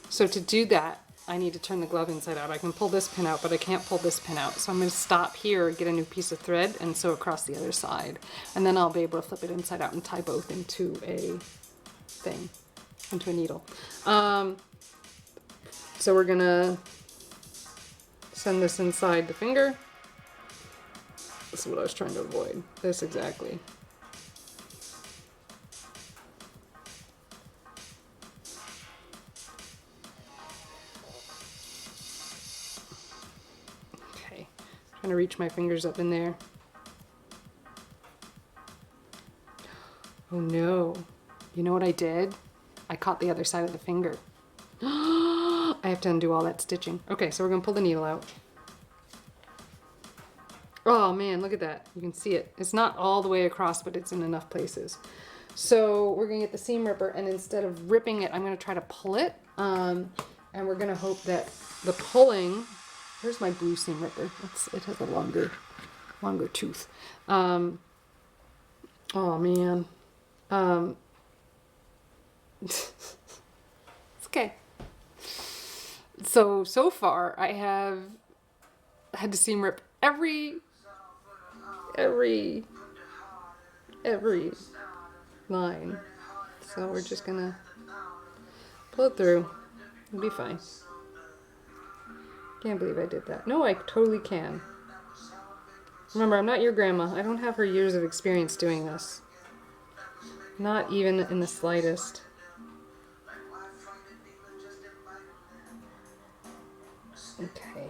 So to do that, I need to turn the glove inside out. I can pull this pin out, but I can't pull this pin out. So I'm going to stop here, get a new piece of thread, and sew across the other side. And then I'll be able to flip it inside out and tie both into a thing, into a needle. So we're going to send this inside the finger. This is what I was trying to avoid. This exactly. Trying to reach my fingers up in there. Oh no. You know what I did? I caught the other side of the finger. I have to undo all that stitching. Okay, so we're going to pull the needle out. Oh man, look at that. You can see it. It's not all the way across, but it's in enough places. So we're going to get the seam ripper, and instead of ripping it, I'm going to try to pull it. And we're going to hope that the pulling... Here's my blue seam ripper. It has a longer tooth. Oh man. It's okay. So far I have had to seam rip every line. So we're just gonna pull it through. It'll be fine. Can't believe I did that. No, I totally can. Remember, I'm not your grandma. I don't have her years of experience doing this. Not even in the slightest. Okay.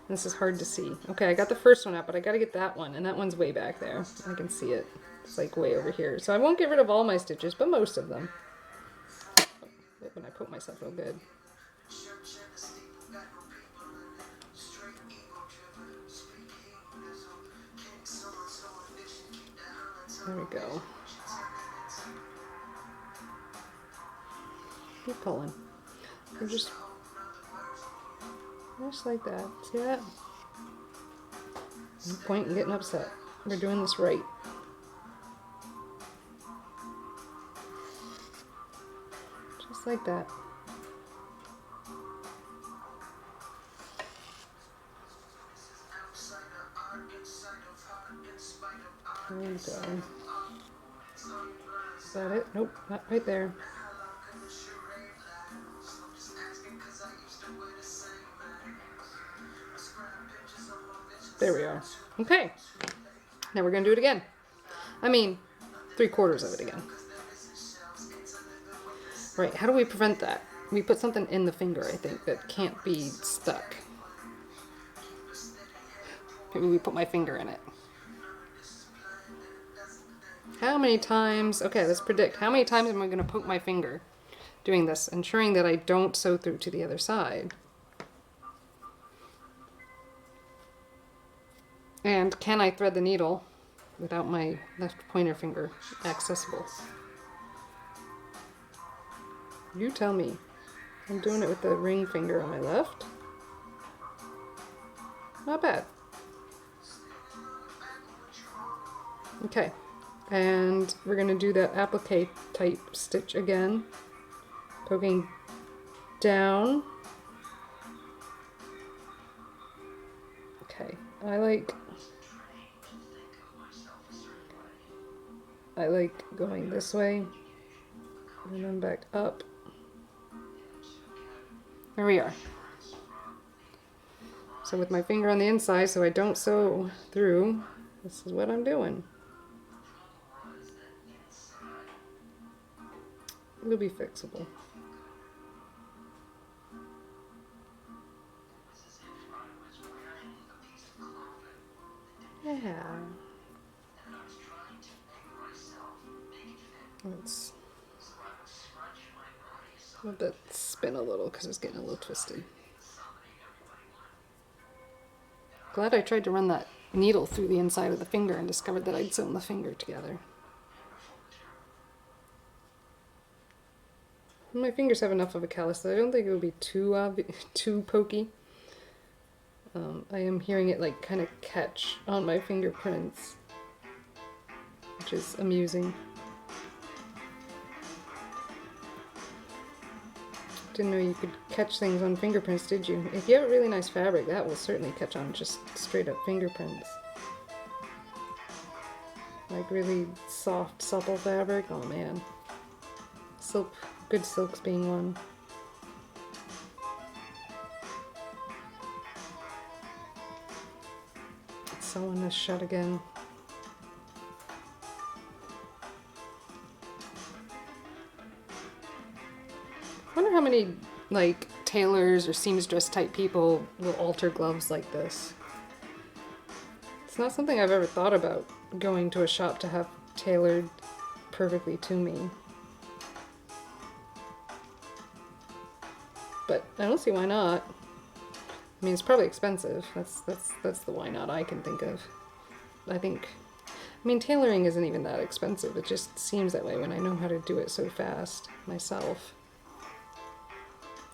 This is hard to see. Okay, I got the first one out, but I gotta get that one, and that one's way back there. I can see it. It's like way over here. So I won't get rid of all my stitches, but most of them. When I put myself real good. There we go. Keep pulling. We're just like that. See that? No point in getting upset. We're doing this right. Just like that. go. Is that it? Nope, not right there. There we are. Okay. Now we're going to do it again. I mean, 3/4 of it again. Right, how do we prevent that? We put something in the finger, I think, that can't be stuck. Maybe we put my finger in it. How many times, okay, let's predict. How many times am I going to poke my finger doing this, ensuring that I don't sew through to the other side? And can I thread the needle without my left pointer finger accessible? You tell me. I'm doing it with the ring finger on my left. Not bad. Okay, and we're going to do that applique type stitch again. Poking down. Okay, I like going this way and then back up. There we are. So with my finger on the inside so I don't sew through, this is what I'm doing. It'll be fixable. Yeah. Let's let that spin a little because it's getting a little twisted. Glad I tried to run that needle through the inside of the finger and discovered that I'd sewn the finger together. My fingers have enough of a callus that I don't think it would be too pokey. I am hearing it like kind of catch on my fingerprints, which is amusing. Didn't know you could catch things on fingerprints, did you? If you have a really nice fabric, that will certainly catch on just straight up fingerprints. Like really soft, supple fabric, oh man. Silk, good silks being one. Sewing this shut again. I wonder how many like tailors or seamstress type people will alter gloves like this. It's not something I've ever thought about, going to a shop to have tailored perfectly to me. But I don't see why not. I mean, it's probably expensive. That's the why not I can think of. I mean, tailoring isn't even that expensive. It just seems that way when I know how to do it so fast myself.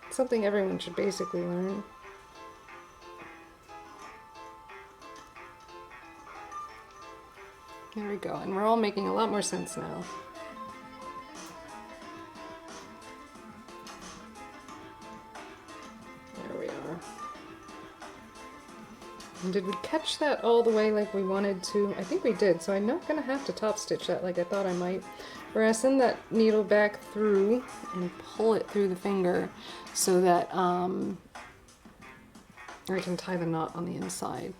It's something everyone should basically learn. There we go, and we're all making a lot more sense now. There we are. And did we catch that all the way like we wanted to? I think we did, so I'm not going to have to top stitch that like I thought I might. We're going to send that needle back through and pull it through the finger so that I can tie the knot on the inside.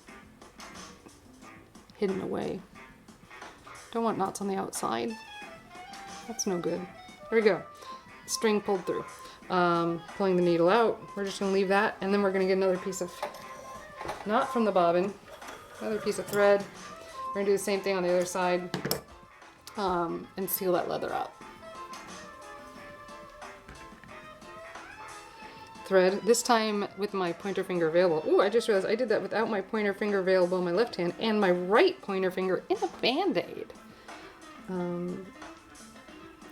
Hidden away. Don't want knots on the outside. That's no good. There we go. String pulled through. Pulling the needle out. We're just going to leave that, and then we're going to get another piece of knot from the bobbin, another piece of thread. We're going to do the same thing on the other side, and seal that leather up. Thread, this time with my pointer finger available. Ooh, I just realized I did that without my pointer finger available in my left hand and my right pointer finger in a band-aid.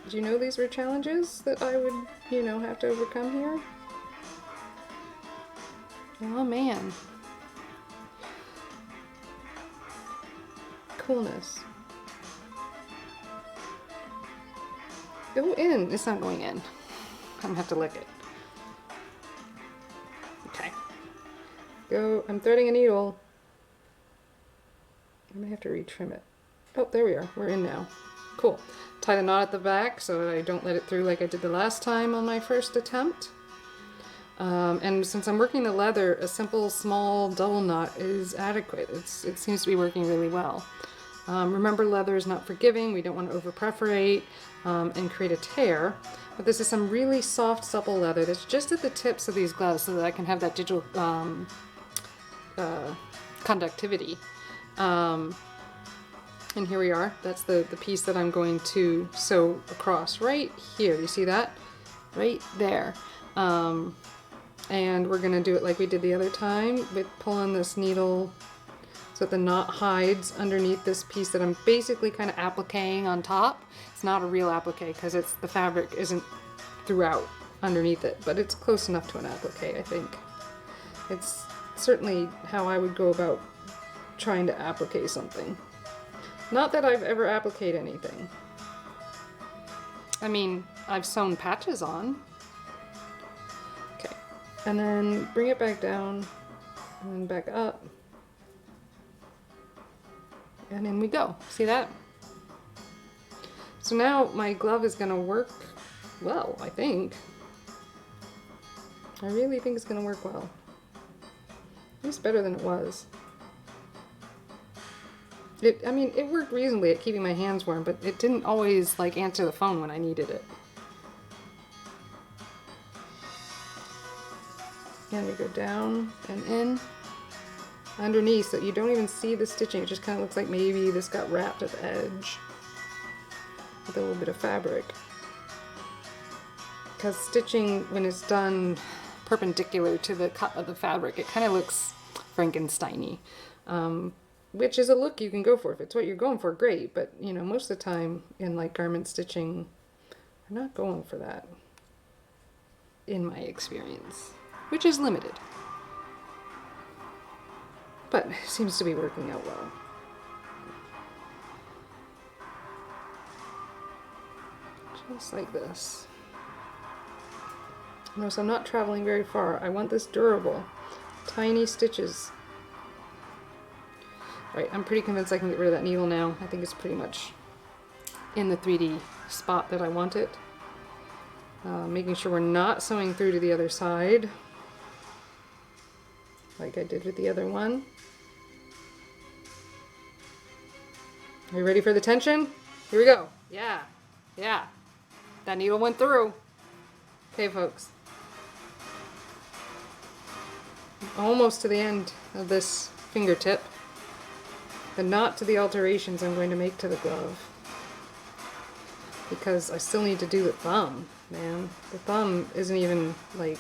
Did you know these were challenges that I would, you know, have to overcome here? Oh man. Coolness. Go in. It's not going in. I'm gonna have to lick it. Okay. Go. I'm threading a needle. I may have to retrim it. Oh, there we are. We're in now. Cool. Tie the knot at the back so that I don't let it through like I did the last time on my first attempt. And since I'm working the leather, a simple small double knot is adequate. It seems to be working really well. Remember, leather is not forgiving. We don't want to over perforate and create a tear. But this is some really soft, supple leather that's just at the tips of these gloves so that I can have that digital conductivity. And here we are. That's the piece that I'm going to sew across right here. You see that? Right there. And we're going to do it like we did the other time with pulling this needle so that the knot hides underneath this piece that I'm basically kind of appliquing on top. It's not a real applique because the fabric isn't throughout underneath it, but it's close enough to an applique, I think. It's certainly how I would go about trying to applique something. Not that I've ever appliqued anything. I mean, I've sewn patches on. Okay, and then bring it back down and then back up. And in we go. See that? So now my glove is gonna work well, I think. I really think it's gonna work well. At least better than it was. I mean, it worked reasonably at keeping my hands warm, but it didn't always like answer the phone when I needed it. And we go down and in underneath so you don't even see the stitching. It just kind of looks like maybe this got wrapped at the edge with a little bit of fabric. Because stitching, when it's done perpendicular to the cut of the fabric, it kind of looks Frankenstein-y. Which is a look you can go for. If it's what you're going for, great. But, you know, most of the time in like garment stitching, I'm not going for that, in my experience, which is limited. But it seems to be working out well. Just like this. Notice I'm not traveling very far. I want this durable. Tiny stitches. Right, I'm pretty convinced I can get rid of that needle now. I think it's pretty much in the 3D spot that I want it. Making sure we're not sewing through to the other side, like I did with the other one. Are you ready for the tension? Here we go. Yeah, yeah. That needle went through. Okay, folks. Almost to the end of this fingertip. And not to the alterations I'm going to make to the glove. Because I still need to do the thumb, man. The thumb isn't even, like,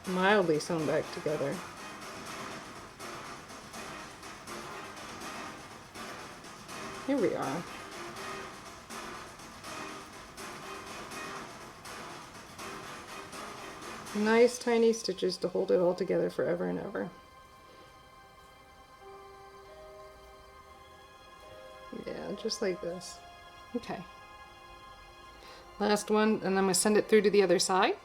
mildly sewn back together. Here we are. Nice tiny stitches to hold it all together forever and ever. Yeah, just like this. Okay. Last one, and I'm going to send it through to the other side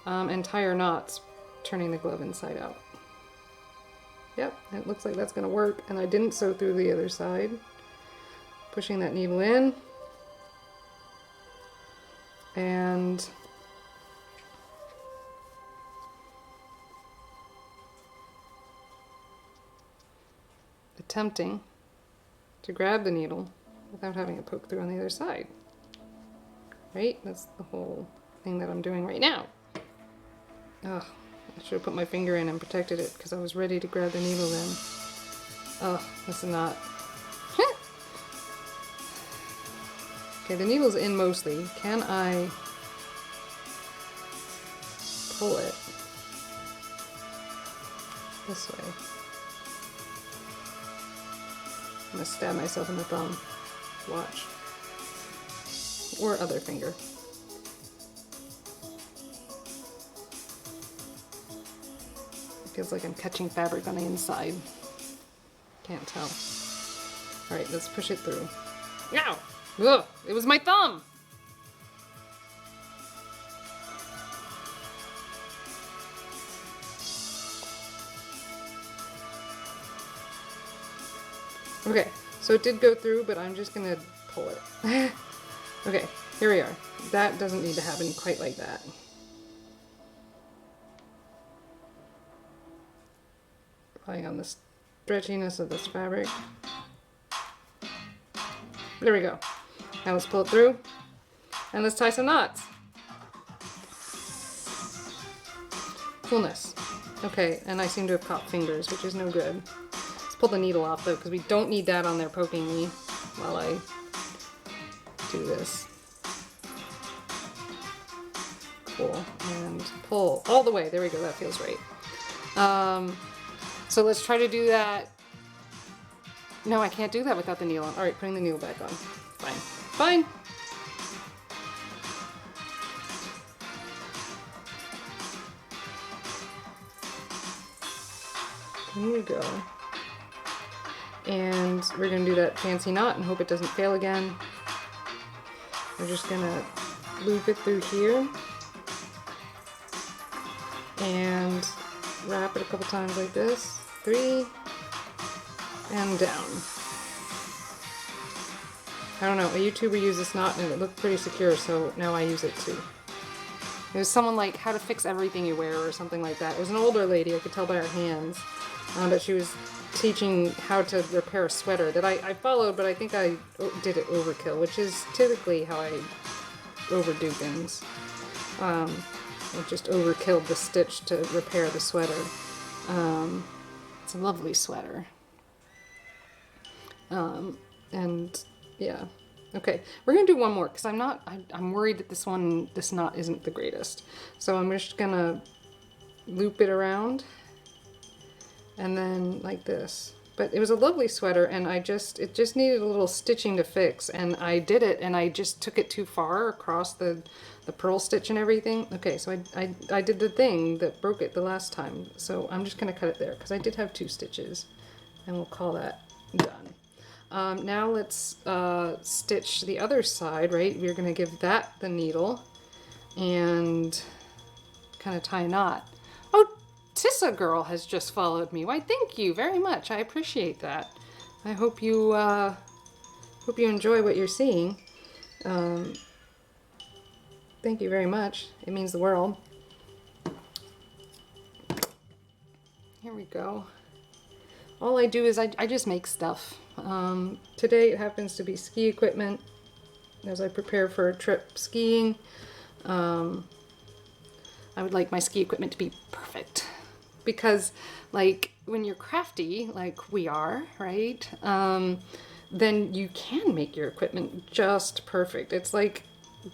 and tie our knots, turning the glove inside out. Yep, it looks like that's going to work, and I didn't sew through the other side. Pushing that needle in, and attempting to grab the needle without having it poke through on the other side. Right? That's the whole thing that I'm doing right now. Ugh, I should have put my finger in and protected it because I was ready to grab the needle then. Ugh, that's a knot. Okay, the needle's in mostly. Can I pull it this way? I'm gonna stab myself in the thumb. Watch. Or other finger. It feels like I'm catching fabric on the inside. Can't tell. Alright, let's push it through. Ow! Ugh! It was my thumb! Okay, So it did go through, but I'm just gonna pull it. Okay, here we are. That doesn't need to happen quite like that. Relying on the stretchiness of this fabric. There we go. Now let's pull it through and let's tie some knots. Coolness. Okay, and I seem to have caught fingers, which is no good. Let's pull the needle off though, because we don't need that on there poking me while I do this. Cool. And pull all the way. There we go. That feels right. So let's try to do that. No, I can't do that without the needle on. All right, putting the needle back on. Fine. Fine. Here we go. And we're going to do that fancy knot and hope it doesn't fail again. We're just going to loop it through here and wrap it a couple times like this. 3 and down. I don't know, a YouTuber used this knot and it looked pretty secure, so now I use it too. It was someone like How to Fix Everything You Wear or something like that. It was an older lady, I could tell by her hands, but she was teaching how to repair a sweater that I followed, but I think I did it overkill, which is typically how I overdo things. I just overkilled the stitch to repair the sweater. It's a lovely sweater. And yeah. Okay, we're gonna do one more because I'm worried that this knot isn't the greatest. So I'm just gonna loop it around and then like this. But it was a lovely sweater and it just needed a little stitching to fix, and I did it and I just took it too far across the purl stitch and everything. Okay, so I did the thing that broke it the last time. So I'm just gonna cut it there because I did have 2 stitches and we'll call that done. Now let's stitch the other side, right? We're going to give that the needle and kind of tie a knot. Oh, Tissa Girl has just followed me. Why, thank you very much. I appreciate that. I hope you enjoy what you're seeing. Thank you very much. It means the world. Here we go. All I do is I just make stuff. Today it happens to be ski equipment as I prepare for a trip skiing. I would like my ski equipment to be perfect because like when you're crafty like we are, right, then you can make your equipment just perfect. It's like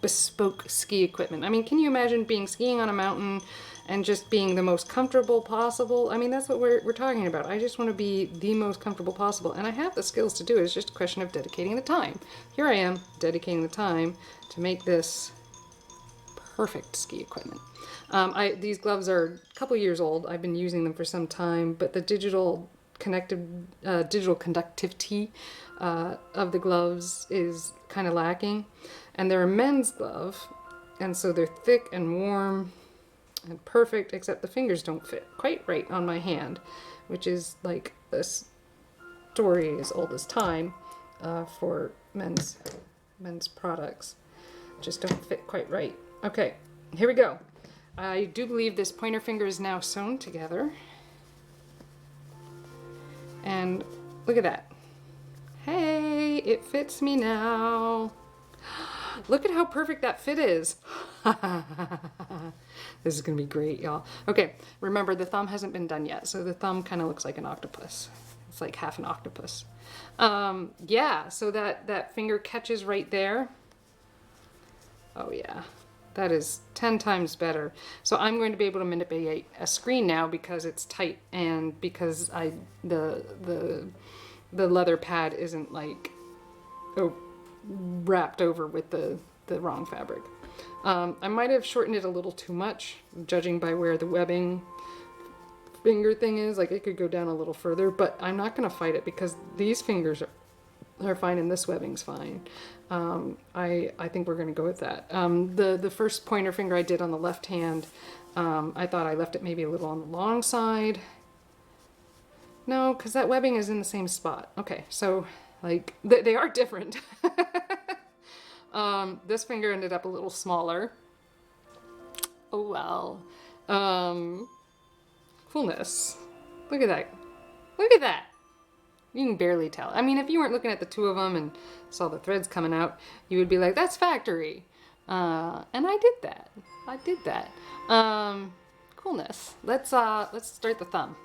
bespoke ski equipment. I mean, can you imagine being skiing on a mountain and just being the most comfortable possible? I mean, that's what we're talking about. I just want to be the most comfortable possible, and I have the skills to do it. It's just a question of dedicating the time. Here I am, dedicating the time to make this perfect ski equipment. These gloves are a couple years old. I've been using them for some time, but the digital conductivity of the gloves is kind of lacking. And they're a men's glove, and so they're thick and warm and perfect, except the fingers don't fit quite right on my hand, which is like a story as old as time for men's products. Just don't fit quite right. Okay, here we go. I do believe this pointer finger is now sewn together. And look at that. Hey, it fits me now. Look at how perfect that fit is. This is gonna be great, y'all. Okay, remember the thumb hasn't been done yet, so the thumb kind of looks like an octopus. It's like half an octopus. Yeah, so that finger catches right there. Oh yeah, that is 10 times better. So I'm going to be able to manipulate a screen now because it's tight and because the leather pad isn't like wrapped over with the wrong fabric. I might have shortened it a little too much, judging by where the webbing finger thing is. Like it could go down a little further, but I'm not going to fight it because these fingers are fine and this webbing's fine. I think we're going to go with that. The first pointer finger I did on the left hand, I thought I left it maybe a little on the long side. No, because that webbing is in the same spot. Okay, so Like, they are different. This finger ended up a little smaller. Oh well. Coolness. Look at that. Look at that. You can barely tell. I mean, if you weren't looking at the two of them and saw the threads coming out, you would be like, that's factory. And I did that. I did that. Coolness. Let's start the thumb.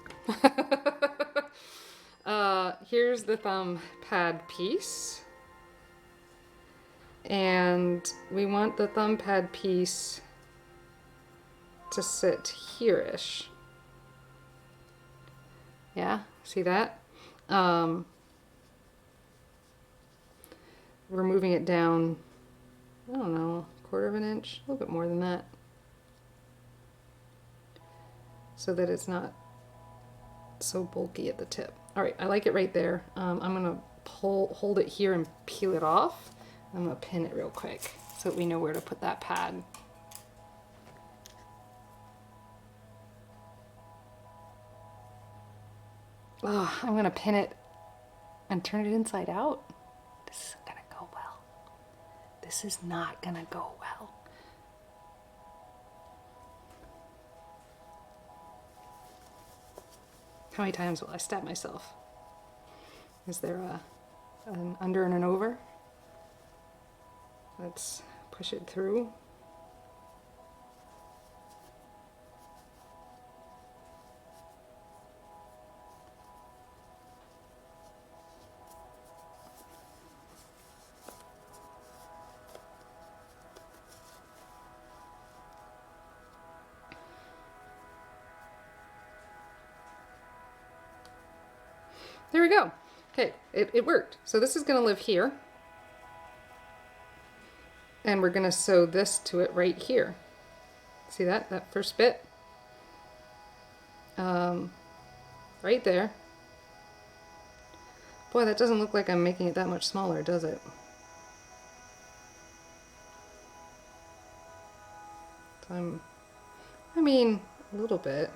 Here's the thumb pad piece. And we want the thumb pad piece to sit here-ish. Yeah, see that? We're moving it down, I don't know, 1/4 of an inch, a little bit more than that, so that it's not so bulky at the tip. All right, I like it right there. I'm gonna hold it here and peel it off. I'm gonna pin it real quick so that we know where to put that pad. Oh, I'm gonna pin it and turn it inside out. This isn't gonna go well. This is not gonna go well. How many times will I stab myself? Is there an under and an over? Let's push it through. There we go. Okay, it worked. So this is going to live here. And we're going to sew this to it right here. See that? That first bit? Right there. Boy, that doesn't look like I'm making it that much smaller, does it? I mean, a little bit.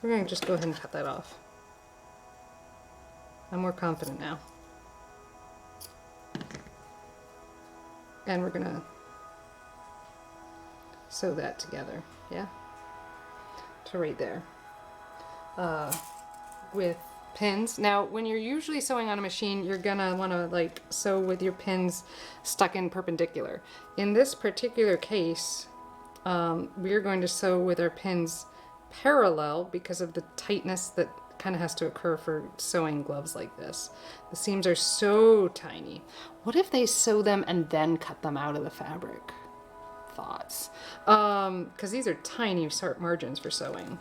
We're going to just go ahead and cut that off. I'm more confident now. And we're going to sew that together, yeah? To right there. With pins. Now, when you're usually sewing on a machine, you're gonna wanna like sew with your pins stuck in perpendicular. In this particular case, we're going to sew with our pins parallel because of the tightness that kind of has to occur for sewing gloves like this. The seams are so tiny. What if they sew them and then cut them out of the fabric? Thoughts. Because these are tiny sharp margins for sewing.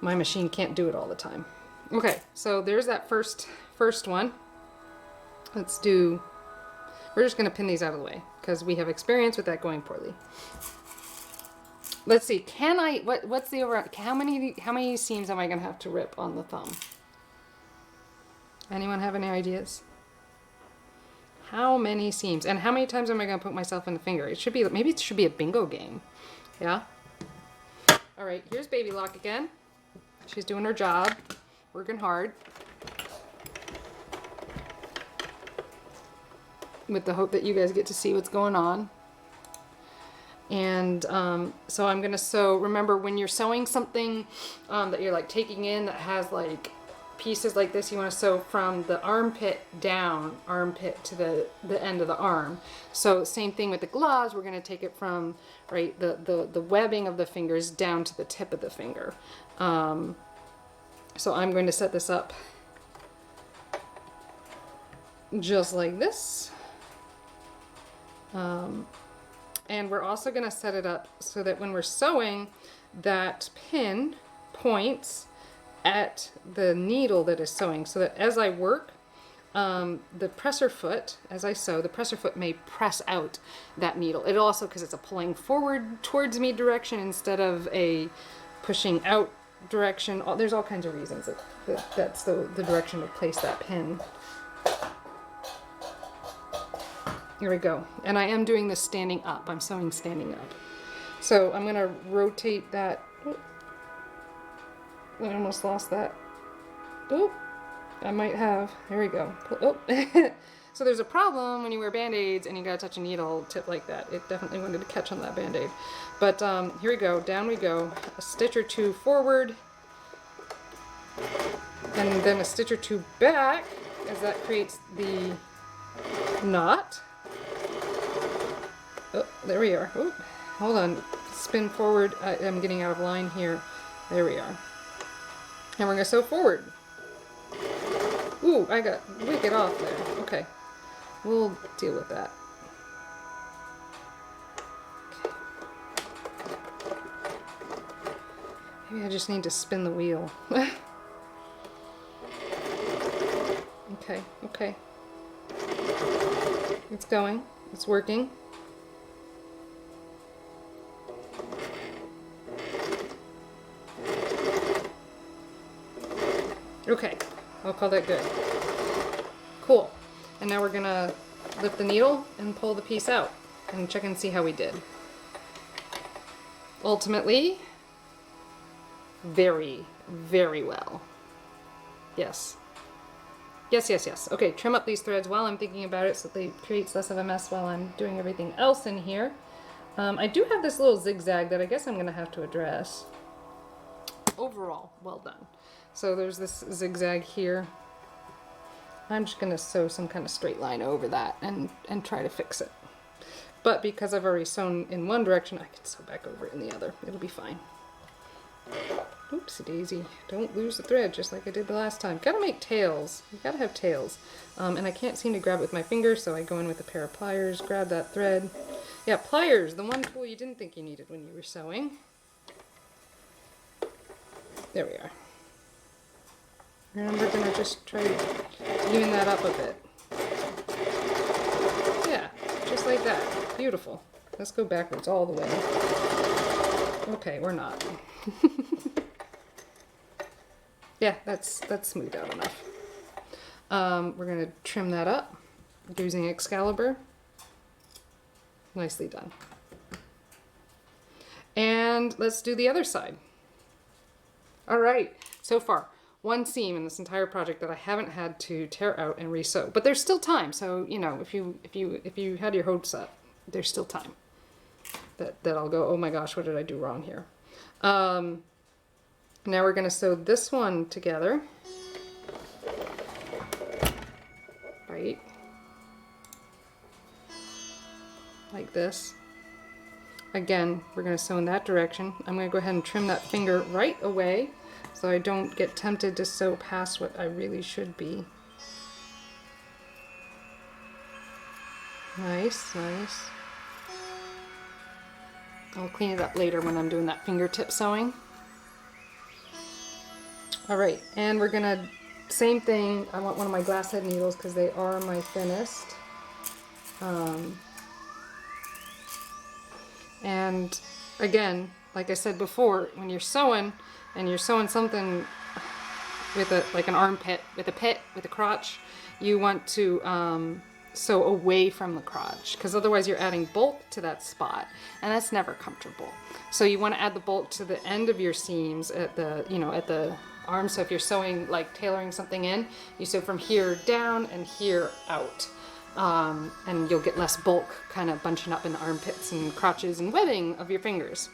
My machine can't do it all the time. Okay, so there's that first one. Let's do, we're just gonna pin these out of the way because we have experience with that going poorly. Let's see, can I, what's the over, how many seams am I gonna have to rip on the thumb? Anyone have any ideas? How many seams? And how many times am I gonna put myself in the finger? It should be, maybe it should be a bingo game. Yeah? All right, here's Baby Lock again. She's doing her job, working hard. With the hope that you guys get to see what's going on. And so I'm gonna sew, remember when you're sewing something that you're like taking in that has like pieces like this, you wanna sew from the armpit down, armpit to the end of the arm. So same thing with the gloves, we're gonna take it from right the webbing of the fingers down to the tip of the finger. So I'm going to set this up just like this. And we're also going to set it up so that when we're sewing, that pin points at the needle that is sewing, so that as I work, the presser foot, as I sew, the presser foot may press out that needle. It also, because it's a pulling forward towards me direction instead of a pushing out direction. There's all kinds of reasons that's the direction to place that pin. Here we go. And I am doing this standing up. I'm sewing standing up. So I'm going to rotate that I almost lost that. Oh, I might have. There we go. Oh. So there's a problem when you wear band-aids and you gotta touch a needle tip like that. It definitely wanted to catch on that band-aid. But here we go, down we go. A stitch or two forward, and then a stitch or two back, as that creates the knot. Oh, there we are. Oh, hold on, spin forward. I'm getting out of line here. There we are. And we're gonna sew forward. Ooh, I got wicked off there. Okay. We'll deal with that. Okay. Maybe I just need to spin the wheel. Okay, okay. It's going. It's working. Okay, I'll call that good. Cool. And now we're gonna lift the needle and pull the piece out and check and see how we did. Ultimately, very, very well. Yes. Yes, yes, yes. Okay, trim up these threads while I'm thinking about it so that it creates less of a mess while I'm doing everything else in here. I do have this little zigzag that I guess I'm gonna have to address. Overall, well done. So there's this zigzag here. I'm just going to sew some kind of straight line over that and try to fix it. But because I've already sewn in one direction, I can sew back over it in the other. It'll be fine. Oopsie daisy. Don't lose the thread just like I did the last time. Gotta make tails. You gotta have tails. And I can't seem to grab it with my finger, so I go in with a pair of pliers, grab that thread. Yeah, pliers, the one tool you didn't think you needed when you were sewing. There we are. And we're going to just try to even that up a bit. Yeah, just like that. Beautiful. Let's go backwards all the way. Okay, we're not. Yeah, that's smoothed out enough. We're going to trim that up using Excalibur. Nicely done. And let's do the other side. All right, so far. One seam in this entire project that I haven't had to tear out and re-sew, but there's still time. So you know, if you had your hopes up, there's still time that I'll go, oh my gosh, what did I do wrong here? Now we're going to sew this one together, right, like this. Again, we're going to sew in that direction. I'm going to go ahead and trim that finger right away, so I don't get tempted to sew past what I really should be. Nice, nice. I'll clean it up later when I'm doing that fingertip sewing. Alright, and we're gonna, same thing, I want one of my glass head needles because they are my thinnest. And again, like I said before, when you're sewing, and you're sewing something with like an armpit, with a pit, with a crotch, you want to sew away from the crotch, because otherwise you're adding bulk to that spot, and that's never comfortable. So you want to add the bulk to the end of your seams at the, at the arm. So if you're sewing, like tailoring something in, you sew from here down and here out. And you'll get less bulk kind of bunching up in the armpits and crotches and webbing of your fingers.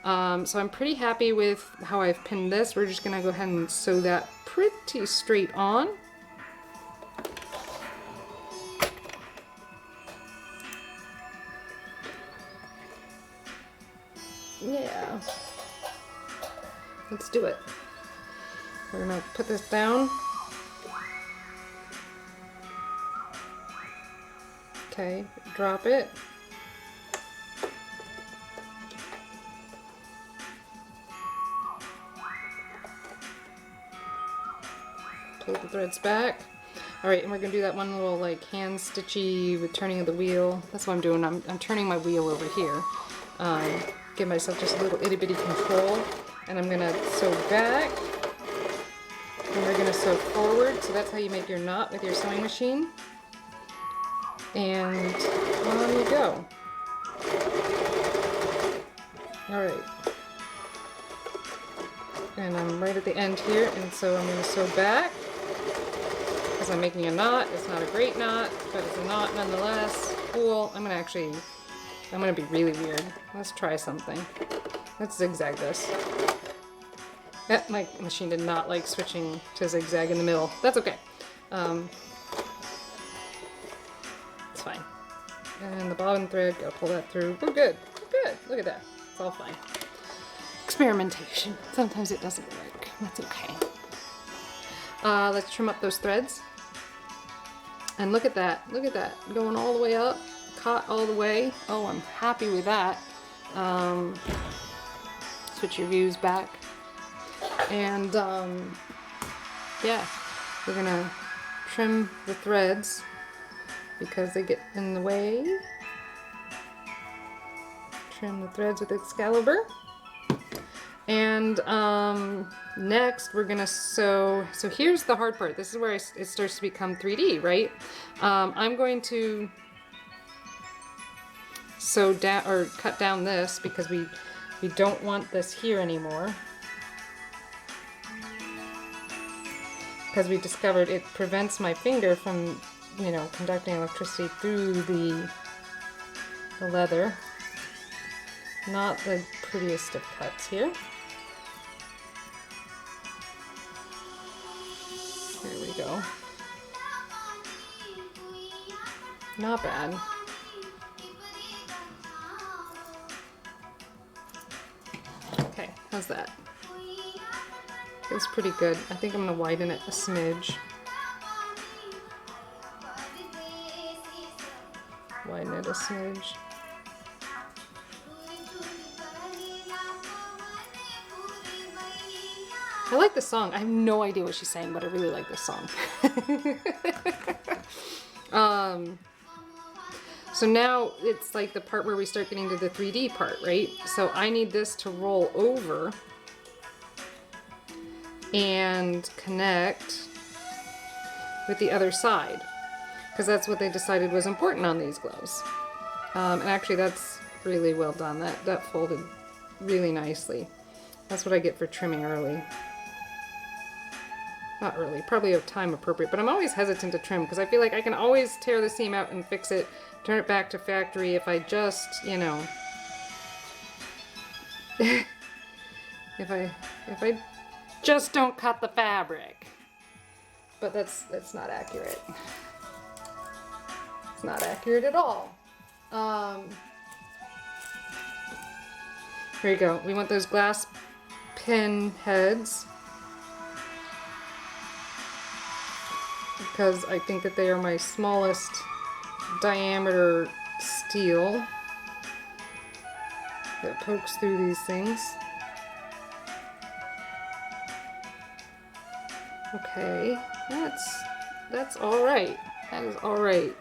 So I'm pretty happy with how I've pinned this. We're just going to go ahead and sew that pretty straight on. Yeah. Let's do it. We're going to put this down. Okay, drop it. Pull the threads back. Alright, and we're going to do that one little like hand stitchy with turning of the wheel. That's what I'm doing. I'm turning my wheel over here. Give myself just a little itty bitty control. And I'm going to sew back. And we're going to sew forward. So that's how you make your knot with your sewing machine. And on you go. Alright. and I'm right at the end here, and so I'm going to sew back because I'm making a knot. It's not a great knot, but it's a knot nonetheless. Cool. I'm going to be really weird. Let's try something. Let's zigzag this. My machine did not like switching to zigzag in the middle. That's okay. It's fine. And the bobbin thread, gotta pull that through. We're good. We're good. Look at that. It's all fine. Experimentation. Sometimes it doesn't work. That's okay. Let's trim up those threads. And look at that. Look at that. Going all the way up. Caught all the way. Oh, I'm happy with that. Switch your views back. And yeah, we're gonna trim the threads because they get in the way. Trim the threads with Excalibur. And next we're gonna sew. So here's the hard part. This is where it starts to become 3D, right? I'm going to sew down or cut down this because we don't want this here anymore. Because we discovered it prevents my finger from, you know, conducting electricity through the leather. Not the prettiest of cuts here. There we go. Not bad. Okay, how's that? It's pretty good. I think I'm going to widen it a smidge. Widen it a smidge. I like the song. I have no idea what she's saying, but I really like this song. So now it's like the part where we start getting to the 3D part, right? So I need this to roll over and connect with the other side, because that's what they decided was important on these gloves. And actually that's really well done. That folded really nicely. That's what I get for trimming early. Not early, probably of time appropriate, but I'm always hesitant to trim because I feel like I can always tear the seam out and fix it, turn it back to factory if I just, you know, if I just don't cut the fabric. But that's not accurate. It's not accurate at all. Here you go. We want those glass pin heads because I think that they are my smallest diameter steel that pokes through these things. Okay, that's all right. That is all right.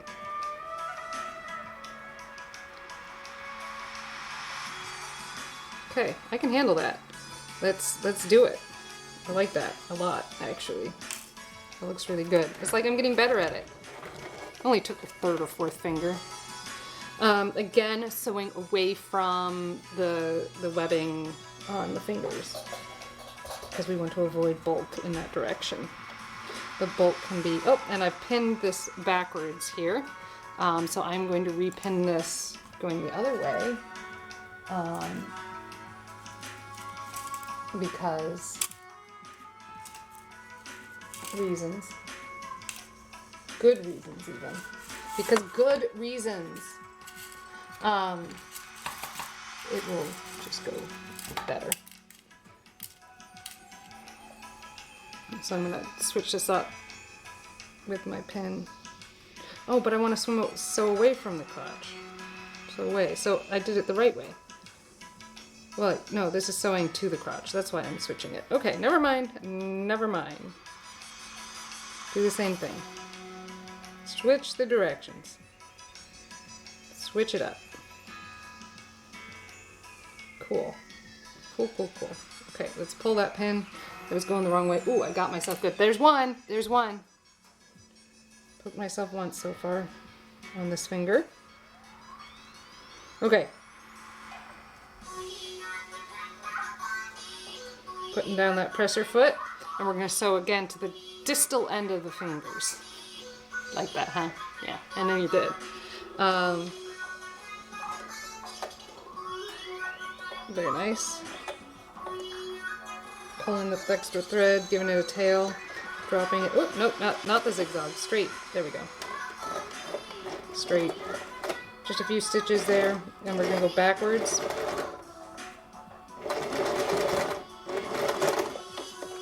Okay, I can handle that. Let's do it. I like that a lot, actually. It looks really good. It's like I'm getting better at it. Only took the third or fourth finger. Again, sewing away from the webbing on the fingers, because we want to avoid bulk in that direction. The bulk can be, oh, and I've pinned this backwards here. So I'm going to repin this going the other way. Because reasons. Good reasons even. Because good reasons. It will just go better. So I'm going to switch this up with my pin. Oh, but I want to sew away from the crotch. So away. So I did it the right way. Well, no, this is sewing to the crotch. That's why I'm switching it. Okay, never mind. Never mind. Do the same thing. Switch the directions. Switch it up. Cool. Cool, cool, cool. Okay, let's pull that pin. It was going the wrong way. Ooh, I got myself good. There's one. There's one. Poked myself once so far on this finger. Okay. Putting down that presser foot, and we're going to sew again to the distal end of the fingers. Like that, huh? Yeah, I know you did. Very nice. Pulling the extra thread, giving it a tail, dropping it. Oh, nope, not the zigzag. Straight. There we go. Straight. Just a few stitches there, and we're going to go backwards.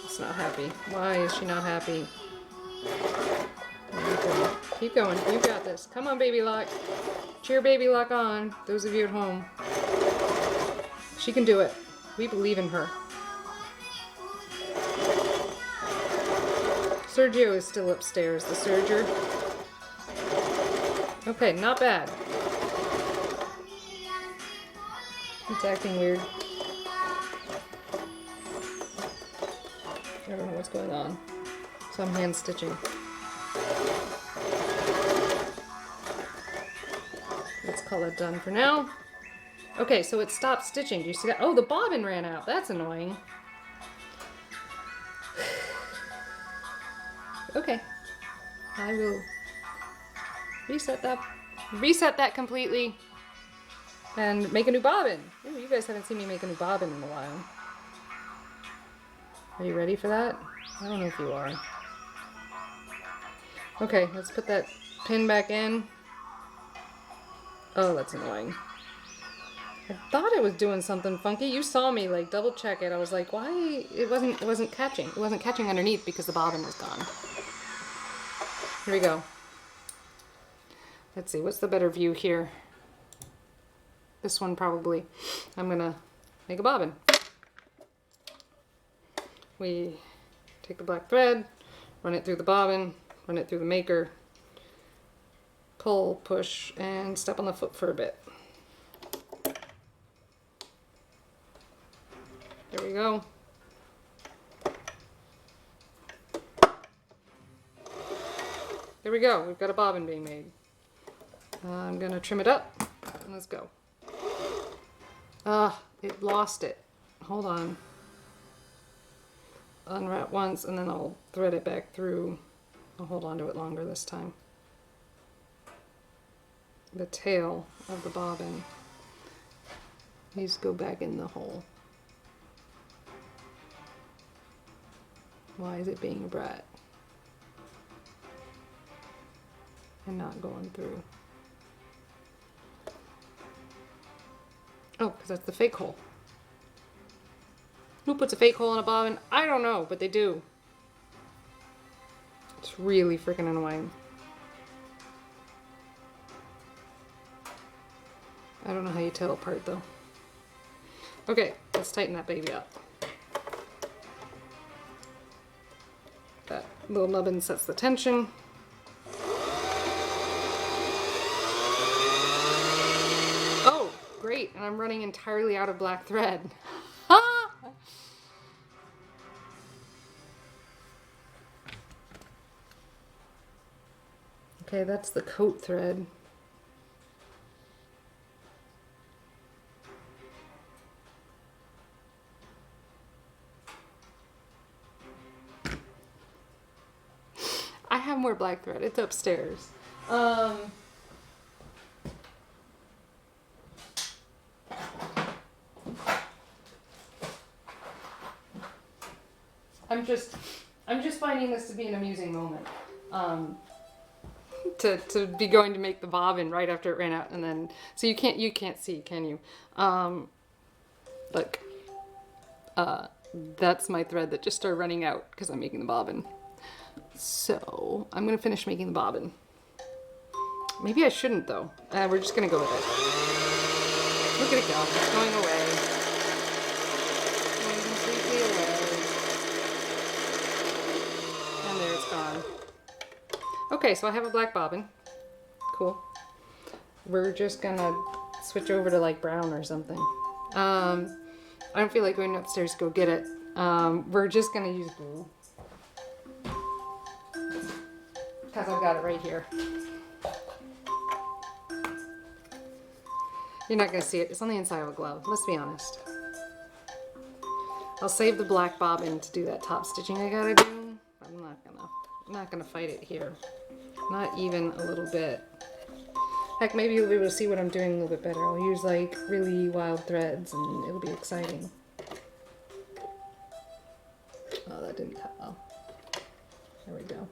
It's not happy. Why is she not happy? Okay. Keep going. You got this. Come on, baby lock. Cheer baby lock on. Those of you at home. She can do it. We believe in her. Sergio is still upstairs, the serger. Okay, not bad. It's acting weird. I don't know what's going on. So I'm hand stitching. Let's call it done for now. Okay, so it stopped stitching. Do you see that? Oh, the bobbin ran out. That's annoying. Okay. I will reset that completely and make a new bobbin. Ooh, you guys haven't seen me make a new bobbin in a while. Are you ready for that? I don't know if you are. Okay, let's put that pin back in. Oh, that's annoying. I thought it was doing something funky. You saw me like double check it. I was like, why? It wasn't catching. It wasn't catching underneath because the bobbin was gone. Here we go. Let's see, what's the better view here? This one probably. I'm gonna make a bobbin. We take the black thread, run it through the bobbin, run it through the maker, pull, push, and step on the foot for a bit. There we go. There we go. We've got a bobbin being made. I'm gonna trim it up and let's go. It lost it. Hold on. Unwrap once and then I'll thread it back through. I'll hold on to it longer this time. The tail of the bobbin needs to go back in the hole. Why is it being a brat? And not going through. Oh, because that's the fake hole. Who puts a fake hole in a bobbin? I don't know, but they do. It's really freaking annoying. I don't know how you tell apart though. Okay, let's tighten that baby up. That little nubbin sets the tension. Oh, great, and I'm running entirely out of black thread. Okay, that's the coat thread. I have more black thread. It's upstairs. I'm just finding this to be an amusing moment. To be going to make the bobbin right after it ran out, and then so you can't see, can you? Look, that's my thread that just started running out because I'm making the bobbin. So I'm gonna finish making the bobbin. Maybe I shouldn't though. We're just gonna go with it. Look at it go. It's going away. Going completely away. And there it's gone. Okay, so I have a black bobbin. Cool. We're just gonna switch over to like brown or something. I don't feel like going upstairs to go get it. We're just gonna use blue. Because I've got it right here. You're not gonna see it. It's on the inside of a glove. Let's be honest. I'll save the black bobbin to do that top stitching I gotta do. I'm not gonna fight it here. Not even a little bit. Heck, maybe you'll be able to see what I'm doing a little bit better. I'll use like really wild threads and it'll be exciting. Oh, that didn't cut well. There we go.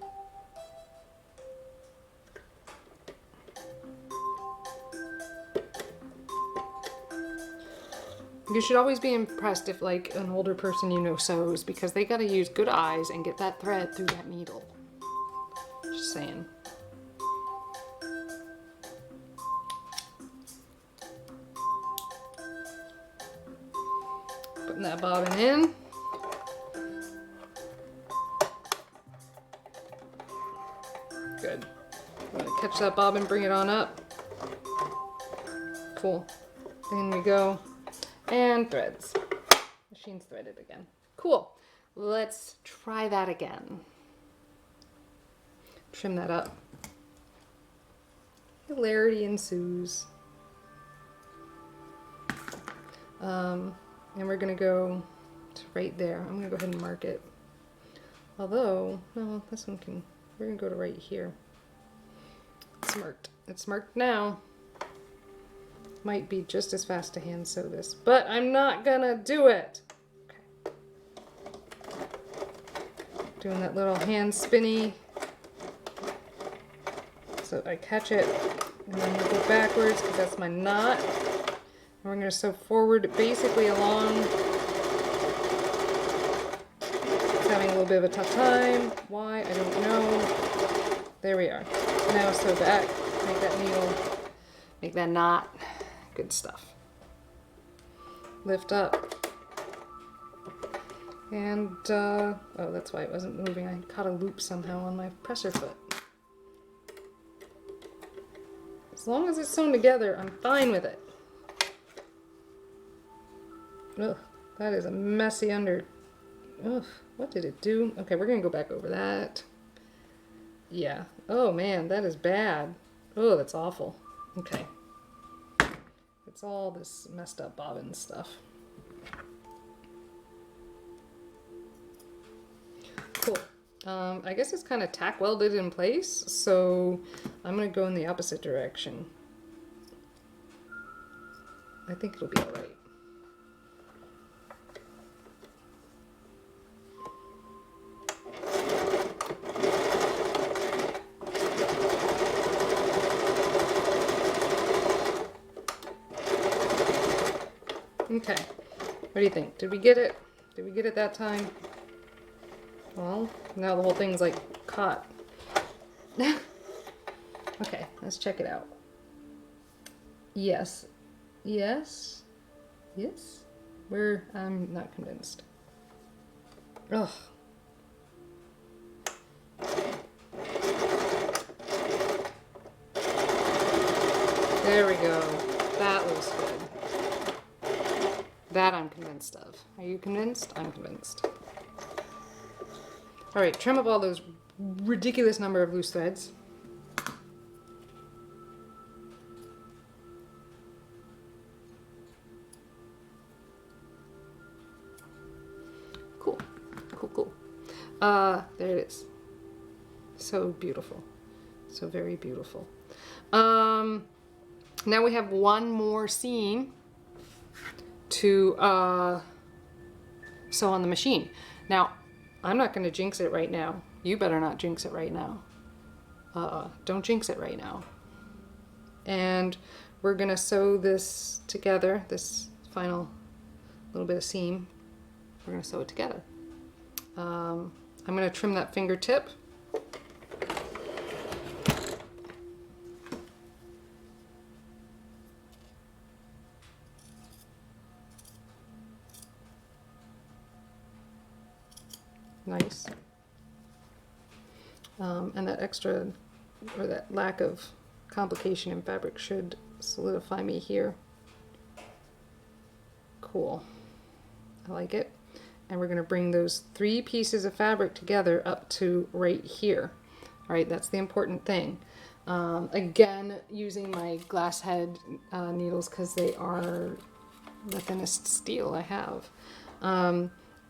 You should always be impressed if like an older person you know sews, because they gotta use good eyes and get that thread through that needle. Just saying. Putting that bobbin in. Good. I'm gonna catch that bobbin, bring it on up. Cool. In we go. And threads. Machine's threaded again. Cool. Let's try that again. Trim that up. Hilarity ensues. And we're gonna go to right there. I'm gonna go ahead and mark it. Although, no, this one can, we're gonna go to right here. It's marked. It's marked now. Might be just as fast to hand sew this, but I'm not gonna do it. Okay. Doing that little hand spinny. So I catch it, and then we'll go backwards because that's my knot. And we're gonna sew forward basically along. It's having a little bit of a tough time. Why? I don't know. There we are. Now sew back, make that needle, make that knot. Good stuff. Lift up. And, oh, that's why it wasn't moving. I caught a loop somehow on my presser foot. As long as it's sewn together, I'm fine with it. Ugh, that is a messy under... Ugh, what did it do? Okay, we're gonna go back over that. Yeah. Oh man, that is bad. Oh, that's awful. Okay. It's all this messed up bobbin stuff. Cool. I guess it's kind of tack welded in place, so I'm going to go in the opposite direction. I think it'll be all right. Okay, what do you think? Did we get it? Did we get it that time? Well, now the whole thing's like caught. Okay, let's check it out. Yes. Yes. Yes. I'm not convinced. Ugh. There we go. That looks good. That I'm convinced of. Are you convinced? I'm convinced. All right, trim up all those ridiculous number of loose threads. Cool, cool, cool. There it is. So beautiful. So very beautiful. Now we have one more seam to sew on the machine. Now, I'm not going to jinx it right now. You better not jinx it right now. Don't jinx it right now. And we're going to sew this together, this final little bit of seam. We're going to sew it together. I'm going to trim that fingertip. Nice. And that extra, or that lack of complication in fabric should solidify me here. Cool. I like it. And we're going to bring those 3 pieces of fabric together up to right here. All right, that's the important thing. Again, using my glass head needles because they are the thinnest steel I have.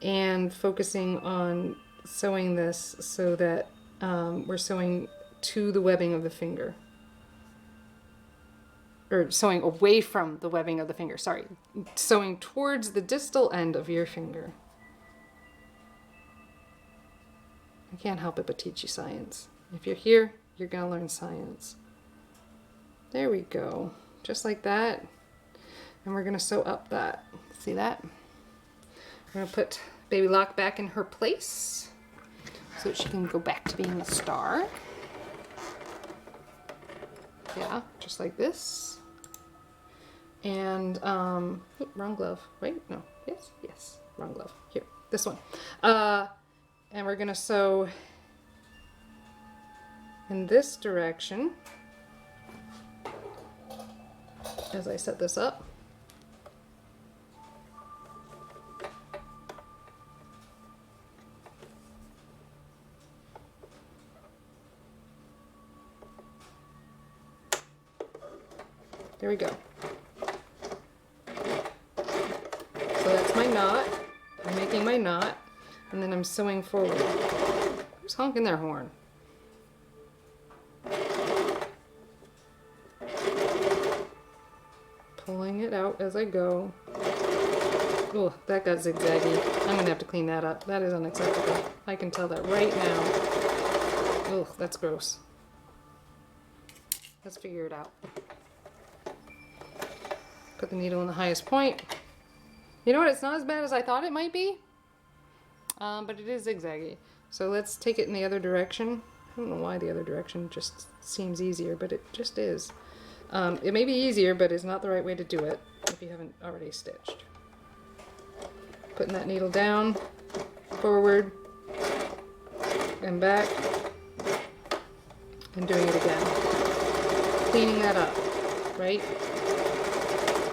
and focusing on sewing this so that we're sewing to the webbing of the finger. Or sewing away from the webbing of the finger, sorry. Sewing towards the distal end of your finger. I can't help it but teach you science. If you're here, you're gonna learn science. There we go, just like that. And we're gonna sew up that, see that? We're gonna put Baby Lock back in her place so that she can go back to being a star. Yeah, just like this. And, wrong glove, right? No, yes, wrong glove. Here, this one. And we're gonna sew in this direction as I set this up. There we go. So that's my knot. I'm making my knot, and then I'm sewing forward. Who's honking their horn? Pulling it out as I go. Oh, that got zigzaggy. I'm gonna have to clean that up. That is unacceptable. I can tell that right now. Oh, that's gross. Let's figure it out. Put the needle in the highest point. You know what? It's not as bad as I thought it might be, but it is zigzaggy. So let's take it in the other direction. I don't know why the other direction just seems easier, but it just is. It may be easier, but it's not the right way to do it if you haven't already stitched. Putting that needle down, forward, and back, and doing it again. Cleaning that up, right?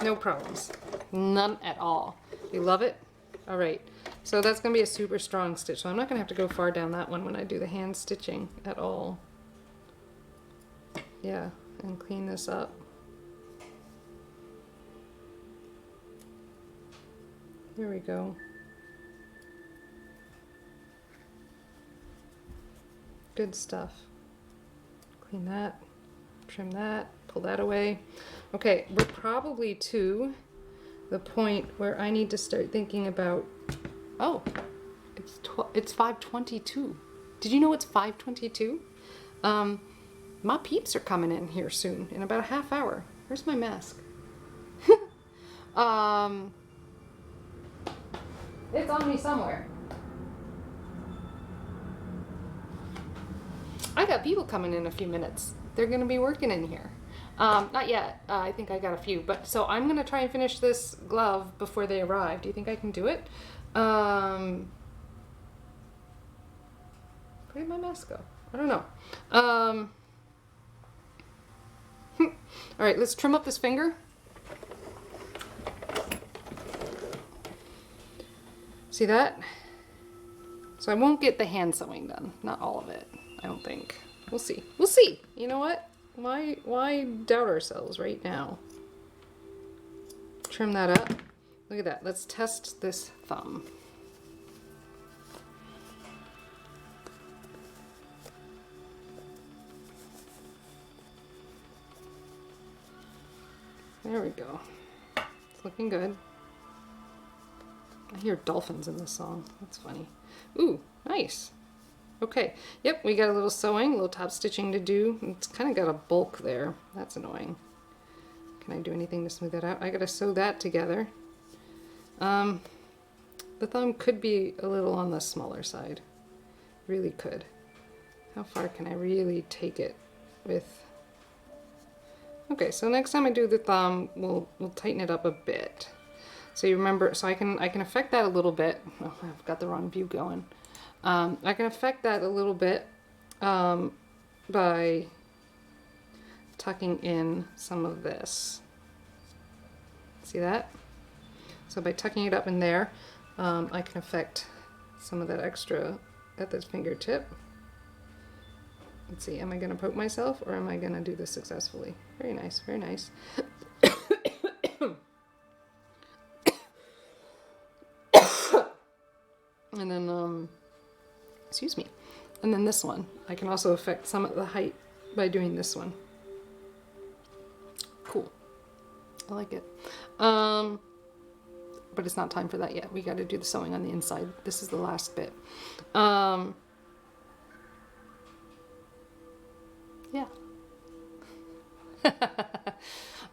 No problems. None at all. You love it? All right. So that's going to be a super strong stitch. So I'm not going to have to go far down that one when I do the hand stitching at all. Yeah, and clean this up. There we go. Good stuff. Clean that, trim that, pull that away. Okay, we're probably to the point where I need to start thinking about, oh, it's 5:22. Did you know it's 5:22? My peeps are coming in here soon, in about a half hour. Where's my mask? It's on me somewhere. I got people coming in a few minutes. They're gonna be working in here. Not yet. I think I got a few, but so I'm gonna try and finish this glove before they arrive. Do you think I can do it? Where did my mask go? I don't know. All right, let's trim up this finger. See that? So I won't get the hand sewing done. Not all of it, I don't think. We'll see. We'll see. You know what? Why doubt ourselves right now? Trim that up. Look at that. Let's test this thumb. There we go. It's looking good. I hear dolphins in this song. That's funny. Ooh, nice. Okay, yep, we got a little sewing, a little top stitching to do. It's kind of got a bulk there. That's annoying. Can I do anything to smooth that out? I gotta sew that together. The thumb could be a little on the smaller side. Really could. How far can I really take it with? Okay, so next time I do the thumb, we'll tighten it up a bit. So you remember, so I can affect that a little bit. Oh, I've got the wrong view going. I can affect that a little bit by tucking in some of this. See that? So by tucking it up in there, I can affect some of that extra at this fingertip. Let's see, am I going to poke myself or am I going to do this successfully? Very nice, very nice. And then, excuse me. And then this one. I can also affect some of the height by doing this one. Cool. I like it. But it's not time for that yet. We got to do the sewing on the inside. This is the last bit. Yeah.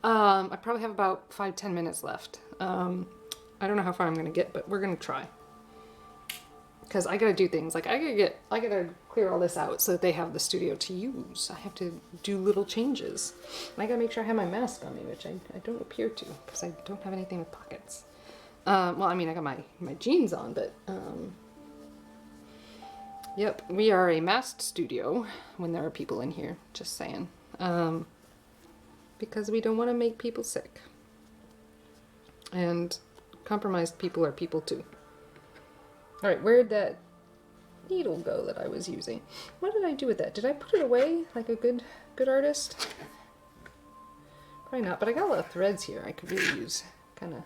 I probably have about 5-10 minutes left. I don't know how far I'm gonna get, but we're gonna try. Because I gotta do things like I gotta clear all this out so that they have the studio to use. I have to do little changes. And I gotta make sure I have my mask on me, which I don't appear to because I don't have anything with pockets. Well, I mean, I got my jeans on, but yep, we are a masked studio when there are people in here. Just saying. Because we don't want to make people sick. And compromised people are people too. Alright, where'd that needle go that I was using? What did I do with that? Did I put it away like a good artist? Probably not, but I got a lot of threads here I could really use kind of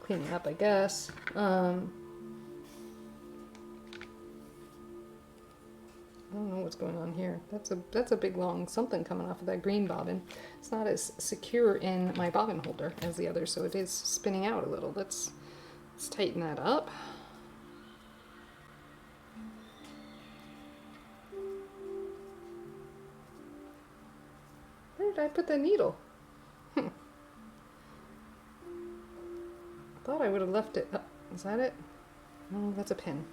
cleaning up, I guess. I don't know what's going on here. That's a big long something coming off of that green bobbin. It's not as secure in my bobbin holder as the other, so it is spinning out a little. Let's tighten that up. Where did I put the needle? Thought I would have left it. Oh, is that it? No, that's a pin.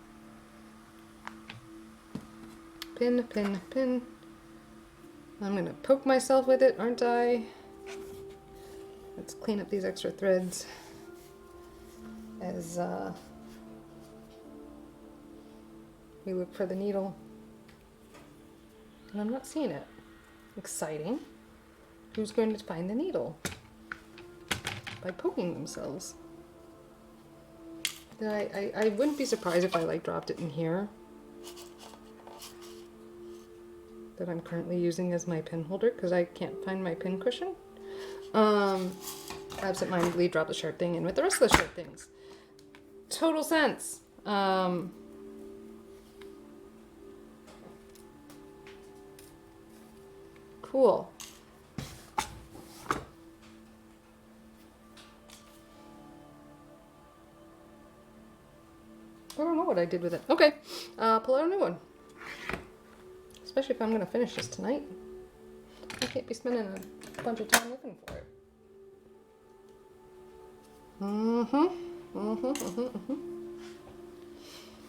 Pin, pin, pin. I'm gonna poke myself with it, aren't I? Let's clean up these extra threads as we look for the needle. And I'm not seeing it. Exciting. Who's going to find the needle? By poking themselves. I wouldn't be surprised if I like dropped it in here. That I'm currently using as my pin holder because I can't find my pin cushion. Absentmindedly dropped the sharp thing in with the rest of the sharp things. Total sense. Cool. I don't know what I did with it. Okay, pull out a new one. Especially if I'm going to finish this tonight. I can't be spending a bunch of time looking for it.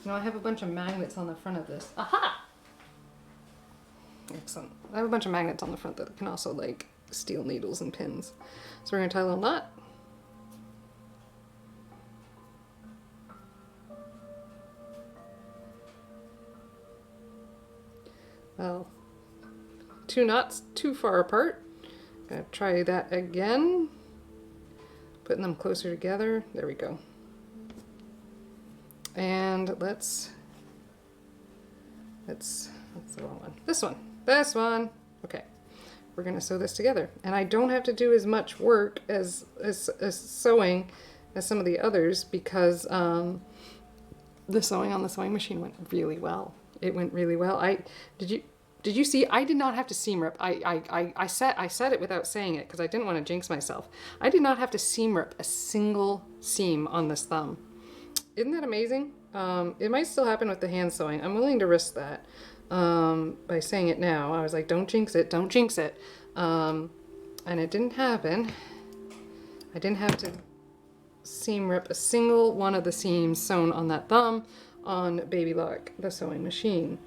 Now I have a bunch of magnets on the front of this. Aha! Excellent. I have a bunch of magnets on the front that can also like steal needles and pins. So we're going to tie a little knot. Well, 2 knots too far apart. Gonna try that again. Putting them closer together. There we go. And that's the wrong one. This one. Okay. We're gonna sew this together. And I don't have to do as much work as sewing as some of the others because the sewing on the sewing machine went really well. It went really well. Did you see? I did not have to seam rip. I said it without saying it because I didn't want to jinx myself. I did not have to seam rip a single seam on this thumb. Isn't that amazing? It might still happen with the hand sewing. I'm willing to risk that by saying it now. I was like, don't jinx it, don't jinx it. And it didn't happen. I didn't have to seam rip a single one of the seams sewn on that thumb on Baby Lock, the sewing machine.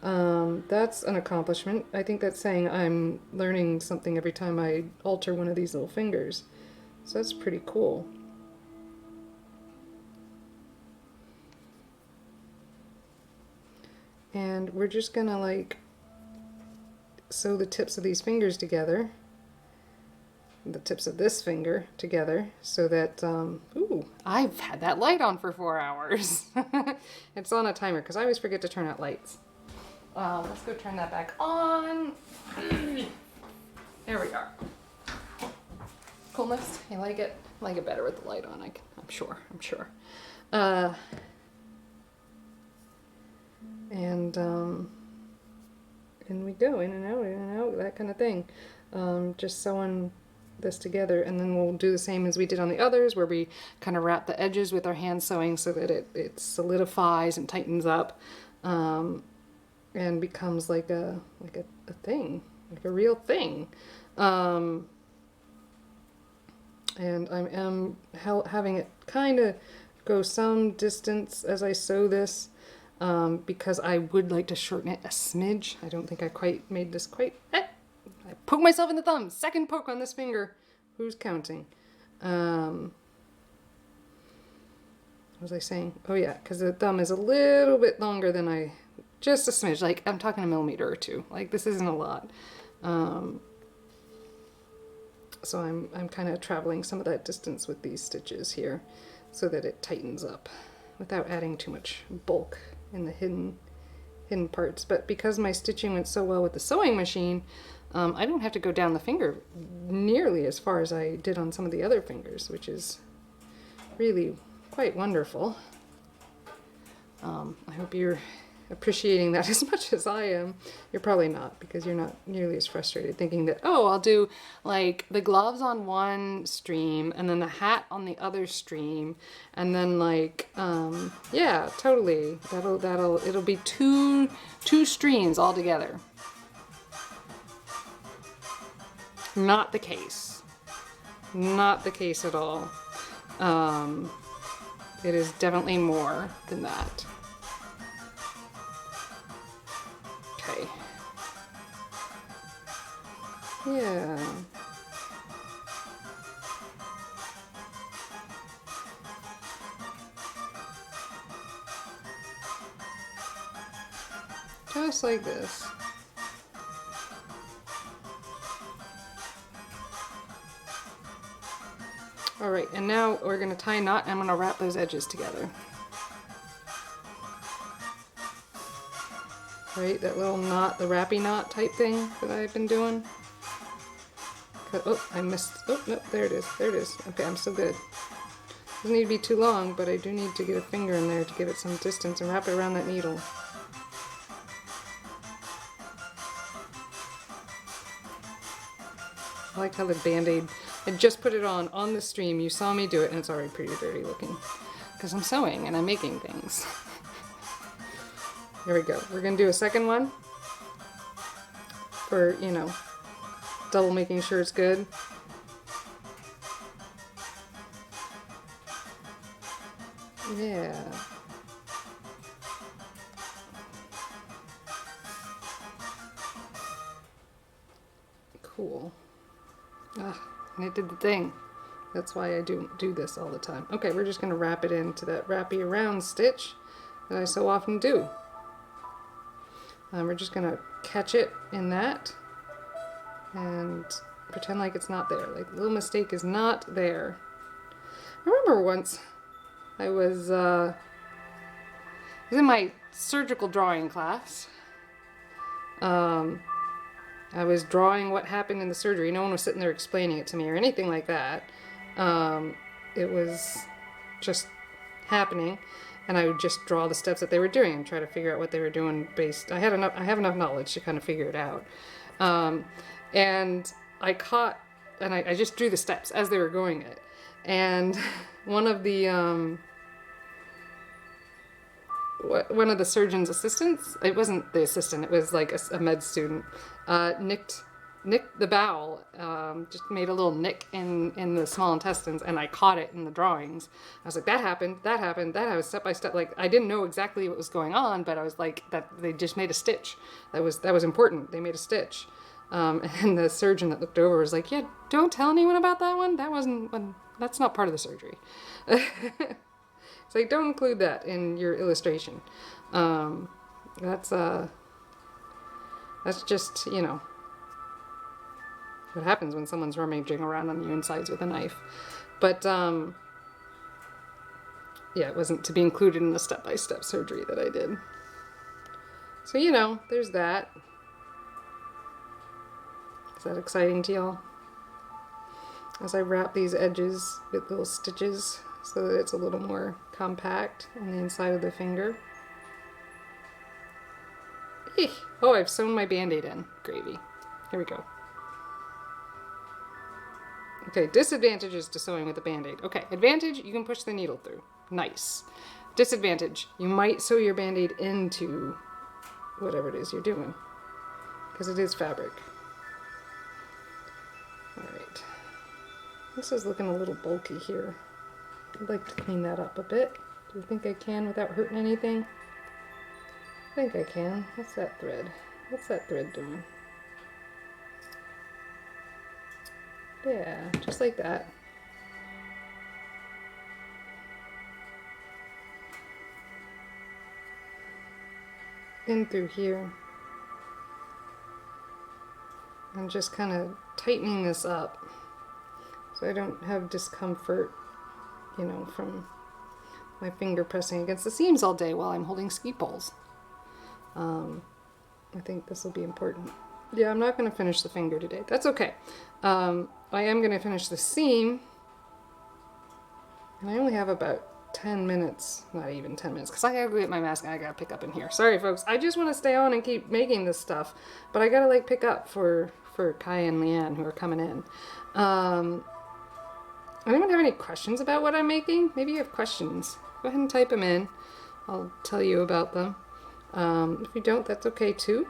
That's an accomplishment. I think that's saying I'm learning something every time I alter one of these little fingers. So that's pretty cool. And we're just gonna like sew the tips of these fingers together, the tips of this finger together, so that, ooh, I've had that light on for 4 hours. It's on a timer because I always forget to turn out lights. Let's go turn that back on. There we are. Coolness, you like it? I like it better with the light on, I'm sure. And in we go, in and out, that kind of thing. Just sewing this together, and then we'll do the same as we did on the others, where we kind of wrap the edges with our hand sewing so that it solidifies and tightens up, and becomes like a thing, like a real thing. And I am having it kind of go some distance as I sew this, because I would like to shorten it a smidge. I don't think I quite made this quite. I poke myself in the thumb. Second poke on this finger. Who's counting? What was I saying? Oh yeah, because the thumb is a little bit longer than just a smidge. Like I'm talking a millimeter or two. Like this isn't a lot. So I'm kind of traveling some of that distance with these stitches here, so that it tightens up without adding too much bulk in the hidden parts. But because my stitching went so well with the sewing machine, I don't have to go down the finger nearly as far as I did on some of the other fingers, which is really quite wonderful. I hope you're appreciating that as much as I am. You're probably not, because you're not nearly as frustrated thinking that, oh, I'll do like the gloves on one stream and then the hat on the other stream, and then like yeah, totally, it'll be two streams all together. Not the case. Not the case at all. It is definitely more than that. Okay. Yeah. Just like this. All right, and now we're gonna tie a knot and I'm gonna wrap those edges together. Right, that little knot, the wrappy knot type thing that I've been doing. Oh, I missed, oh, no, there it is, there it is. Okay, I'm still good. Doesn't need to be too long, but I do need to get a finger in there to give it some distance and wrap it around that needle. I like how the Band-Aid, I just put it on the stream. You saw me do it and it's already pretty dirty looking. Because I'm sewing and I'm making things. Here we go. We're going to do a second one. For, you know, double making sure it's good. Yeah. Cool. Ah, and it did the thing. That's why I do this all the time. Okay, we're just going to wrap it into that wrappy around stitch that I so often do. We're just going to catch it in that and pretend like it's not there. Like the little mistake is not there. I remember once I was in my surgical drawing class. I was drawing what happened in the surgery. No one was sitting there explaining it to me or anything like that. It was just happening, and I would just draw the steps that they were doing and try to figure out what they were doing based. I have enough knowledge to kind of figure it out. And I caught, and I just drew the steps as they were going it. And one of the surgeon's assistants, it wasn't the assistant, it was like a med student, nicked the bowel, just made a little nick in the small intestines, and I caught it in the drawings. I was like, that happened, step by step. Like, I didn't know exactly what was going on, but I was like, that they just made a stitch. That was important. They made a stitch. And the surgeon that looked over was like, yeah, don't tell anyone about that one. That's not part of the surgery. It's like, don't include that in your illustration. That's just, you know, what happens when someone's rummaging around on the insides with a knife. But, yeah, it wasn't to be included in the step-by-step surgery that I did. So, you know, there's that. Is that exciting to y'all? As I wrap these edges with little stitches so that it's a little more compact on the inside of the finger. Oh, I've sewn my Band-Aid in. Gravy. Here we go. Okay, disadvantages to sewing with a Band-Aid. Okay, advantage, you can push the needle through. Nice. Disadvantage, you might sew your Band-Aid into whatever it is you're doing, because it is fabric. Alright. This is looking a little bulky here. I'd like to clean that up a bit. Do you think I can without hurting anything? I think I can. What's that thread? What's that thread doing? Yeah, just like that. In through here. I'm just kind of tightening this up so I don't have discomfort, you know, from my finger pressing against the seams all day while I'm holding ski poles. I think this will be important. Yeah, I'm not going to finish the finger today. That's okay. I am going to finish the seam, and I only have about 10 minutes, not even 10 minutes, because I gotta go get my mask and I gotta pick up in here. Sorry folks, I just want to stay on and keep making this stuff, but I gotta like pick up for Kai and Leanne who are coming in. Anyone have any questions about what I'm making? Maybe you have questions. Go ahead and type them in. I'll tell you about them. If you don't, that's okay too.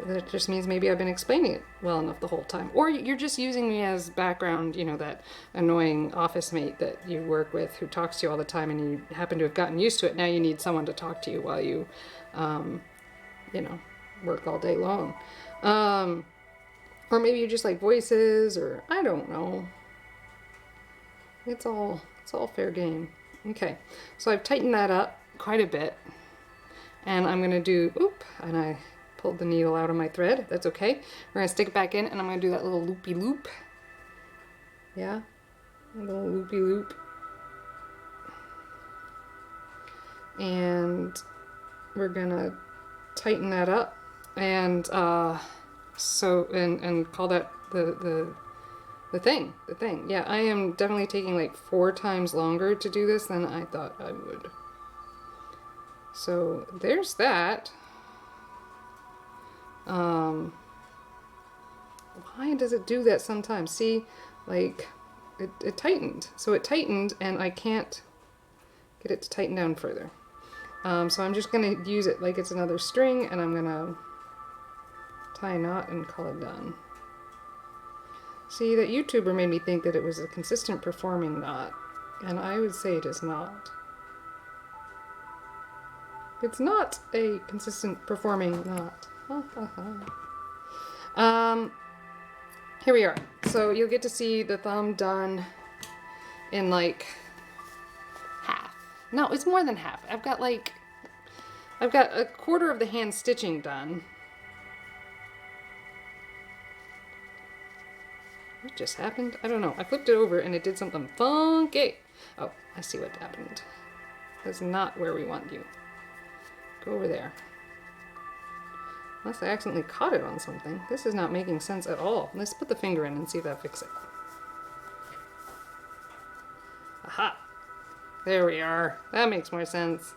That just means maybe I've been explaining it well enough the whole time. Or you're just using me as background, you know, that annoying office mate that you work with who talks to you all the time and you happen to have gotten used to it. Now you need someone to talk to you while you, you know, work all day long. Or maybe you just like voices, or I don't know. It's all fair game. Okay, so I've tightened that up quite a bit. And I'm gonna do, and I pulled the needle out of my thread. That's okay. We're gonna stick it back in and I'm gonna do that little loopy loop. Yeah, a little loopy loop. And we're gonna tighten that up and and call that the thing. Yeah, I am definitely taking like 4 times longer to do this than I thought I would. So there's that. Why does it do that sometimes? See, like it tightened. So it tightened and I can't get it to tighten down further. So I'm just gonna use it like it's another string and I'm gonna tie a knot and call it done. See, that YouTuber made me think that it was a consistent performing knot, and I would say it is not. It's not a consistent performing knot. Here we are. So you'll get to see the thumb done in like half. No, it's more than half. I've got a quarter of the hand stitching done. What just happened? I don't know. I flipped it over and it did something funky. Oh, I see what happened. That's not where we want you. Go over there. Unless I accidentally caught it on something. This is not making sense at all. Let's put the finger in and see if that fixes it. Aha! There we are. That makes more sense.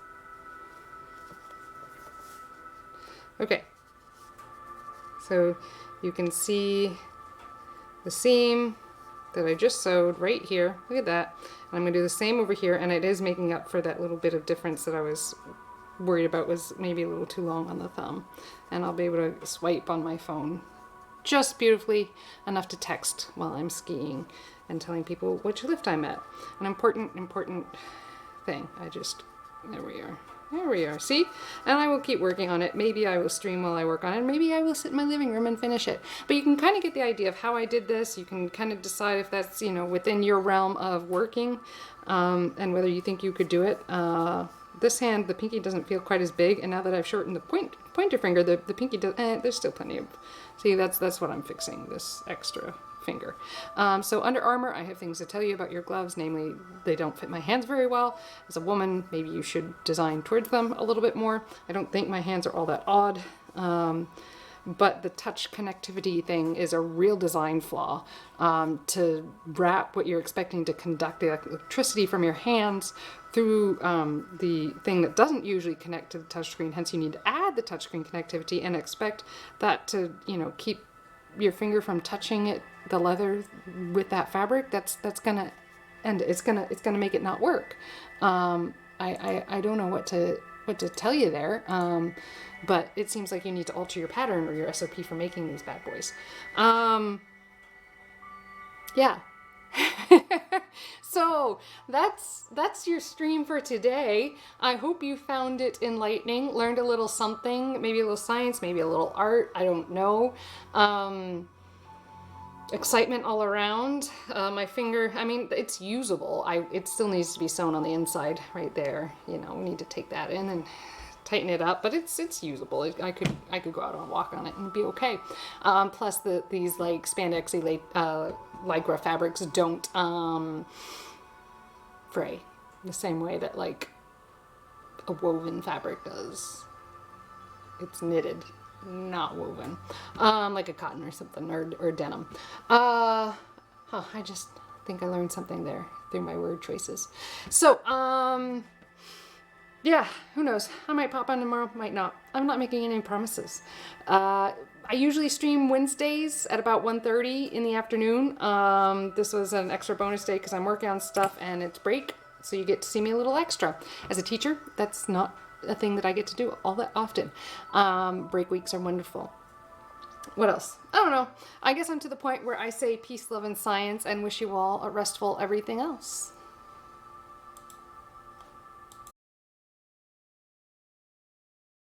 Okay. So you can see the seam that I just sewed right here. Look at that. And I'm going to do the same over here, and it is making up for that little bit of difference that I was worried about was maybe a little too long on the thumb. And I'll be able to swipe on my phone just beautifully enough to text while I'm skiing and telling people which lift I'm at. An important thing. There we are. There we are. See? And I will keep working on it. Maybe I will stream while I work on it. Maybe I will sit in my living room and finish it. But you can kind of get the idea of how I did this. You can kind of decide if that's, you know, within your realm of working, and whether you think you could do it. This hand, the pinky doesn't feel quite as big, and now that I've shortened the pointer finger, the pinky does. There's still plenty of. See, that's what I'm fixing. This extra finger. So Under Armour, I have things to tell you about your gloves, namely they don't fit my hands very well. As a woman, maybe you should design towards them a little bit more. I don't think my hands are all that odd. but the touch connectivity thing is a real design flaw. To wrap what you're expecting to conduct the electricity from your hands through the thing that doesn't usually connect to the touchscreen. Hence, you need to add the touchscreen connectivity and expect that to, keep your finger from touching it, the leather with that fabric. That's gonna, and it's gonna make it not work. I don't know what to tell you there, but it seems like you need to alter your pattern or your SOP for making these bad boys. Yeah. So that's your stream for today. I hope you found it enlightening, learned a little something, maybe a little science, maybe a little art, I don't know. Excitement all around. My finger, I mean, it's usable. It still needs to be sewn on the inside right there. We need to take that in and tighten it up, but it's usable. I could go out on a walk on it and be okay. Plus these like spandexy Lycra fabrics don't fray the same way that like a woven fabric does. It's knitted, not woven, like a cotton or something, or denim. I just think I learned something there through my word choices. So, yeah, who knows? I might pop on tomorrow, might not. I'm not making any promises. I usually stream Wednesdays at about 1:30 in the afternoon. This was an extra bonus day because I'm working on stuff and it's break, so you get to see me a little extra. As a teacher, that's not a thing that I get to do all that often. Break weeks are wonderful. What else? I don't know. I guess I'm to the point where I say peace, love, and science and wish you all a restful everything else.